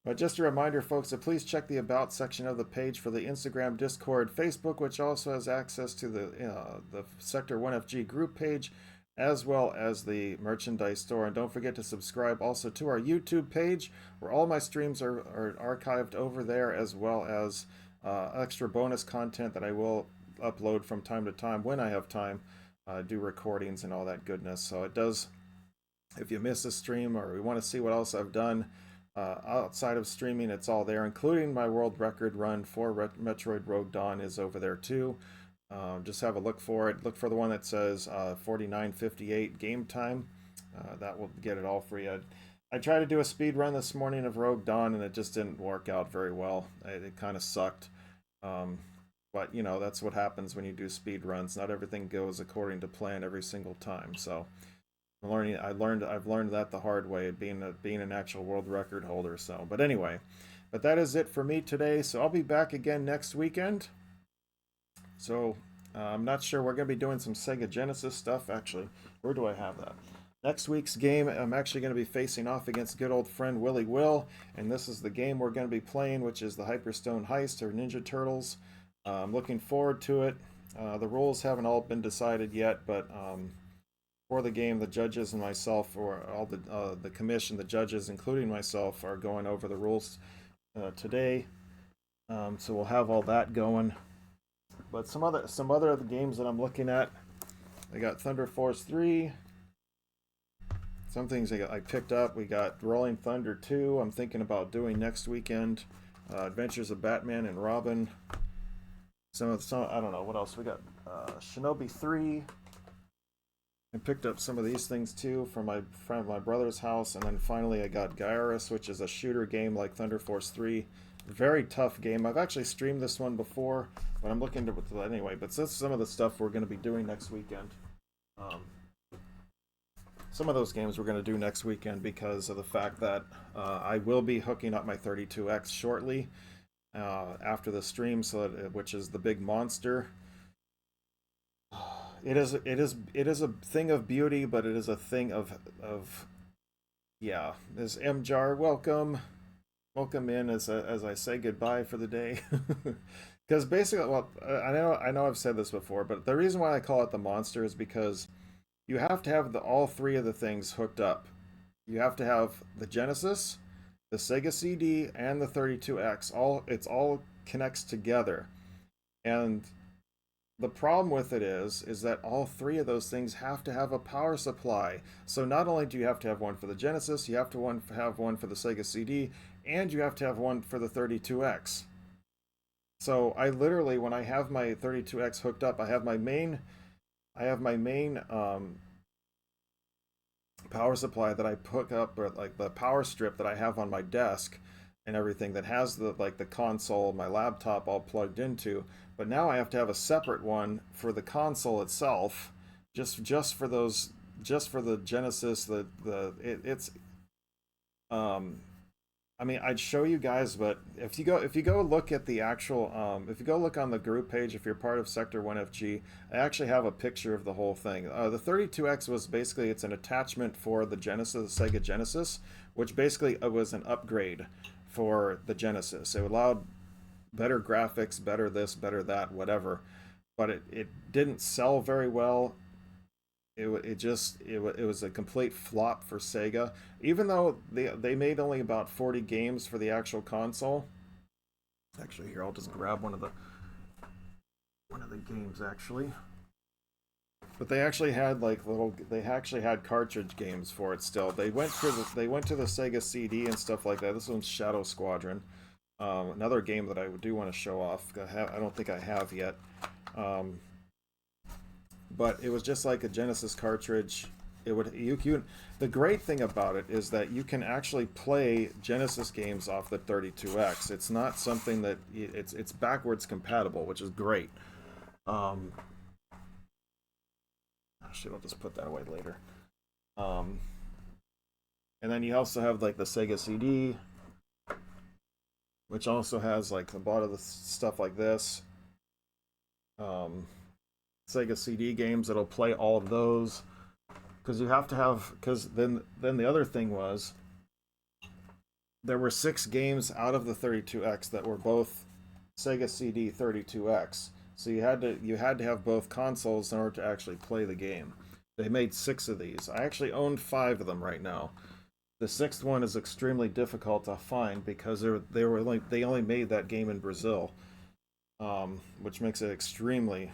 But just a reminder, folks, to please check the About section of the page for the Instagram, Discord, Facebook, which also has access to the Sector 1FG group page, as well as the merchandise store. And don't forget to subscribe also to our YouTube page, where all my streams are archived over there, as well as extra bonus content that I will upload from time to time when I have time, do recordings and all that goodness. So it does, if you miss a stream or you want to see what else I've done outside of streaming, it's all there, including my world record run for Metroid Rogue Dawn is over there too. Just have a look for it. Look for the one that says 49:58 game time. That will get it all for you. I tried to do a speed run this morning of Rogue Dawn, and it just didn't work out very well. It kind of sucked. But you know, that's what happens when you do speed runs. Not everything goes according to plan every single time. So I've learned that the hard way, being an actual world record holder. So, but anyway, but that is it for me today. So I'll be back again next weekend. So I'm not sure. We're going to be doing some Sega Genesis stuff. Actually, where do I have that? Next week's game, I'm actually going to be facing off against good old friend Willie Will, and this is the game we're going to be playing, which is the Hyperstone Heist or Ninja Turtles. I'm looking forward to it. The rules haven't all been decided yet, but for the game, the judges and myself, or all the commission, the judges, including myself, are going over the rules today. So we'll have all that going. But some other of the games that I'm looking at, I got Thunder Force 3. Some things I picked up. We got Rolling Thunder 2. I'm thinking about doing next weekend. Adventures of Batman and Robin. Some I don't know what else we got. Shinobi 3. I picked up some of these things too from my brother's house, and then finally I got Gyarus, which is a shooter game like Thunder Force 3. Very tough game. I've actually streamed this one before, but I'm looking to anyway. But that's some of the stuff we're going to be doing next weekend. Some of those games we're going to do next weekend because of the fact that I will be hooking up my 32X shortly after the stream, which is the big monster. It is a thing of beauty, but it is a thing of yeah. There's Mjar, welcome in as I say goodbye for the day. Because basically, well, I know I've said this before, but the reason why I call it the monster is because you have to have all 3 of the things hooked up. You have to have the Genesis, the Sega CD, and the 32X. It all connects together, and the problem with it is that all three of those things have to have a power supply. So not only do you have to have one for the Genesis, you have to have one for the Sega CD, and you have to have one for the 32X. So I literally, when I have my 32X hooked up, I have my main power supply that I hook up, or like the power strip that I have on my desk and everything, that has the like the console, my laptop all plugged into. But now I have to have a separate one for the console itself, just for those, just for the Genesis. It's um I mean, I'd show you guys, but if you go look at the actual if you go look on the group page, if you're part of Sector 1FG, I actually have a picture of the whole thing. The 32X was basically, it's an attachment for the Genesis, the Sega Genesis, which basically was an upgrade for the Genesis. It allowed better graphics, better this, better that, whatever. But it didn't sell very well. It was a complete flop for Sega. Even though they made only about 40 games for the actual console. Actually, here, I'll just grab one of the games actually. But they actually had like they actually had cartridge games for it still. They went to the Sega CD and stuff like that. This one's Shadow Squadron. Another game that I do want to show off. I don't think I have yet. But it was just like a Genesis cartridge. It would the great thing about it is that you can actually play Genesis games off the 32X. It's not something that it's backwards compatible, which is great. Actually, I'll just put that away later. And then you also have like the Sega CD, which also has like a lot of the stuff like this. Sega CD games that'll play all of those, because you have to have, because then the other thing was there were 6 games out of the 32X that were both Sega CD 32X. So you had to have both consoles in order to actually play the game. They made 6 of these. I actually own 5 of them right now. The 6th one is extremely difficult to find because they only made that game in Brazil, which makes it extremely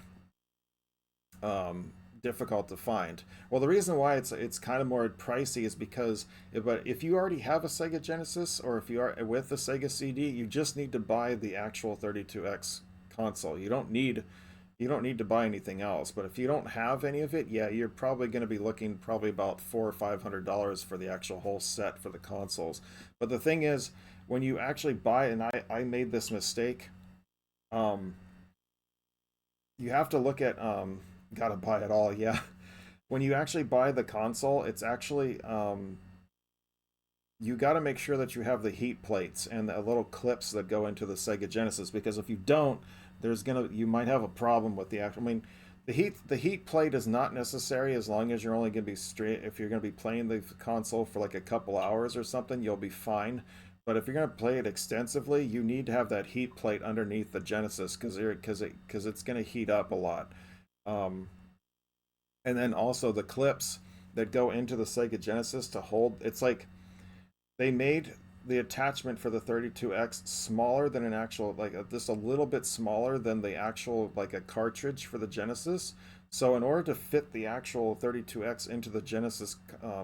difficult to find. Well, the reason why it's kind of more pricey is because if you already have a Sega Genesis, or if you are with the Sega CD, you just need to buy the actual 32X console. You don't need to buy anything else. But if you don't have any of it, yeah, you're probably going to be looking probably about $400 or $500 for the actual whole set for the consoles. But the thing is, when you actually buy, and I made this mistake, you have to look at gotta buy it all, yeah. When you actually buy the console, it's actually you got to make sure that you have the heat plates and the little clips that go into the Sega Genesis, because if you don't, you might have a problem with the actual. I mean, the heat plate is not necessary as long as you're only going to be straight. If you're going to be playing the console for like a couple hours or something, you'll be fine. But if you're going to play it extensively, you need to have that heat plate underneath the Genesis, because it's going to heat up a lot. And then also the clips that go into the Sega Genesis to hold. It's like they made the attachment for the 32X smaller than an actual, like just a little bit smaller than the actual, like a cartridge for the Genesis. So in order to fit the actual 32X into the Genesis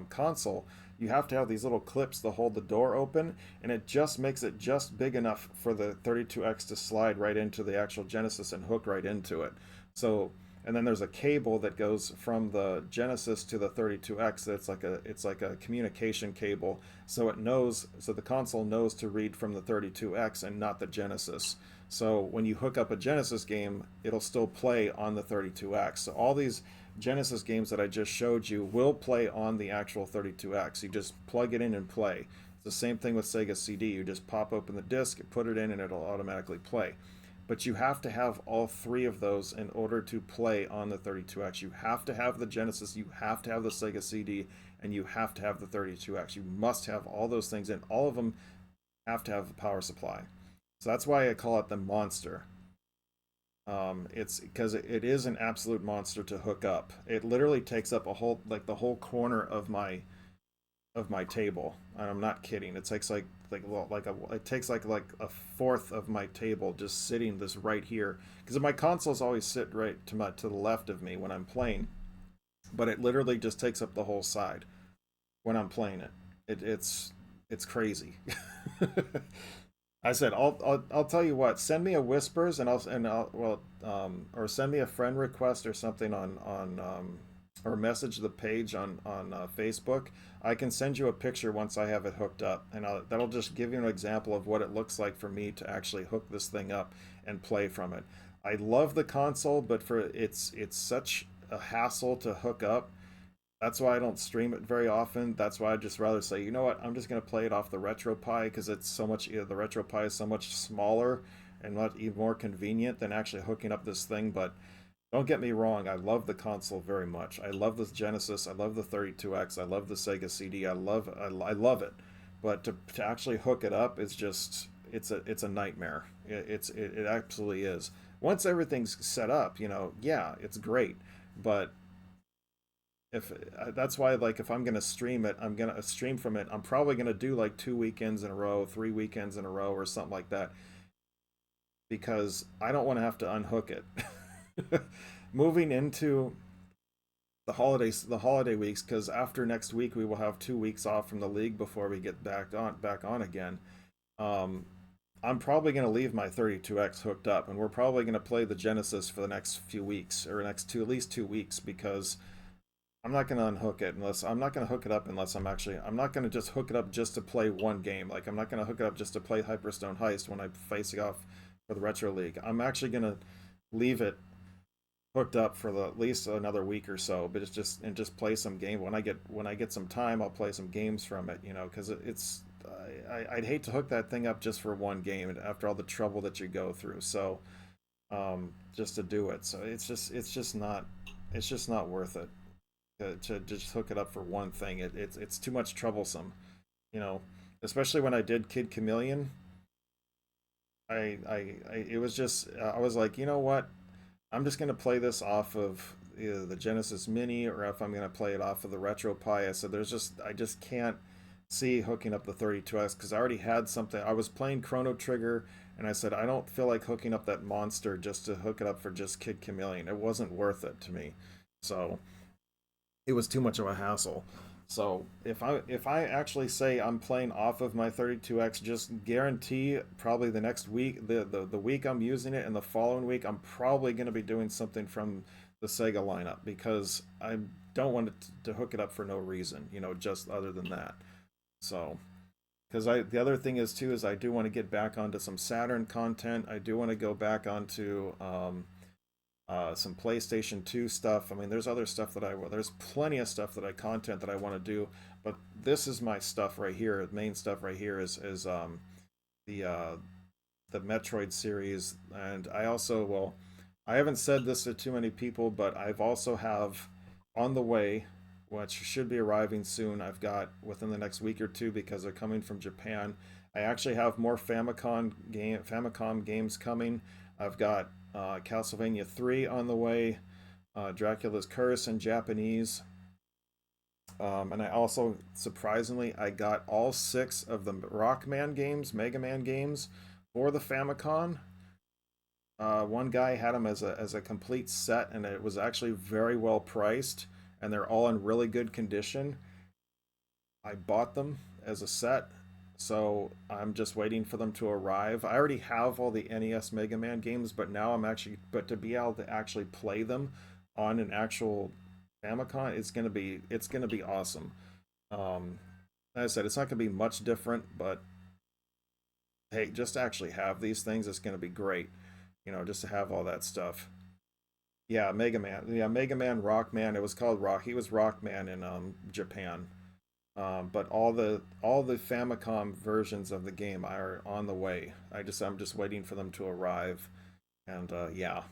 console, you have to have these little clips to hold the door open, and it just makes it just big enough for the 32X to slide right into the actual Genesis and hook right into it. So, and then there's a cable that goes from the Genesis to the 32X. It's like a communication cable, so the console knows to read from the 32X and not the Genesis. So when you hook up a Genesis game, it'll still play on the 32X. So all these Genesis games that I just showed you will play on the actual 32X. You just plug it in and play. It's the same thing with Sega CD. You just pop open the disc, put it in, and it'll automatically play. But you have to have all 3 of those in order to play on the 32X. You have to have the Genesis, you have to have the Sega CD, and you have to have the 32X. You must have all those things, and all of them have to have a power supply. So that's why I call it the monster. It's because it is an absolute monster to hook up. It literally takes up the whole corner of my table. And I'm not kidding. It takes like it takes like a fourth of my table just sitting this right here, because my consoles always sit right to the left of me when I'm playing, but it literally just takes up the whole side when I'm playing it. It's crazy. I said, I'll tell you what. Send me a whispers, or send me a friend request or something or message the page on Facebook. I can send you a picture once I have it hooked up, and that'll just give you an example of what it looks like for me to actually hook this thing up and play from it. I love the console, but it's such a hassle to hook up. That's why I don't stream it very often. That's why I just rather say, you know what, I'm just gonna play it off the RetroPie, because it's so much. The RetroPie is so much smaller and much even more convenient than actually hooking up this thing. But don't get me wrong, I love the console very much. I love the Genesis. I love the 32X. I love the Sega CD. I love it. But to actually hook it up is just it's a nightmare. It absolutely is. Once everything's set up, yeah, it's great. But if that's why, like, if I'm gonna stream it, I'm gonna stream from it. I'm probably gonna do like 2 weekends in a row, 3 weekends in a row, or something like that, because I don't want to have to unhook it. Moving into the holiday weeks, because after next week we will have 2 weeks off from the league before we get back on again. Um, I'm probably going to leave my 32X hooked up, and we're probably going to play the Genesis for the next few weeks, or at least 2 weeks, because I'm not going to unhook it unless I'm not going to hook it up unless I'm not going to just hook it up just to play one game. Like, I'm not going to hook it up just to play Hyperstone Heist when I'm facing off for the Retro League. I'm actually going to leave it hooked up for at least another week or so, but just play some game when I get some time. I'll play some games from it, because I'd hate to hook that thing up just for one game after all the trouble that you go through. So just to do it, so it's just not worth it to just hook it up for one thing. It's too much troublesome, you know. Especially when I did Kid Chameleon, it was just I was like, you know what, I'm just gonna play this off of either the Genesis Mini, or if I'm gonna play it off of the RetroPie. So I just can't see hooking up the 32X, because I already had something. I was playing Chrono Trigger, and I said I don't feel like hooking up that monster just to hook it up for just Kid Chameleon. It wasn't worth it to me. So it was too much of a hassle. So if I actually say I'm playing off of my 32X, just guarantee probably the next week, the week I'm using it, and the following week I'm probably going to be doing something from the Sega lineup, because I don't want to hook it up for no reason, just other than that. So because the other thing is too is I do want to get back onto some Saturn content. I do want to go back onto some PlayStation 2 stuff. I mean, there's other stuff there's plenty of stuff content that I want to do, but this is my stuff right here. The main stuff right here is the Metroid series, and I also, well, I haven't said this to too many people, but I've also have on the way, which should be arriving soon. I've got within the next week or two, because they're coming from Japan. I actually have more Famicom games coming. I've got Castlevania 3 on the way, Dracula's Curse in Japanese, and I also, surprisingly, I got all 6 of the Rockman games, Mega Man games, for the Famicom. One guy had them as a complete set, and it was actually very well priced, and they're all in really good condition. I bought them as a set, so I'm just waiting for them to arrive. I already have all the NES Mega Man games, but now but to be able to actually play them on an actual Famicom, it's gonna be awesome. As I said, it's not gonna be much different, but hey, just to actually have these things, it's gonna be great. Just to have all that stuff. Yeah, Mega Man. Yeah, Mega Man, Rockman. It was called Rock. He was Rockman in Japan. But all the Famicom versions of the game are on the way. I'm just waiting for them to arrive, and yeah,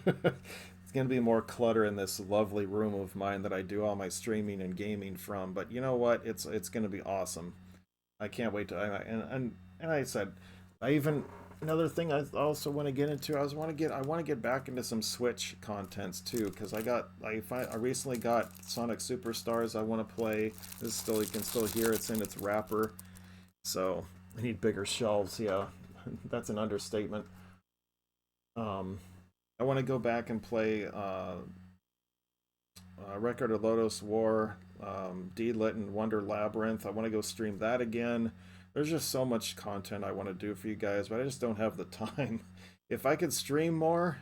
it's gonna be more clutter in this lovely room of mine that I do all my streaming and gaming from. But you know what? It's gonna be awesome. I can't wait to. And I said, I even another thing I also want to get into. I want to get back into some Switch contents too, because I recently got Sonic Superstars. I want to play. This is still, you can still hear it's in its wrapper. So I need bigger shelves. Yeah, that's an understatement. Um, I want to go back and play Record of Lodoss War, D-Lit and Wonder Labyrinth. I want to go stream that again. There's just so much content I want to do for you guys, but I just don't have the time. If I could stream more,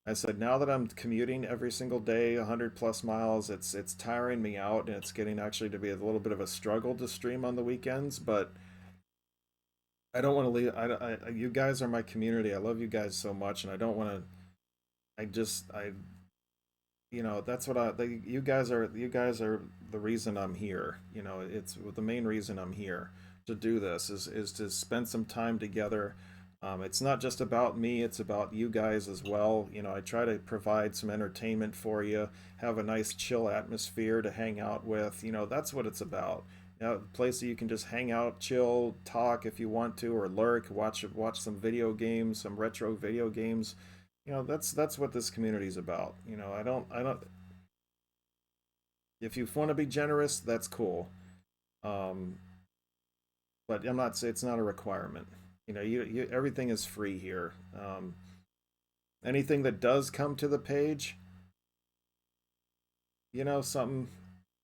I said now that I'm commuting every single day, 100 plus miles, it's tiring me out, and it's getting actually to be a little bit of a struggle to stream on the weekends. But I don't want to leave. You guys are my community. I love you guys so much, and I don't want to. I that's what you guys are the reason I'm here. It's the main reason I'm here to do this is to spend some time together. It's not just about me, it's about you guys as well. I try to provide some entertainment for you, have a nice chill atmosphere to hang out with. That's what it's about. A place that you can just hang out, chill, talk if you want to, or lurk, watch some video games, some retro video games. That's what this community is about. I don't. If you want to be generous, that's cool. Um, but I'm not saying it's not a requirement. Everything is free here. Anything that does come to the page, something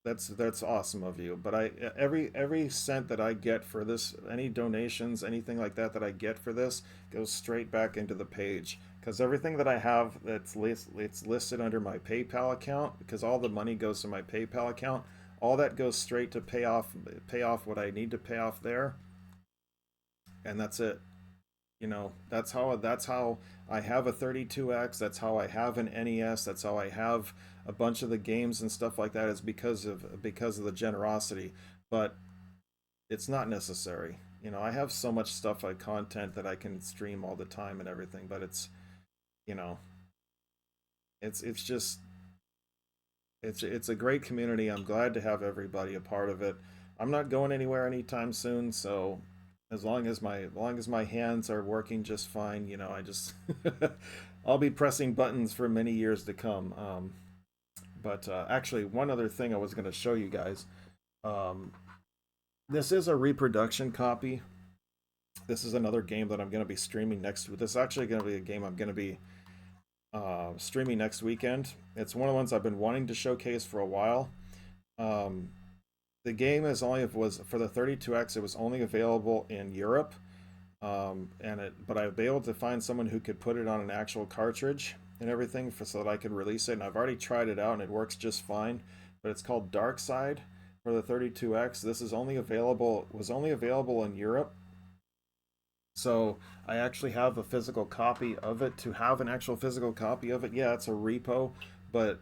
that's awesome of you. But every cent that I get for this, any donations, anything like that I get for this, goes straight back into the page. Because everything that I have it's listed under my PayPal account, because all the money goes to my PayPal account. All that goes straight to pay off what I need to pay off there, and that's it. That's how I have a 32X. That's how I have an NES. That's how I have a bunch of the games and stuff like that. Is because of the generosity. But it's not necessary. I have so much stuff like content that I can stream all the time and everything, but you know it's just it's a great community. I'm glad to have everybody a part of it. I'm not going anywhere anytime soon, so as long as my hands are working just fine, I just I'll be pressing buttons for many years to come. But actually, one other thing I was going to show you guys. Um, this is a reproduction copy. This is another game that I'm going to be streaming next. This is actually going to be a game I'm going to be streaming next weekend. It's one of the ones I've been wanting to showcase for a while. Um, the game is only was for the 32X. It was only available in Europe, but I've been able to find someone who could put it on an actual cartridge and everything so that I could release it. And I've already tried it out, and it works just fine. But it's called Dark Side for the 32X. This is only available in Europe. So I actually have a physical copy of it. To have an actual physical copy of it, yeah, it's a repo, but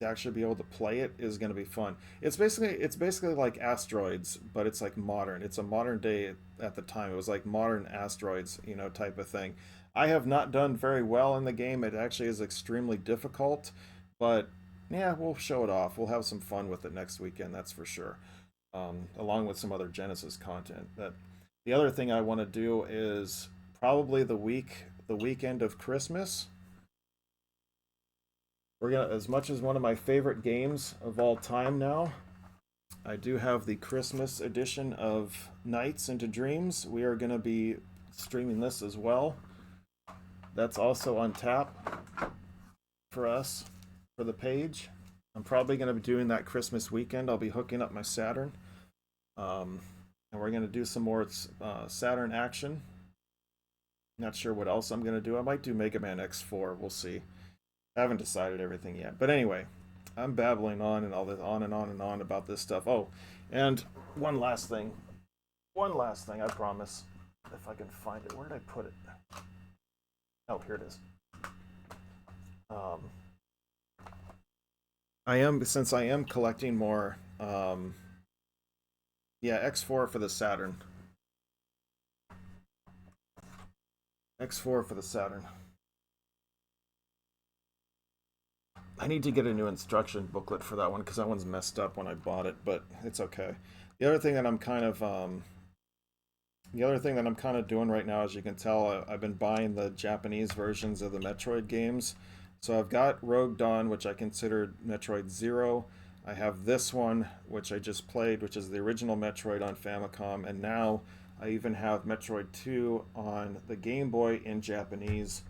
to actually be able to play it is going to be fun. It's basically like Asteroids, but it's like modern. It's a modern day at the time. It was like modern Asteroids, type of thing. I have not done very well in the game. It actually is extremely difficult, but yeah, we'll show it off. We'll have some fun with it next weekend, that's for sure. Along with some other Genesis content. The other thing I want to do is probably the weekend of Christmas. We're gonna, as much as one of my favorite games of all time now, I do have the Christmas edition of Nights into Dreams. We are gonna be streaming this as well. That's also on tap for us for the page. I'm probably gonna be doing that Christmas weekend. I'll be hooking up my Saturn, and we're gonna do some more Saturn action. Not sure what else I'm gonna do. I might do Mega Man X4. We'll see. I haven't decided everything yet. But anyway, I'm babbling on and all this on and on and on about this stuff. Oh, and one last thing. One last thing, I promise. If I can find it. Where did I put it? Oh, here it is. Um, since I am collecting more, yeah, X4 for the Saturn. X4 for the Saturn. I need to get a new instruction booklet for that one because that one's messed up when I bought it, but it's okay. The other thing that I'm kind of doing right now, as you can tell, I've been buying the Japanese versions of the Metroid games. So I've got Rogue Dawn, which I considered Metroid Zero. I have this one, which I just played, which is the original Metroid on Famicom, and now I even have Metroid 2 on the Game Boy in Japanese.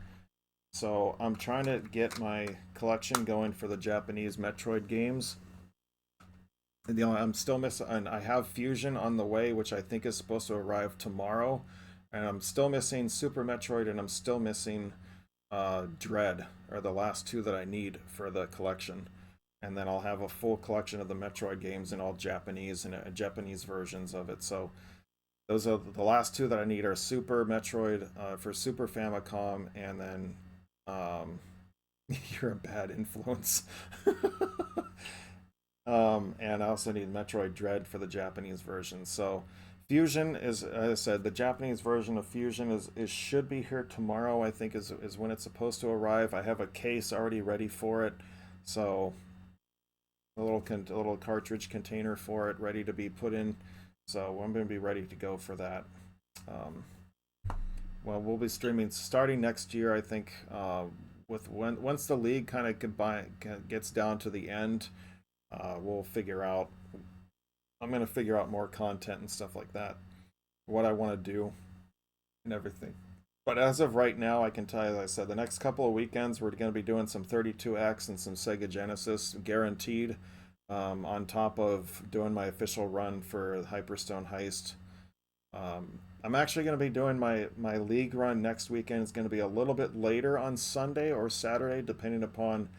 So I'm trying to get my collection going for the Japanese Metroid games. And, I'm still missing, and I have Fusion on the way, which I think is supposed to arrive tomorrow. And I'm still missing Super Metroid, and I'm still missing Dread, are the last two that I need for the collection. And then I'll have a full collection of the Metroid games in all Japanese and Japanese versions of it. So those are the last two that I need are Super Metroid for Super Famicom, and then you're a bad influence. And I also need Metroid Dread for the Japanese version. So Fusion is, as I said, the Japanese version of Fusion is should be here tomorrow. I think is when it's supposed to arrive. I have a case already ready for it, so a little cartridge container for it ready to be put in. So I'm going to be ready to go for that. Um, well, we'll be streaming starting next year, I think. With once the league kind of gets down to the end, we'll figure out. I'm going to figure out more content and stuff like that, what I want to do and everything. But as of right now, I can tell you, as I said, the next couple of weekends we're going to be doing some 32X and some Sega Genesis, guaranteed. On top of doing my official run for Hyperstone Heist. I'm actually going to be doing my league run next weekend. It's going to be a little bit later on Sunday or Saturday, depending upon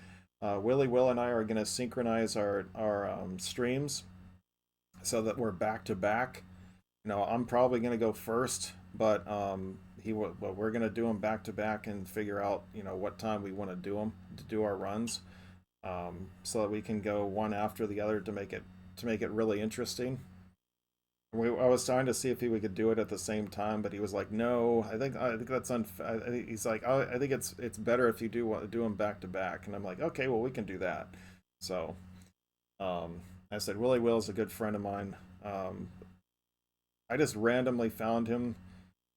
Willie Will and I are going to synchronize our streams so that we're back to back. I'm probably going to go first, but we're going to do them back to back and figure out what time we want to do our runs, so that we can go one after the other to make it really interesting. I was trying to see if we could do it at the same time, but he was like, "No, I think that's unfair." He's like, I think it's better if you do them back to back." And I'm like, "Okay, well we can do that." So, I said, Willie Will is a good friend of mine. I just randomly found him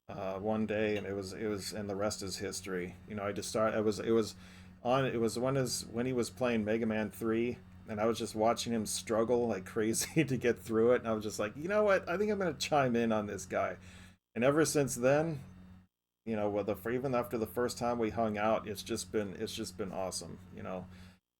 one day, and and the rest is history. I just started. It was when he was playing Mega Man 3, and I was just watching him struggle like crazy to get through it, and I was just like, you know what? I think I'm gonna chime in on this guy. And ever since then, even after the first time we hung out, it's just been awesome.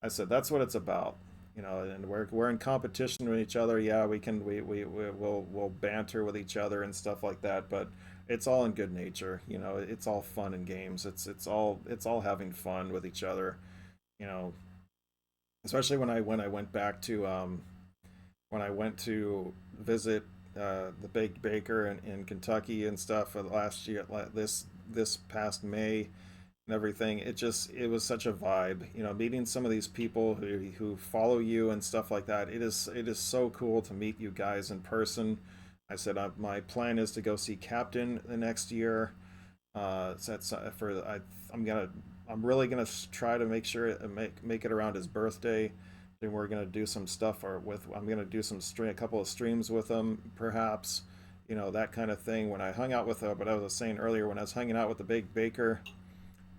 I said that's what it's about. And we're in competition with each other. Yeah, we'll banter with each other and stuff like that, but it's all in good nature. It's all fun and games. It's all having fun with each other. You know, Especially when I went back to when I went to visit the Baked Baker in Kentucky and stuff last year, this past May and everything. It was such a vibe. Meeting some of these people who follow you and stuff like that. It is so cool to meet you guys in person. I said my plan is to go see Captain the next year. So that's I'm really gonna try to make sure make it around his birthday. Then we're gonna do some stuff I'm gonna do a couple of streams with him, perhaps, that kind of thing. When I hung out with but I was saying earlier, when I was hanging out with the Big Baker,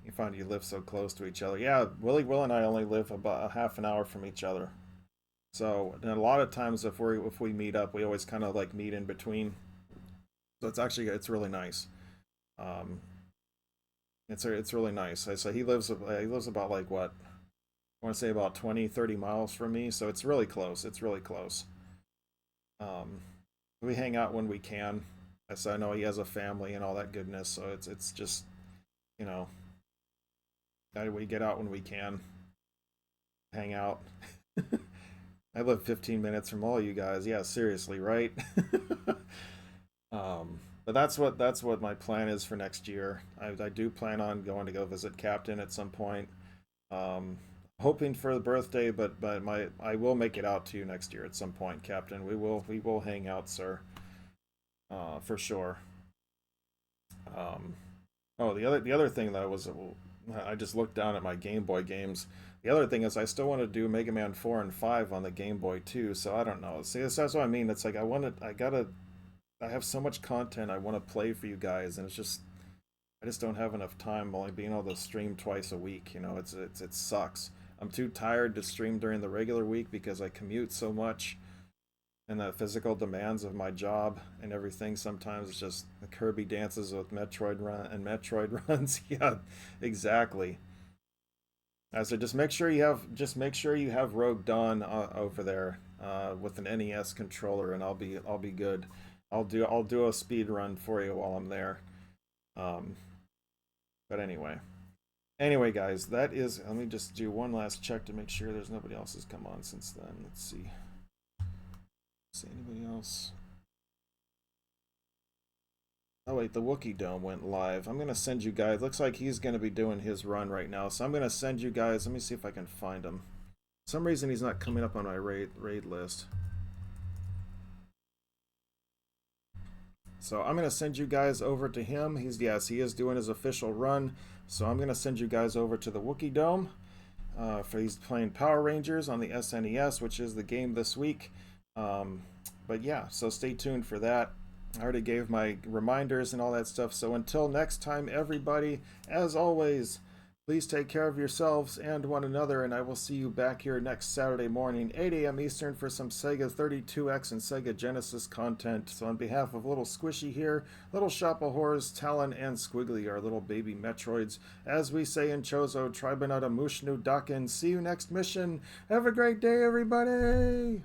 you find you live so close to each other. Yeah, Will and I only live about a half an hour from each other. So, and a lot of times if we meet up, we always kind of like meet in between. So it's really nice. Um, it's really nice. So he lives about like what I want to say about 20-30 miles from me. So it's really close. It's really close. Um, we hang out when we can. As I know he has a family and all that goodness. So it's just you know we get out when we can, hang out. I live 15 minutes from all you guys. Yeah, seriously, right? But that's what my plan is for next year. I do plan on going to go visit Captain at some point. Um, Hoping for the birthday, but I will make it out to you next year at some point, Captain. We will hang out, sir. For sure. Um, oh, the other thing that I just looked down at my Game Boy games. The other thing is I still want to do Mega Man 4 and 5 on the Game Boy too. So I don't know. See, that's what I mean. It's like I have so much content I want to play for you guys, and I just don't have enough time only being able to stream twice a week. It sucks. I'm too tired to stream during the regular week because I commute so much. and the physical demands of my job and everything. Sometimes it's just the Kirby dances with Metroid run and Metroid runs. Yeah, exactly. So make sure you have Rogue Dawn over there with an NES controller, and I'll be good. I'll do a speed run for you while I'm there. Um, but anyway, guys, that is. Let me just do one last check to make sure there's nobody else has come on since then. Let's see. See anybody else? Oh wait, the Wookiee Dome went live. I'm gonna send you guys. Looks like he's gonna be doing his run right now, so I'm gonna send you guys. Let me see if I can find him. For some reason he's not coming up on my raid list. So I'm gonna send you guys over to him. He is doing his official run. So I'm gonna send you guys over to the Wookiee Dome. For he's playing Power Rangers on the SNES, which is the game this week. But yeah, so stay tuned for that. I already gave my reminders and all that stuff. So until next time, everybody, as always, please take care of yourselves and one another, and I will see you back here next Saturday morning, 8 a.m. Eastern, for some Sega 32X and Sega Genesis content. So on behalf of Little Squishy here, Little Shop of Horrors, Talon, and Squiggly, our little baby Metroids, as we say in Chozo, Tribunata Mushnu Dakin, see you next mission. Have a great day, everybody!